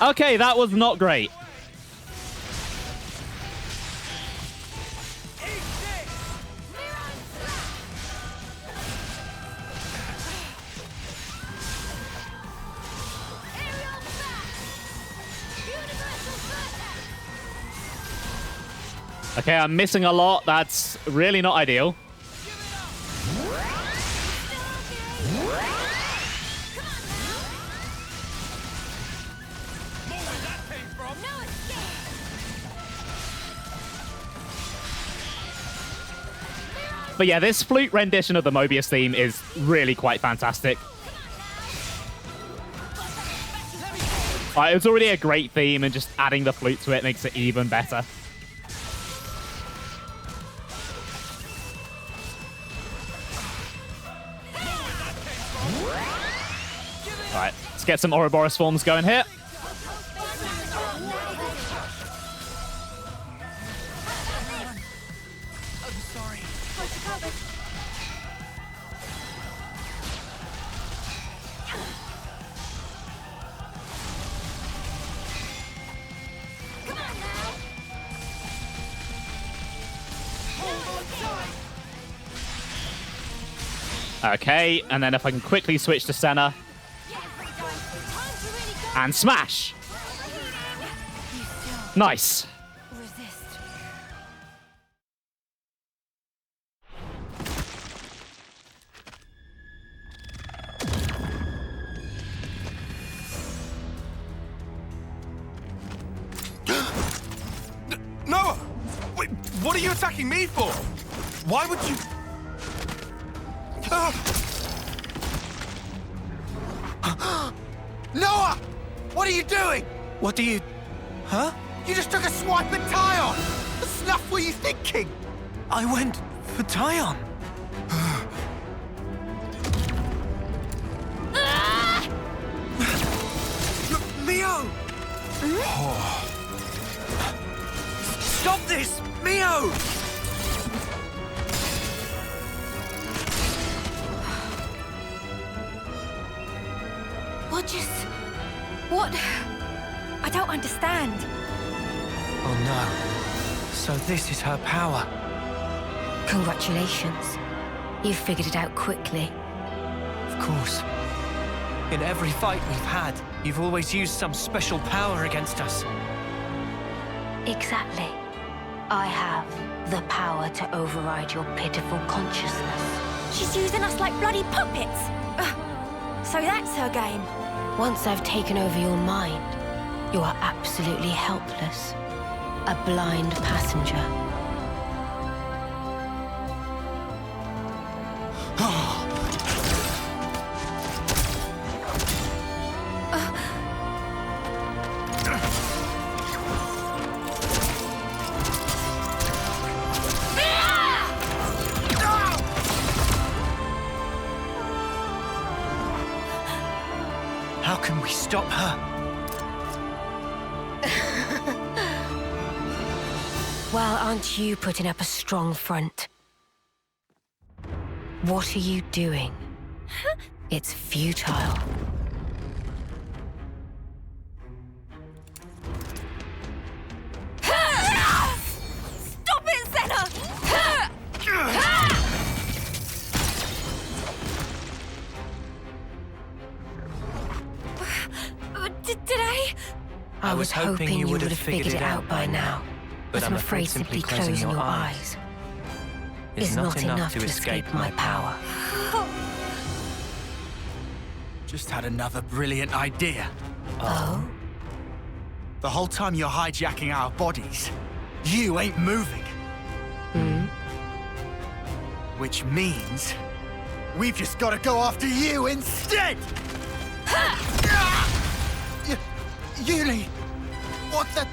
Okay, that was not great. Okay, I'm missing a lot. That's really not ideal. But yeah, this flute rendition of the Moebius theme is really quite fantastic. It's already a great theme, and just adding the flute to it makes it even better. Alright, let's get some Ouroboros forms going here. Okay, and then if I can quickly switch to Senna. And smash! Nice. Noah! Wait, what are you attacking me for? Why would you... Noah! What are you doing? What do you... Huh? You just took a swipe at Tyon! The snuff were you thinking? I went for Tyon. Mio! Stop this! Mio! What? I don't understand. Oh no. So this is her power. Congratulations. You figured it out quickly. Of course. In every fight we've had, you've always used some special power against us. Exactly. I have the power to override your pitiful consciousness. She's using us like bloody puppets. So that's her game. Once I've taken over your mind, you are absolutely helpless. A blind passenger. How can we stop her? Well, aren't you putting up a strong front? What are you doing? It's futile. Stop it, Senna! Did I? I was hoping you would have figured it out by now. But I'm afraid simply closing your eyes is not enough to escape my power. Just had another brilliant idea. Oh? The whole time you're hijacking our bodies, you ain't moving. Which means we've just got to go after you instead! Yuli! What the...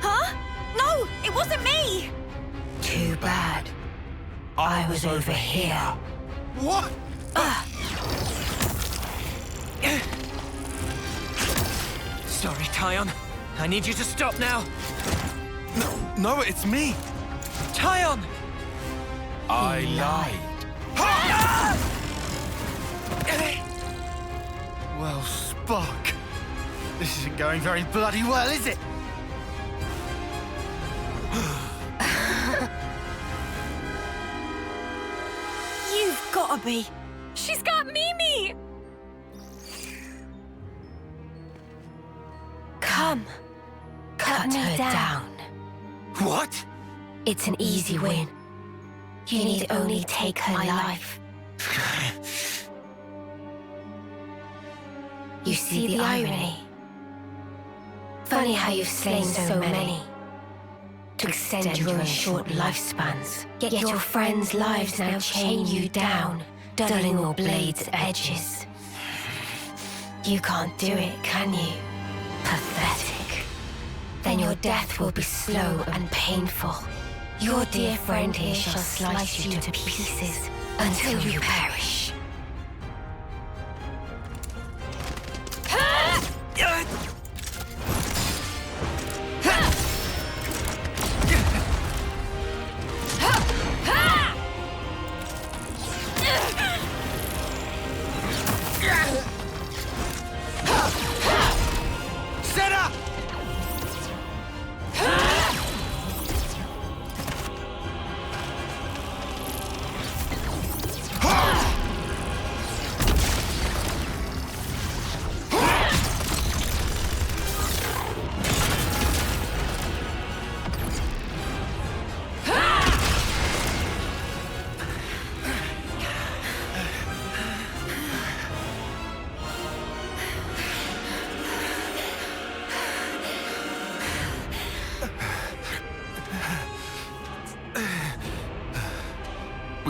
Huh? No, it wasn't me! Too bad. I was over here. What? Sorry, Tyon. I need you to stop now. No, it's me. Tyon! I lied. Well, Spark, this isn't going very bloody well, is it? You've gotta be. She's got Mimi! Come. Cut her down. What? It's an easy win. You need only take her life. You see the irony? Funny how you've slain so many to extend your own short lifespans. Yet your friends' lives now chain you down, dulling your blade's edges. You can't do it, can you? Pathetic. Then your death will be slow and painful. Your dear friend here shall slice you to pieces until you perish.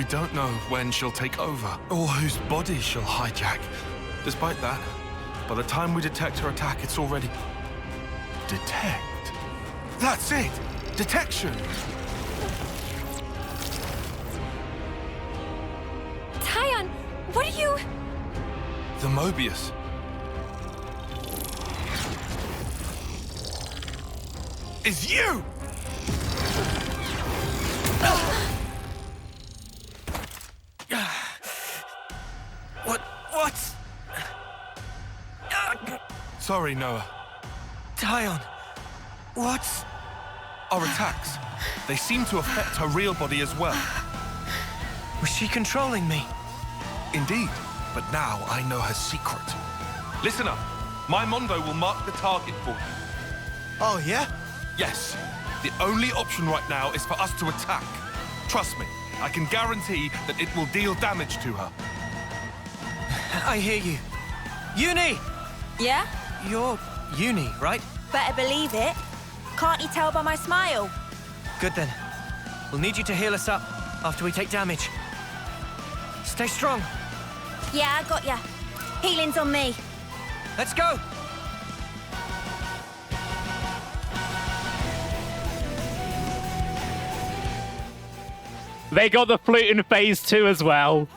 We don't know when she'll take over, or whose body she'll hijack. Despite that, by the time we detect her attack, it's already... Detect? That's it! Detection! Tyon, what are you... The Moebius. Is you! What? Sorry, Noah. Tyon, what? Our attacks. They seem to affect her real body as well. Was she controlling me? Indeed, but now I know her secret. Listen up. My Mondo will mark the target for you. Oh, yeah? Yes. The only option right now is for us to attack. Trust me, I can guarantee that it will deal damage to her. I hear you. Uni! Yeah? You're Uni, right? Better believe it. Can't you tell by my smile? Good then. We'll need you to heal us up after we take damage. Stay strong. Yeah, I got ya. Healing's on me. Let's go! They got the flute in phase 2 as well.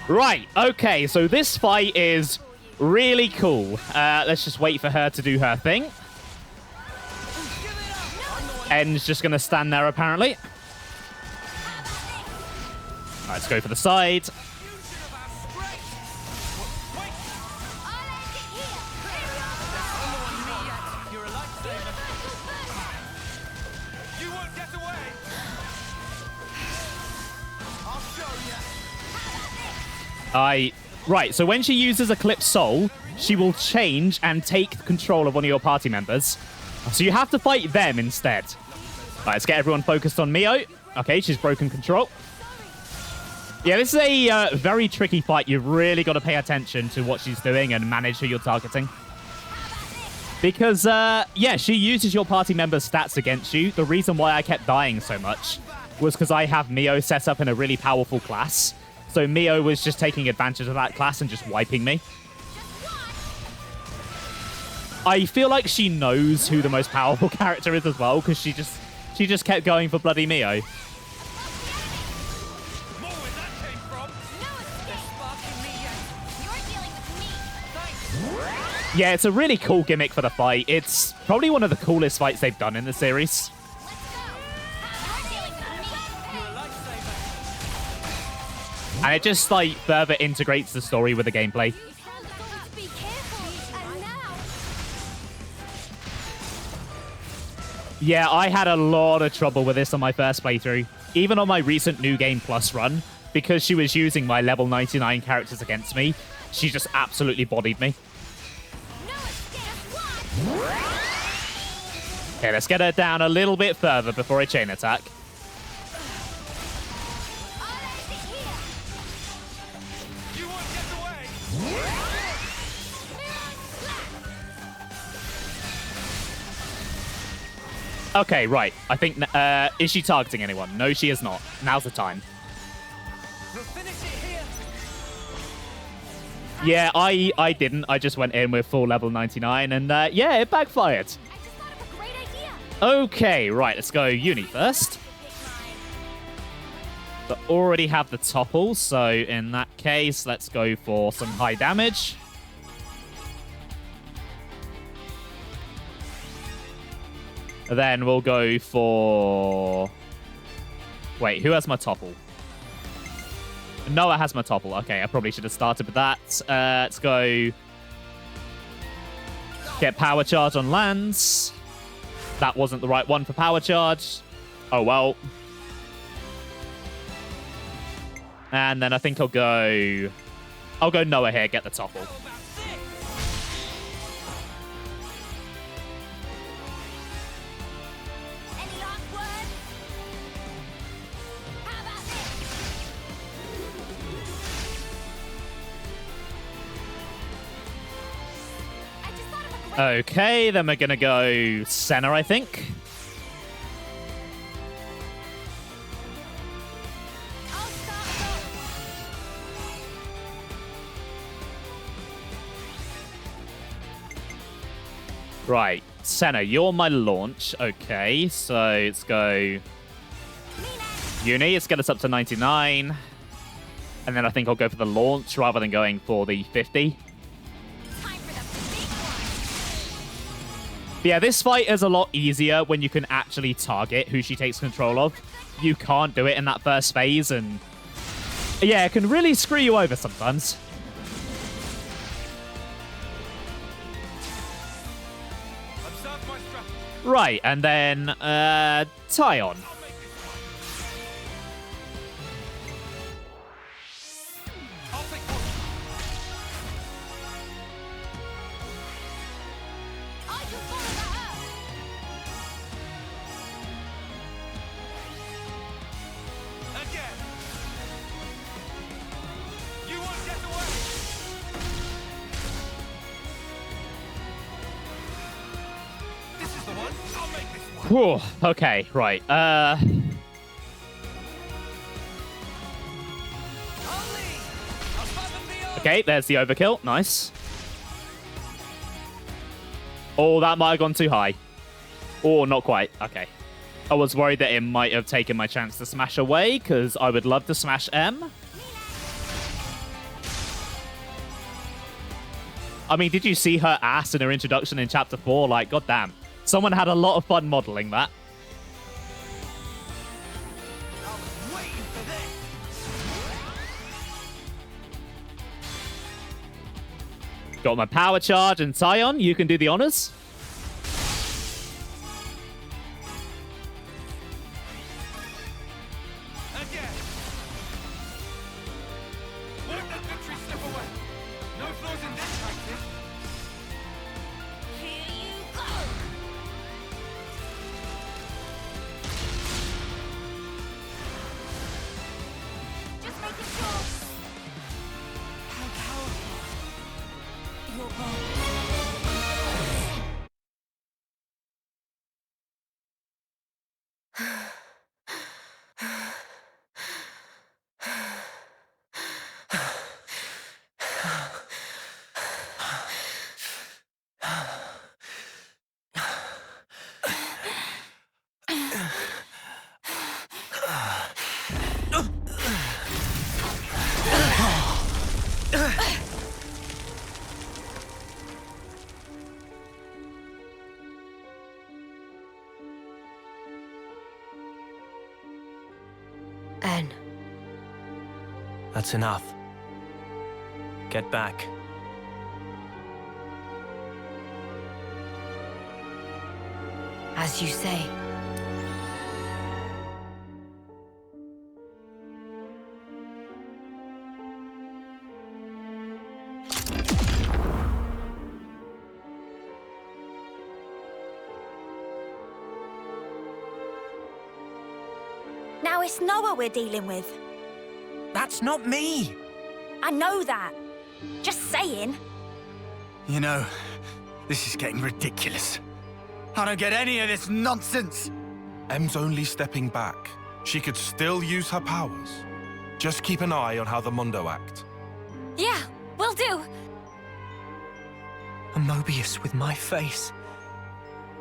Right, okay, so this fight is really cool. Let's just wait for her to do her thing. N's just going to stand there, apparently. All right, let's go for the side. Right, so when she uses Eclipse Soul, she will change and take control of one of your party members. So you have to fight them instead. Right, let's get everyone focused on Mio. Okay, she's broken control. Yeah, this is a very tricky fight. You've really got to pay attention to what she's doing and manage who you're targeting. Because, yeah, she uses your party members' stats against you. The reason why I kept dying so much was because I have Mio set up in a really powerful class. So Mio was just taking advantage of that class and just wiping me. I feel like she knows who the most powerful character is as well, because she just kept going for bloody Mio. Yeah, it's a really cool gimmick for the fight. It's probably one of the coolest fights they've done in the series. And it just, like, further integrates the story with the gameplay. Yeah, I had a lot of trouble with this on my first playthrough. Even on my recent New Game Plus run, because she was using my level 99 characters against me, she just absolutely bodied me. Okay, let's get her down a little bit further before I chain attack. Okay, right. I think, is she targeting anyone? No, she is not. Now's the time. Yeah, I didn't. I just went in with full level 99, and yeah, it backfired. Okay, right. Let's go Uni first. But already have the topple, so in that case, let's go for some high damage. Then we'll go for... Wait, who has my topple? Noah has my topple. Okay, I probably should have started with that. Let's go... Get power charge on lands. That wasn't the right one for power charge. Oh, well. And then I think I'll go Noah here, get the topple. Okay, then we're going to go Senna, I think. Right, Senna, you're my launch. Okay, so let's go Uni. Let's get us up to 99. And then I think I'll go for the launch rather than going for the 50. Yeah, this fight is a lot easier when you can actually target who she takes control of. You can't do it in that first phase, and yeah, it can really screw you over sometimes. Right, and then Tyon. Whew, okay, right. Okay, there's the overkill. Nice. Oh, that might have gone too high. Oh, not quite. Okay. I was worried that it might have taken my chance to smash away, because I would love to smash M. I mean, did you see her ass in her introduction in Chapter 4? Like, goddamn. Someone had a lot of fun modeling that. Got my power charge, and Tyon, you can do the honors. N. That's enough. Get back. As you say. Now it's Noah we're dealing with. That's not me. I know that. Just saying. You know, this is getting ridiculous. I don't get any of this nonsense. M's only stepping back. She could still use her powers. Just keep an eye on how the Mondo act. Yeah, will do. A Moebius with my face.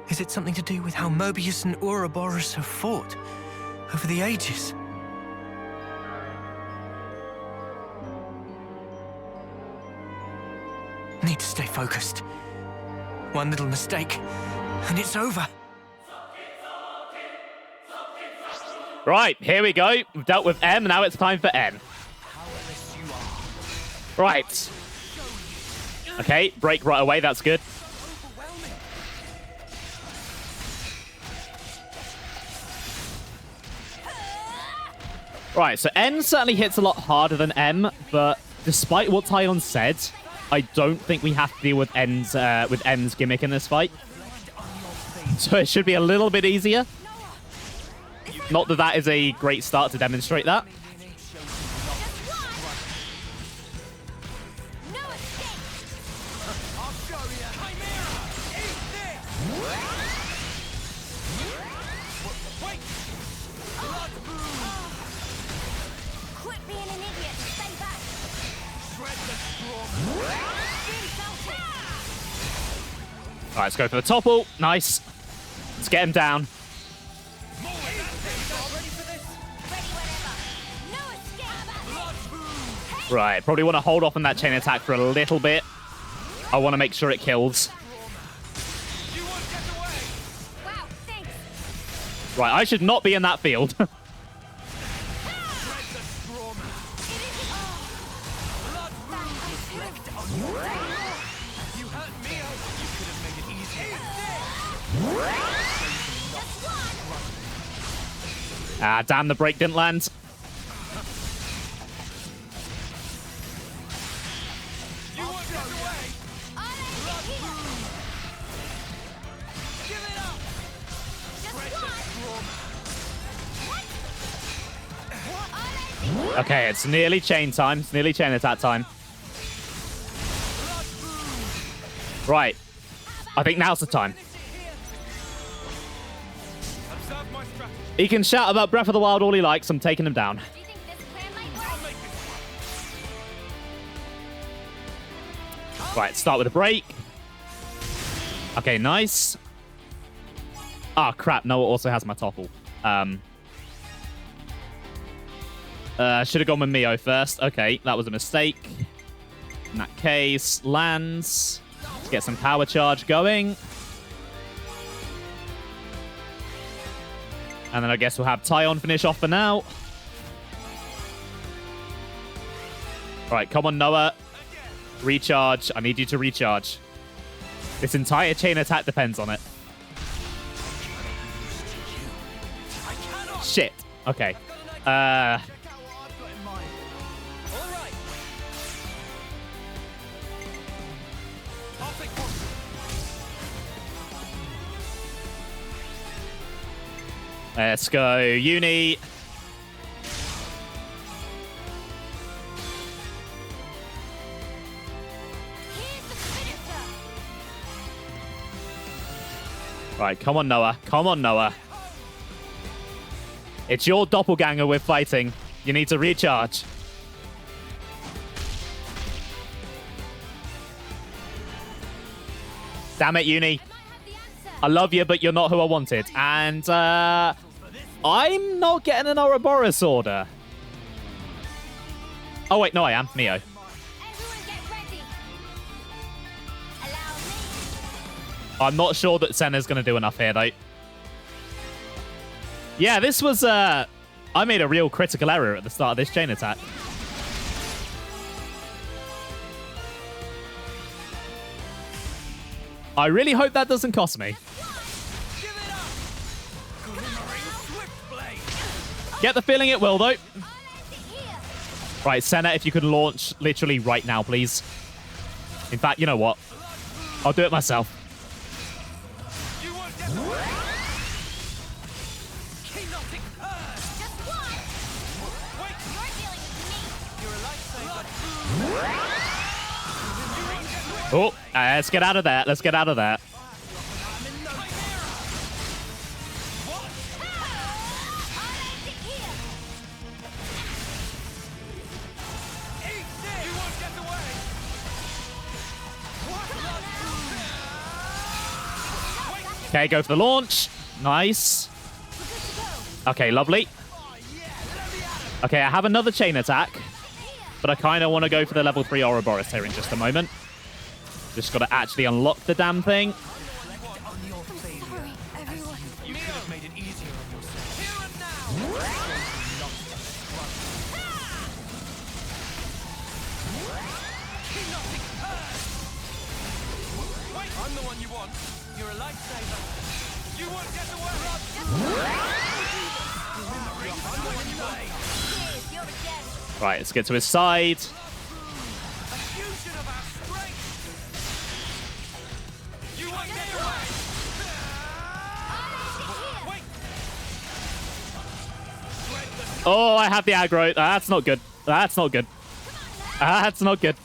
Is it something to do with how Moebius and Ouroboros have fought over the ages? Need to stay focused. One little mistake, and it's over. Right, here we go. We've dealt with M, now it's time for N. Right. Okay, break right away, that's good. Right, so N certainly hits a lot harder than M, but despite what Tyon said, I don't think we have to deal with N's gimmick in this fight. So it should be a little bit easier. Not that that is a great start to demonstrate that. Quit being an idiot. Stay back. All right, let's go for the topple. Nice. Let's get him down. Right, probably want to hold off on that chain attack for a little bit. I want to make sure it kills. Right, I should not be in that field. Ah, damn, the break didn't land. Okay, it's nearly chain time. It's nearly chain attack time. Right. I think now's the time. He can shout about Breath of the Wild all he likes. I'm taking him down. Right, start with a break. Okay, nice. Ah, crap. Noah also has my topple. Should have gone with Mio first. Okay, that was a mistake. In that case, lands. Let's get some power charge going. And then I guess we'll have Tyon finish off for now. Right, come on, Noah. Recharge. I need you to recharge. This entire chain attack depends on it. Shit. Okay. Let's go, Uni. Right, come on, Noah. Come on, Noah. It's your doppelganger we're fighting. You need to recharge. Damn it, Uni. I love you, but you're not who I wanted. And I'm not getting an Ouroboros order. Oh, wait, no, I am. Mio. I'm not sure that Senna's going to do enough here, though. Yeah, this was... I made a real critical error at the start of this chain attack. I really hope that doesn't cost me. Get the feeling it will, though. Right, Senna, if you could launch literally right now, please. In fact, you know what? I'll do it myself. Oh, let's get out of that. Let's get out of that. Okay, go for the launch. Nice. Okay, lovely. Okay, I have another chain attack, but I kind of want to go for the level 3 Ouroboros here in just a moment. Just got to actually unlock the damn thing. I'm the one you want. You're a lightsaber. You won't get away. Right, let's get to his side. Oh, I have the aggro. That's not good. That's not good. That's not good.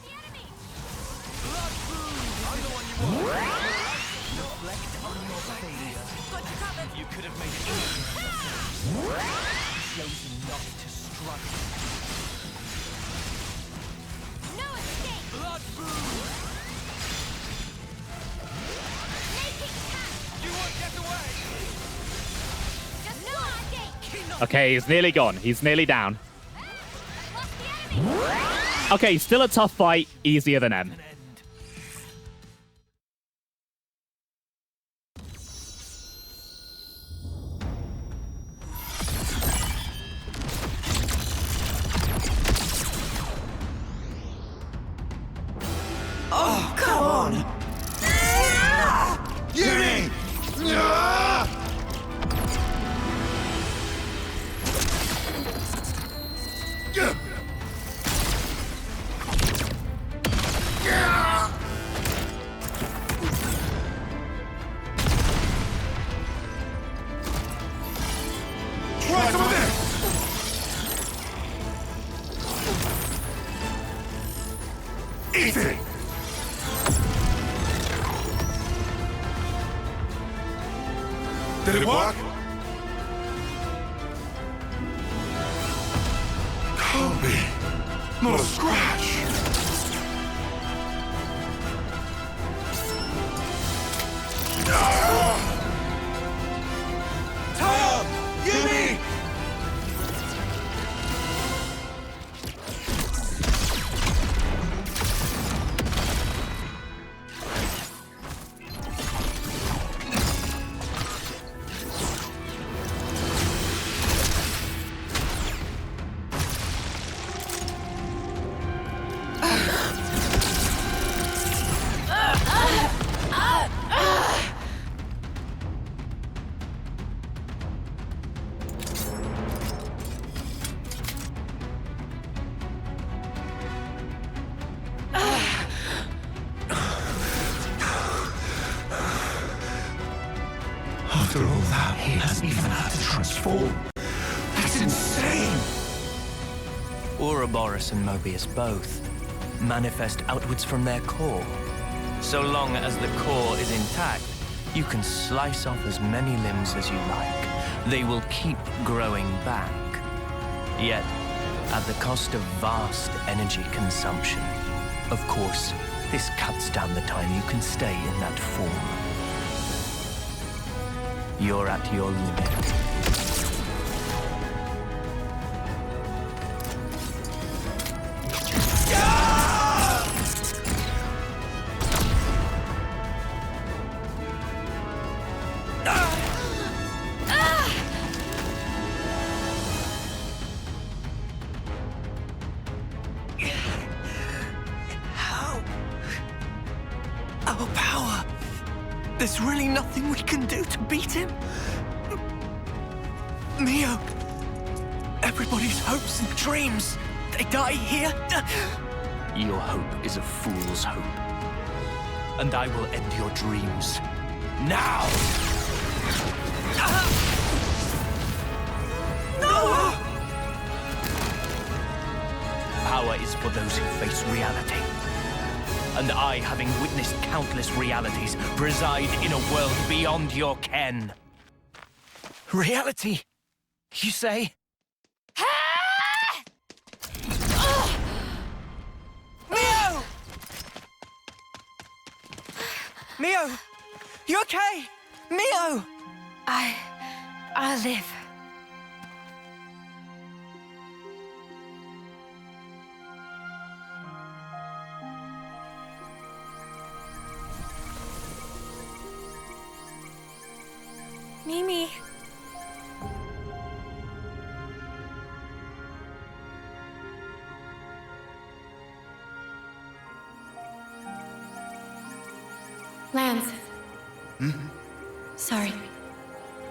Okay, he's nearly gone. He's nearly down. Okay, still a tough fight. Easier than M. Oh, come on! Yuri! Try some of this! Easy! Did it work? Can't be. Not a scratch. Tie up! Yumi! After all that, he hasn't even had to transform. That's insane! Ouroboros and Moebius both manifest outwards from their core. So long as the core is intact, you can slice off as many limbs as you like. They will keep growing back. Yet, at the cost of vast energy consumption. Of course, this cuts down the time you can stay in that form. You're at your limit. How? Our power. There's really nothing we can do to beat him. Mio, everybody's hopes and dreams, they die here. Your hope is a fool's hope. And I will end your dreams. Now! No! Power power is for those who face reality. And I, having witnessed countless realities, preside in a world beyond your ken. Reality, you say? Mio! Mio! You okay? Mio! I'll live. Mimi. Lance. Sorry.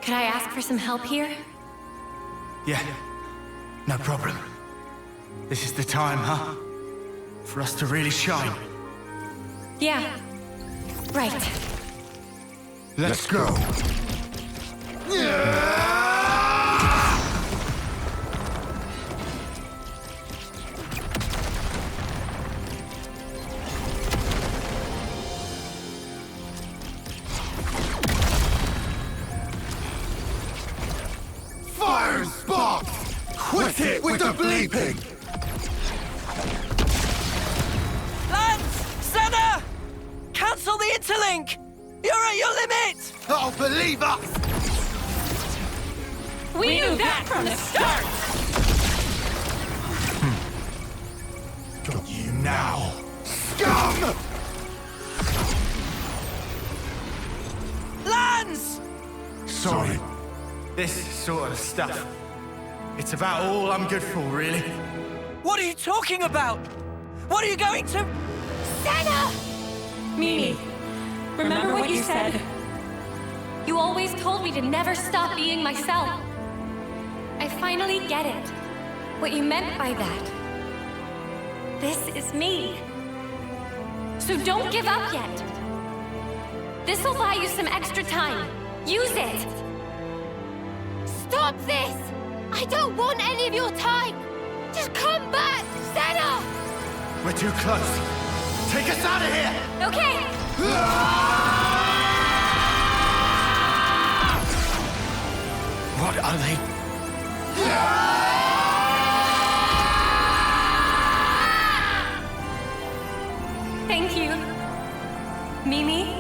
Could I ask for some help here? Yeah, no problem. This is the time, huh? For us to really shine. Yeah. Right. Let's go. Fire and sparks! Quit it with the bleeping! Lance! Senna! Cancel the interlink! You're at your limit! Oh, believe us! We knew that from the start! Got you now, scum! Lance! Sorry. This sort of stuff. It's about all I'm good for, really. What are you talking about? What are you going to... Senna! Mimi, remember what you said? You always told me to never stop being myself. I finally get it. What you meant by that. This is me. So don't give up yet. This'll buy you some extra time. Use it! Stop this! I don't want any of your time! Just come back, Senna! We're too close. Take us out of here! Okay! What are they? Thank you. Mimi?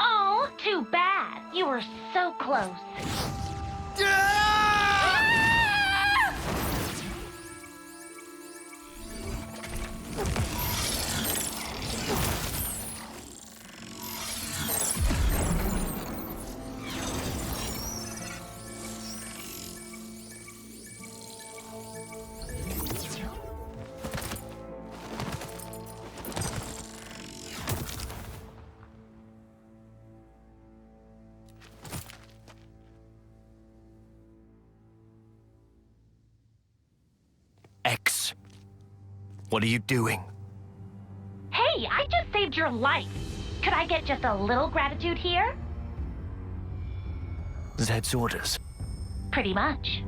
Oh, too bad. You were so close. X. What are you doing? Hey, I just saved your life. Could I get just a little gratitude here? Zed's orders. Pretty much.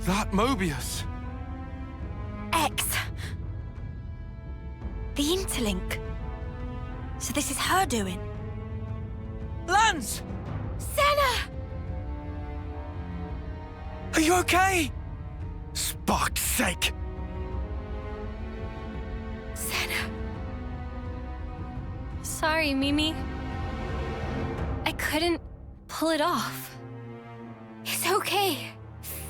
That Moebius! X. The interlink. So this is her doing. Lance! Senna! Are you okay? Spark's sake! Senna. Sorry, Mimi. I couldn't pull it off. It's okay.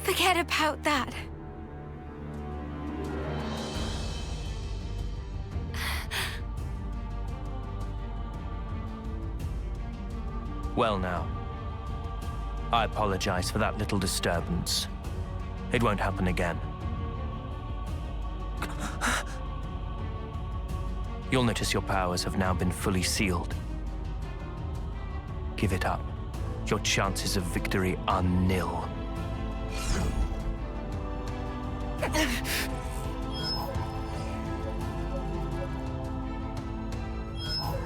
Forget about that. Well now, I apologize for that little disturbance. It won't happen again. You'll notice your powers have now been fully sealed. Give it up. Your chances of victory are nil.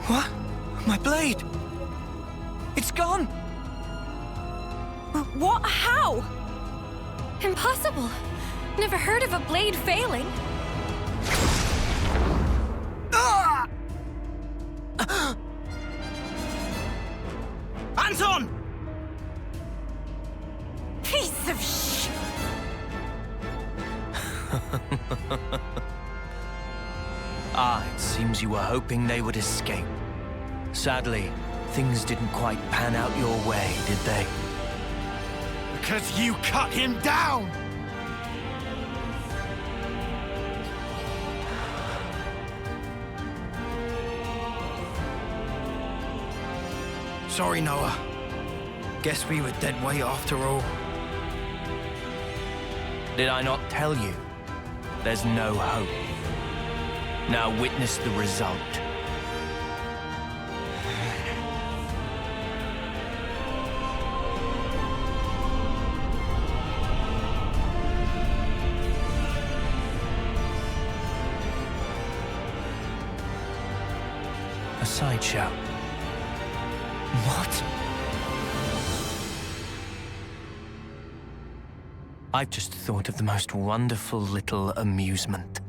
What? My blade! It's gone! What? How? Impossible. Never heard of a blade failing. Anton! Piece of sh... It seems you were hoping they would escape. Sadly, things didn't quite pan out your way, did they? Because you cut him down! Sorry, Noah. Guess we were dead weight after all. Did I not tell you? There's no hope. Now witness the result. A sideshow. What? I've just thought of the most wonderful little amusement.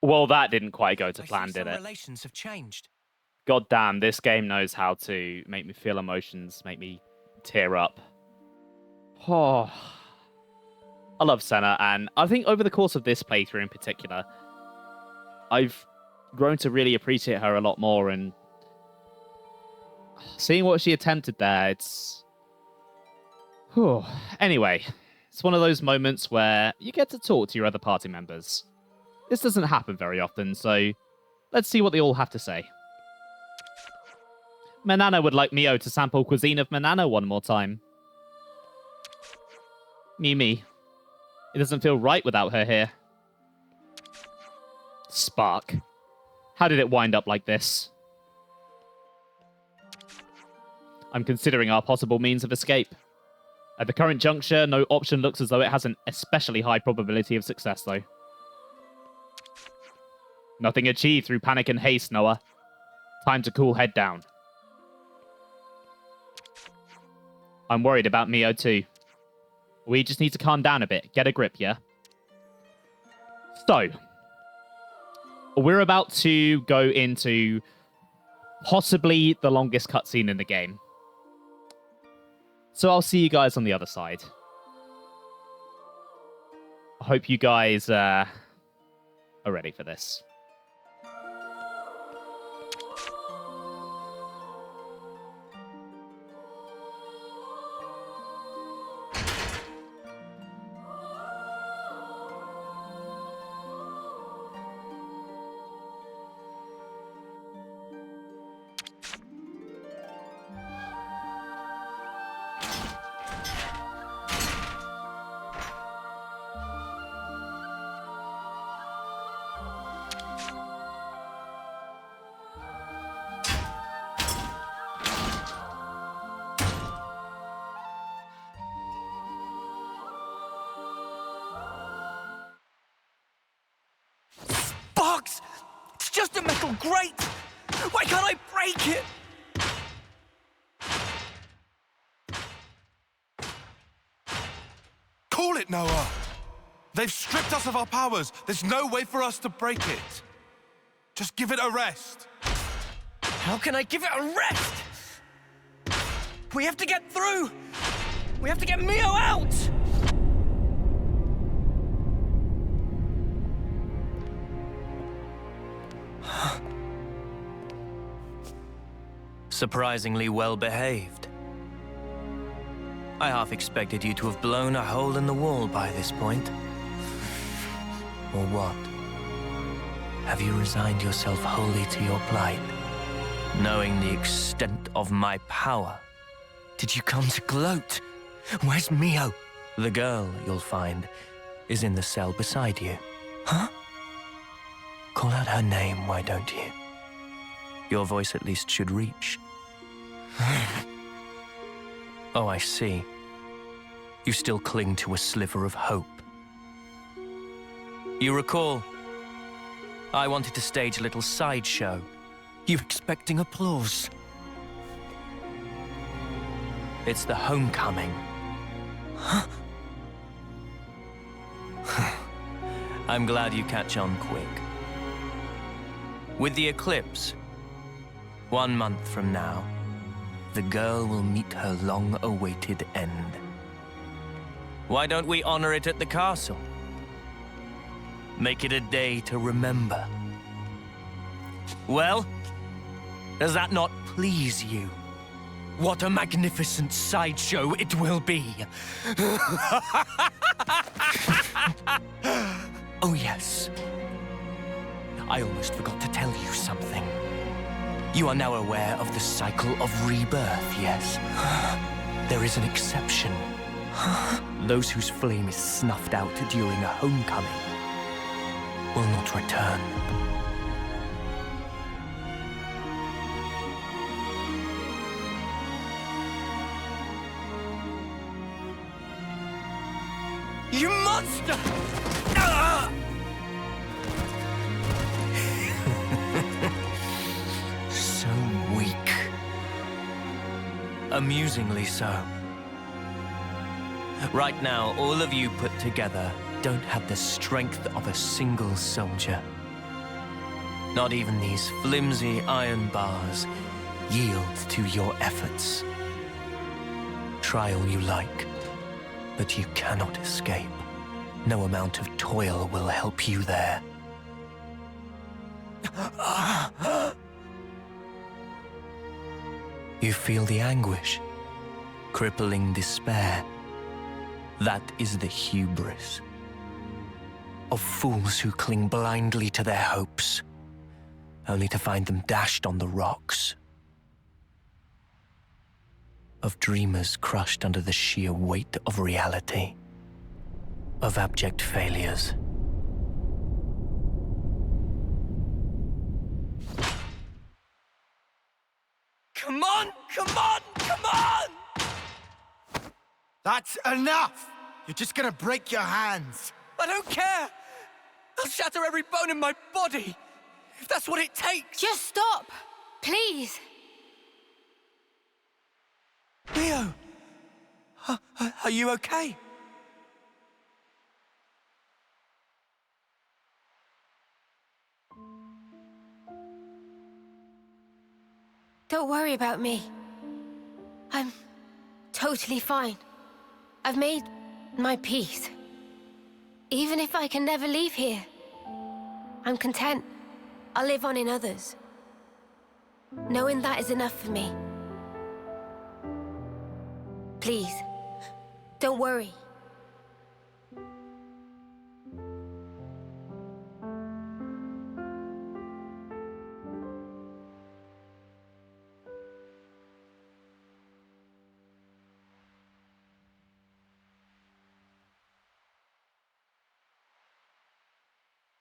Well, that didn't quite go to plan, did it? Relations have changed. God damn, this game knows how to make me feel emotions, make me tear up. Oh, I love Senna, and I think over the course of this playthrough in particular, I've grown to really appreciate her a lot more, and seeing what she attempted there, it's... Anyway, it's one of those moments where you get to talk to your other party members. This doesn't happen very often, so let's see what they all have to say. Manana would like Mio to sample cuisine of Manana one more time. Mimi. It doesn't feel right without her here. Spark. How did it wind up like this? I'm considering our possible means of escape. At the current juncture, no option looks as though it has an especially high probability of success, though. Nothing achieved through panic and haste, Noah. Time to cool head down. I'm worried about Mio too. We just need to calm down a bit. Get a grip, yeah? So, we're about to go into possibly the longest cutscene in the game. So I'll see you guys on the other side. I hope you guys are ready for this. just a metal grate! Why can't I break it? Call it, Noah! They've stripped us of our powers. There's no way for us to break it. Just give it a rest. How can I give it a rest? We have to get through! We have to get Mio out! Surprisingly well behaved. I half expected you to have blown a hole in the wall by this point. Or what? Have you resigned yourself wholly to your plight? Knowing the extent of my power, did you come to gloat? Where's Mio? The girl, you'll find, is in the cell beside you. Huh? Call out her name, why don't you? Your voice at least should reach. Oh, I see. You still cling to a sliver of hope. You recall, I wanted to stage a little sideshow. You expecting applause? It's the homecoming. Huh? I'm glad you catch on quick. With the eclipse, 1 month from now, the girl will meet her long-awaited end. Why don't we honor it at the castle? Make it a day to remember. Well, does that not please you? What a magnificent sideshow it will be! Oh yes. I almost forgot to tell you something. You are now aware of the cycle of rebirth, yes? There is an exception. Those whose flame is snuffed out during a homecoming will not return. You monster! So weak. Amusingly so. Right now, all of you put together don't have the strength of a single soldier. Not even these flimsy iron bars yield to your efforts. Try all you like, but you cannot escape. No amount of toil will help you there. You feel the anguish, crippling despair. That is the hubris of fools who cling blindly to their hopes, only to find them dashed on the rocks. Of dreamers crushed under the sheer weight of reality. Of abject failures. Come on! Come on! Come on! That's enough! You're just gonna break your hands. I don't care! I'll shatter every bone in my body! If that's what it takes! Just stop! Please! Mio! Are you okay? Don't worry about me. I'm totally fine. I've made my peace. Even if I can never leave here, I'm content. I'll live on in others. Knowing that is enough for me. Please, don't worry.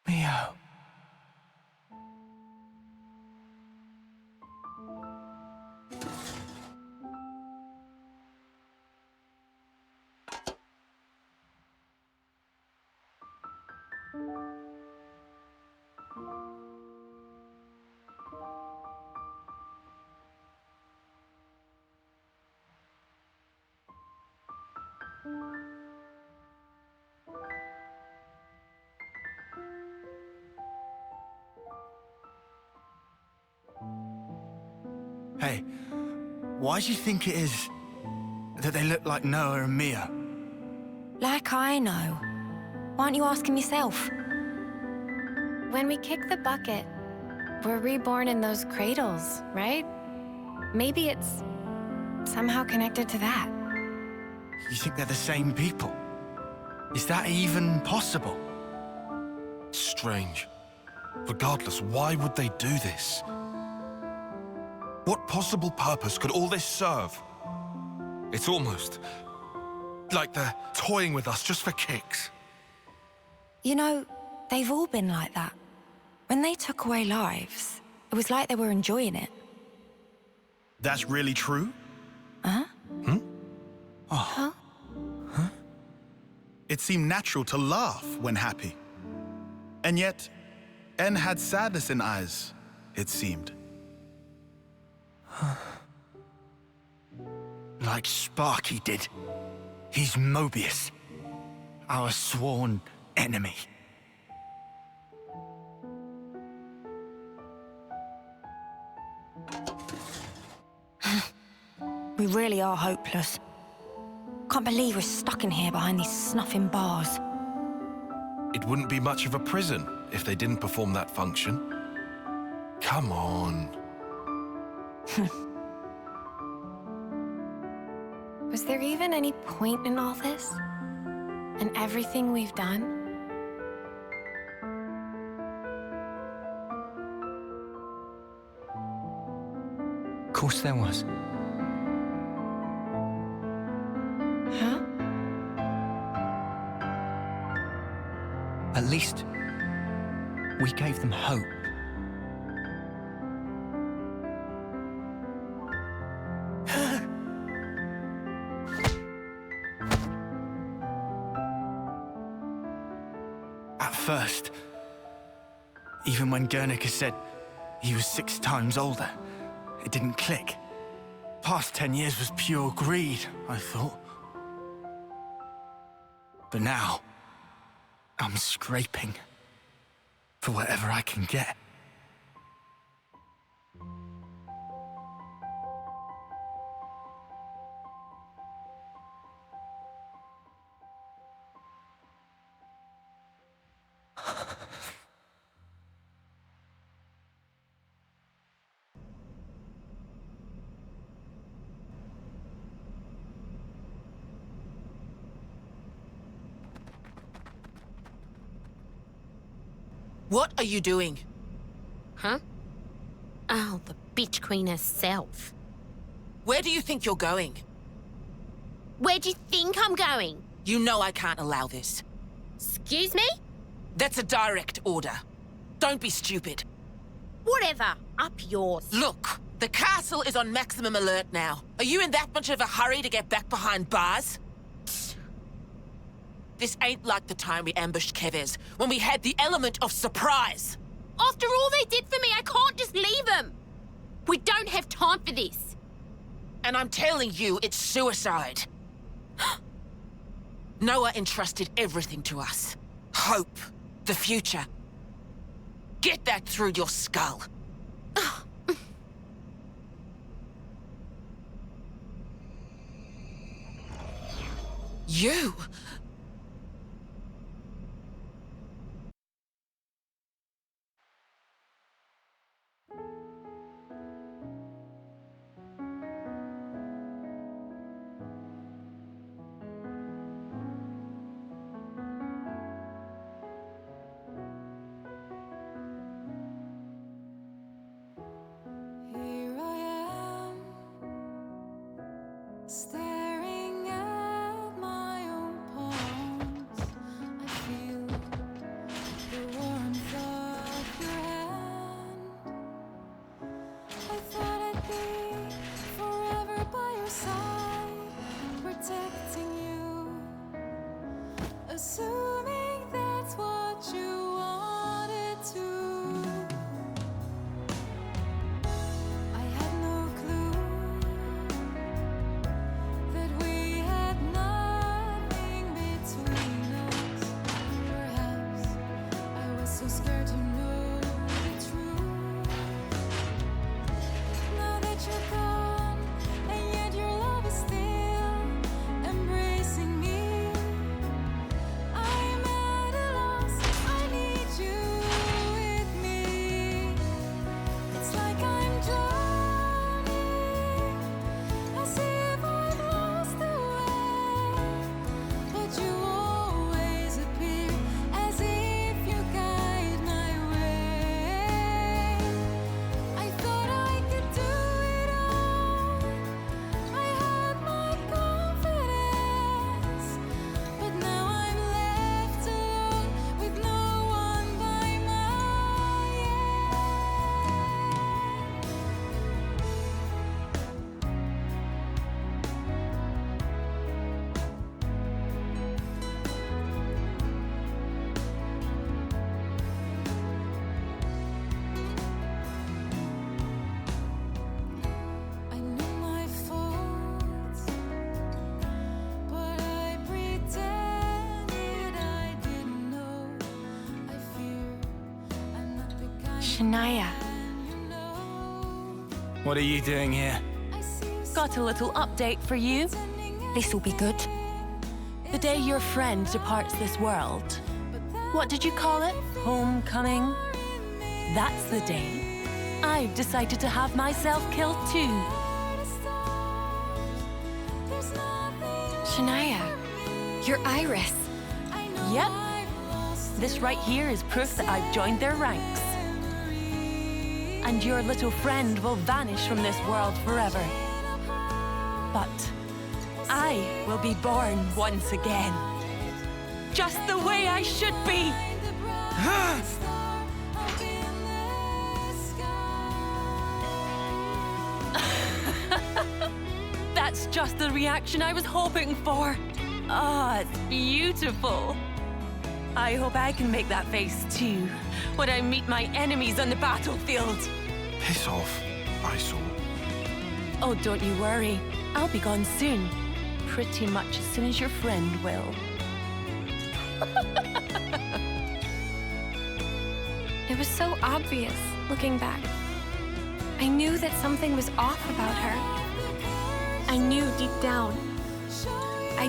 Mio. Hey, why do you think it is that they look like Noah and Mia? Like I know. Why aren't you asking yourself? When we kick the bucket, we're reborn in those cradles, right? Maybe it's somehow connected to that. You think they're the same people? Is that even possible? Strange. Regardless, why would they do this? What possible purpose could all this serve? It's almost like they're toying with us just for kicks. You know, they've all been like that. When they took away lives, it was like they were enjoying it. That's really true? Huh? Oh. Huh? It seemed natural to laugh when happy. And yet, N had sadness in eyes, it seemed. Like Sparky did. He's Moebius, our sworn enemy. We really are hopeless. Can't believe we're stuck in here behind these snuffing bars. It wouldn't be much of a prison if they didn't perform that function. Come on. Was there even any point in all this? And everything we've done? Of course there was. Huh? At least, we gave them hope. At first, even when Guernica said he was 6 times older, it didn't click. Past 10 years was pure greed, I thought. But now, I'm scraping for whatever I can get. What are you doing? Huh? Oh, the bitch queen herself. Where do you think you're going? Where do you think I'm going? You know I can't allow this. Excuse me? That's a direct order. Don't be stupid. Whatever. Up yours. Look, the castle is on maximum alert now. Are you in that much of a hurry to get back behind bars? This ain't like the time we ambushed Kevez, when we had the element of surprise. After all they did for me, I can't just leave them. We don't have time for this. And I'm telling you, it's suicide. Noah entrusted everything to us. Hope. The future. Get that through your skull. You... Staring at my own palms, I feel the warmth of your hand. I thought I'd be forever by your side, protecting you, assuming that's what you wanted to. I had no clue that we had nothing between us. Perhaps I was so scared to know the truth. Now that you're gone. Shania. What are you doing here? Got a little update for you. This'll be good. The day your friend departs this world. What did you call it? Homecoming? That's the day I've decided to have myself killed too. Shania, you're Iris. Yep. This right here is proof that I've joined their ranks. And your little friend will vanish from this world forever. But I will be born once again. Just the way I should be. That's just the reaction I was hoping for. Ah, it's beautiful. I hope I can make that face too when I meet my enemies on the battlefield. Piss off, eyesore. Oh, don't you worry. I'll be gone soon. Pretty much as soon as your friend will. It was so obvious, looking back. I knew that something was off about her. I knew deep down. I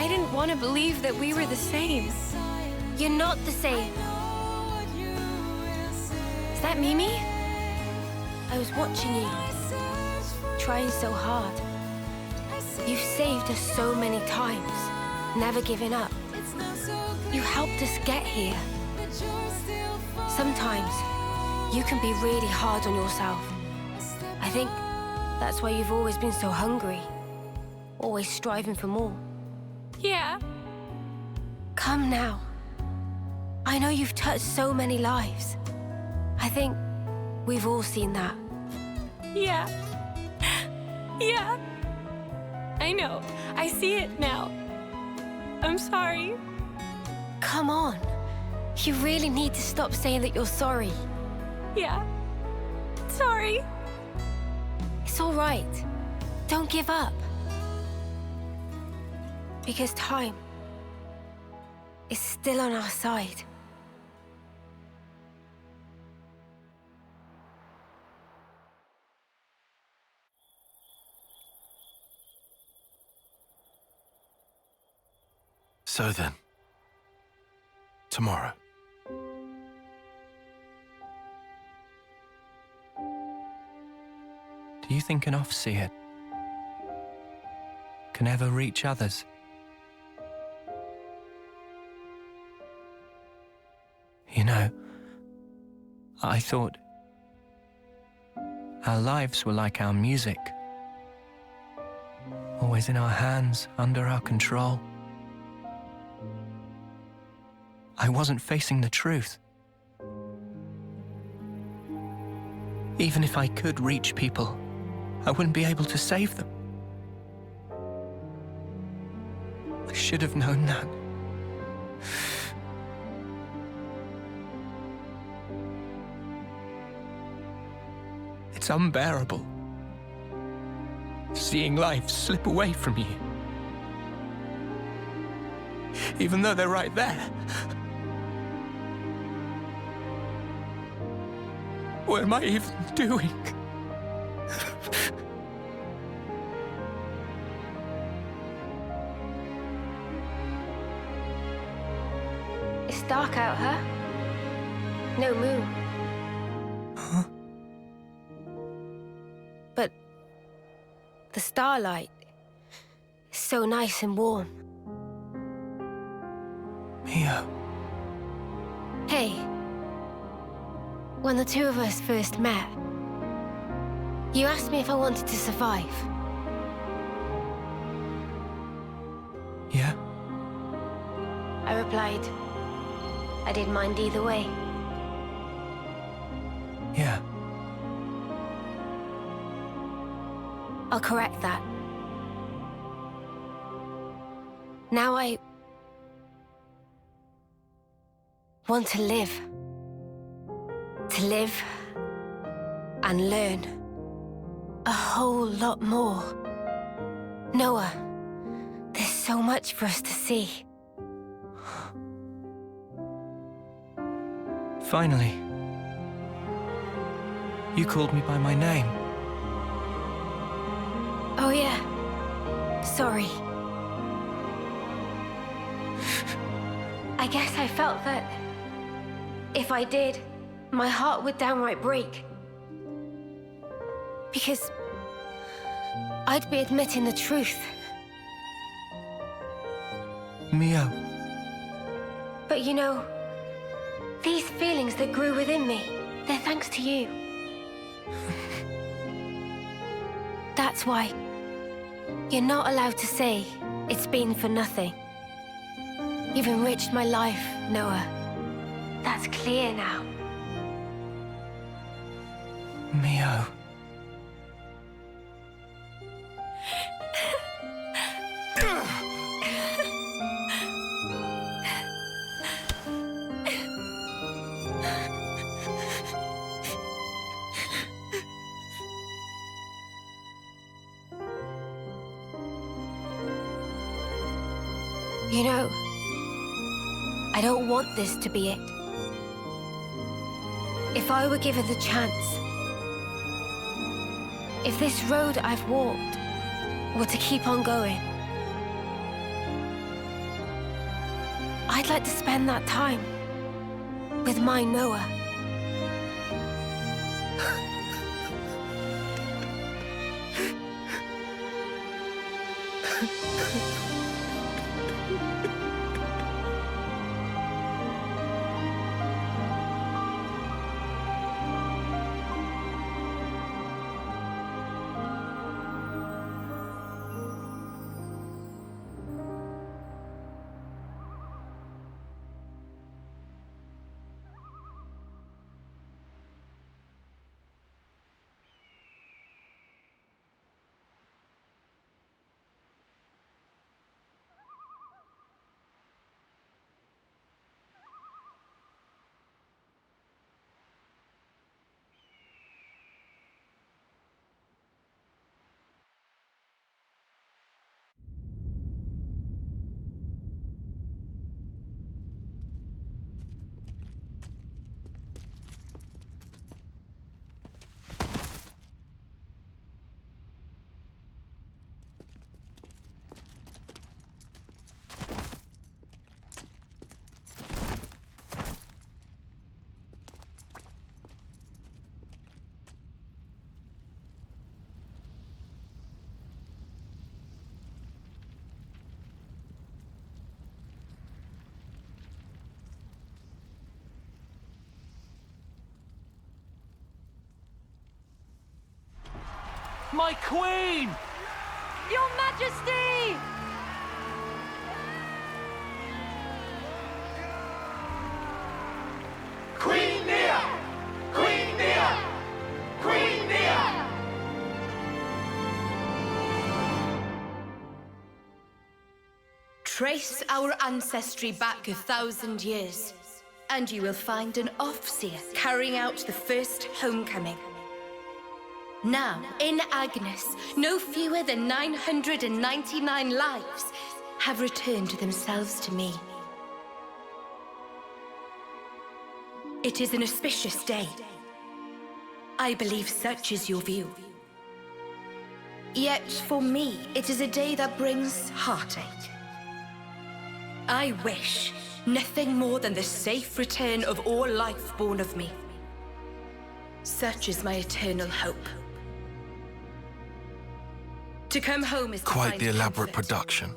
didn't want to believe that we were the same. You're not the same. Is that Mimi? I was watching you, trying so hard. You've saved us so many times, never giving up. You helped us get here. Sometimes, you can be really hard on yourself. I think that's why you've always been so hungry, always striving for more. Yeah. Come now. I know you've touched so many lives. I think we've all seen that. Yeah. Yeah. I know. I see it now. I'm sorry. Come on. You really need to stop saying that you're sorry. Yeah. Sorry. It's all right. Don't give up. Because time is still on our side. So then, tomorrow. Do you think an off-seer can ever reach others? You know, I thought our lives were like our music. Always in our hands, under our control. I wasn't facing the truth. Even if I could reach people, I wouldn't be able to save them. I should have known that. It's unbearable, seeing life slip away from you. Even though they're right there. What am I even doing? It's dark out, huh? No moon. Huh? But the starlight is so nice and warm. Mia. Hey, when the two of us first met, you asked me if I wanted to survive. Yeah? I replied, I didn't mind either way. Yeah. I'll correct that. Now I want to live. To live and learn a whole lot more. Noah, there's so much for us to see. Finally. You called me by my name. Oh yeah. Sorry. I guess I felt that if I did, my heart would downright break. Because I'd be admitting the truth. Mio. But you know, these feelings that grew within me, they're thanks to you. That's why you're not allowed to say it's been for nothing. You've enriched my life, Noah. That's clear now. Mio. You know, I don't want this to be it. If I were given the chance, if this road I've walked were to keep on going, I'd like to spend that time with my Noah. My queen! Your Majesty! Queen Nia! Queen Nia! Queen Nia! Trace our ancestry back 1,000 years, and you will find an Offseer carrying out the first homecoming. Now, in Agnes, no fewer than 999 lives have returned themselves to me. It is an auspicious day. I believe such is your view. Yet, for me, it is a day that brings heartache. I wish nothing more than the safe return of all life born of me. Such is my eternal hope. To come home is to Quite find the elaborate comfort. production.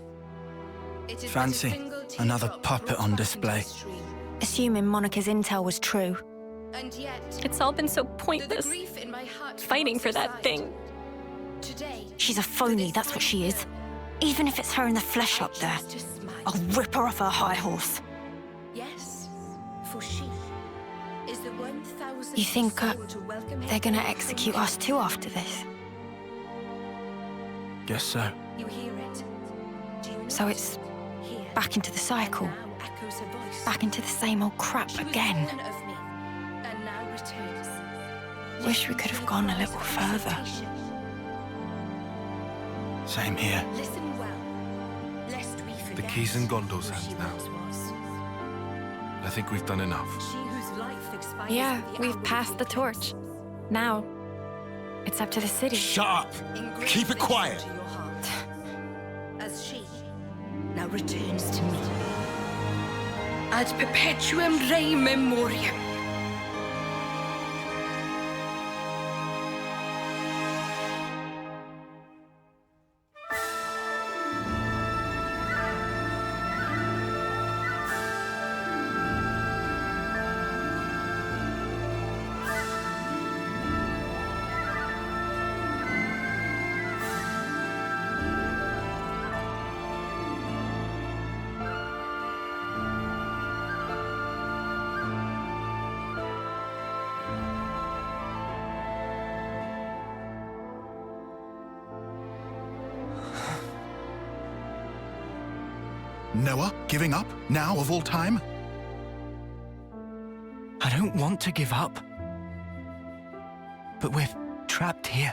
It is Fancy but a single another teardrop puppet on brought back display. into the stream. Assuming Monica's intel was true. And yet, It's all been so the pointless. grief in my heart Fighting for that subside. thing. Today, She's a phony, that's what she is. Even if it's her in the flesh up there, I'll rip her off her high horse. yes, for she is the 1,000th You think soul to welcome they're him gonna home. execute us too after this? Guess so. You hear it? Do you So not? it's Here, back into the cycle. now echoes her voice. Back into the same old crap She was again. born of me, and now returns. Wish we could have gone a little further. Same here. Listen well, lest we The forget key's in Gondor's who hands she now. once was. I think we've done enough. Yeah, we've passed the torch. Now, it's up to the city. Shut up! Keep it quiet! As she now returns to me. Ad perpetuum rei memoriam. Noah, giving up, now of all time? I don't want to give up. But we're trapped here.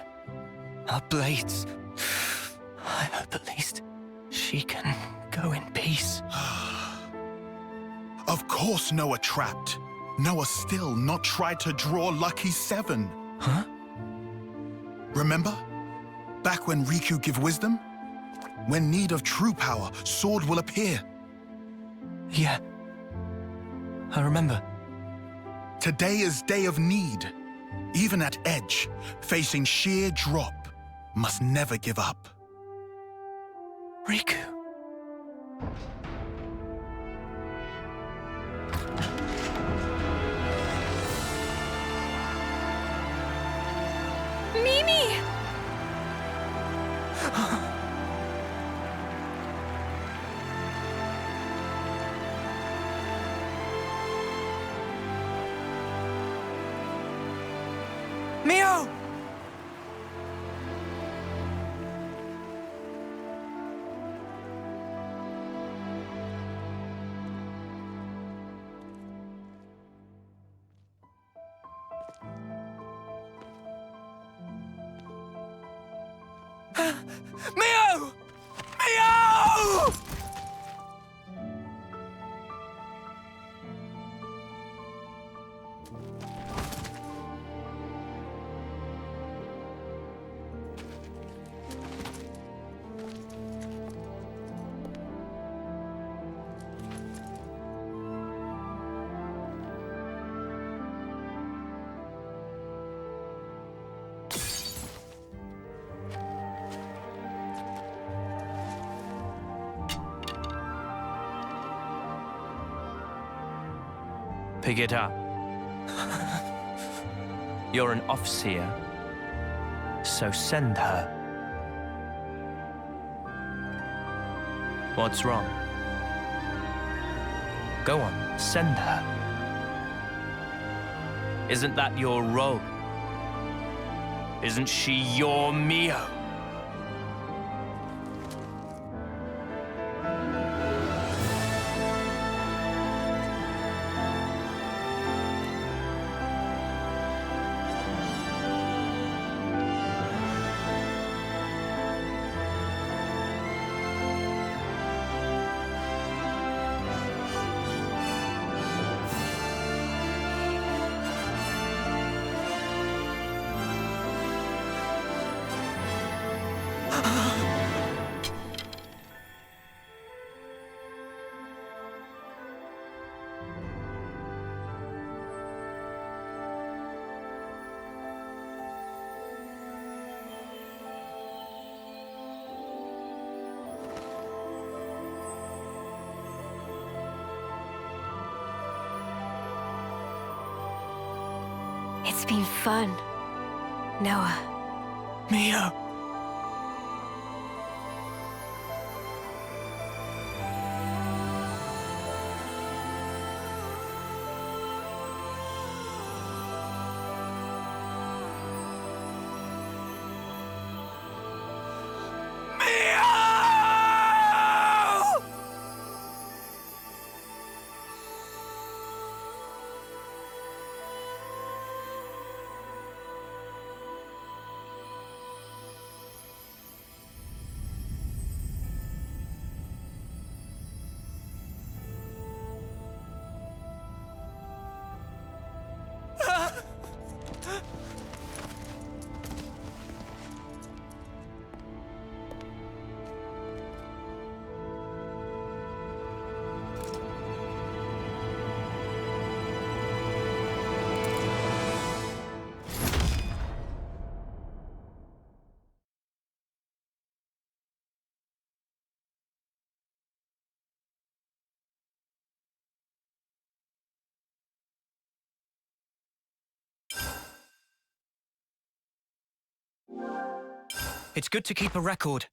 Our blades. I hope at least she can go in peace. Of course Noah trapped. Noah still not tried to draw Lucky 7. Huh? Remember? Back when Riku give wisdom? When need of true power, sword will appear. Yeah. I remember. Today is day of need. Even at edge, facing sheer drop, must never give up. Riku. Mimi! Mio! Mio! Mio! Pick it up. You're an Offseer, so send her. What's wrong? Go on, send her. Isn't that your role? Isn't she your Mio? It's been fun, Noah. Mio! It's good to keep a record.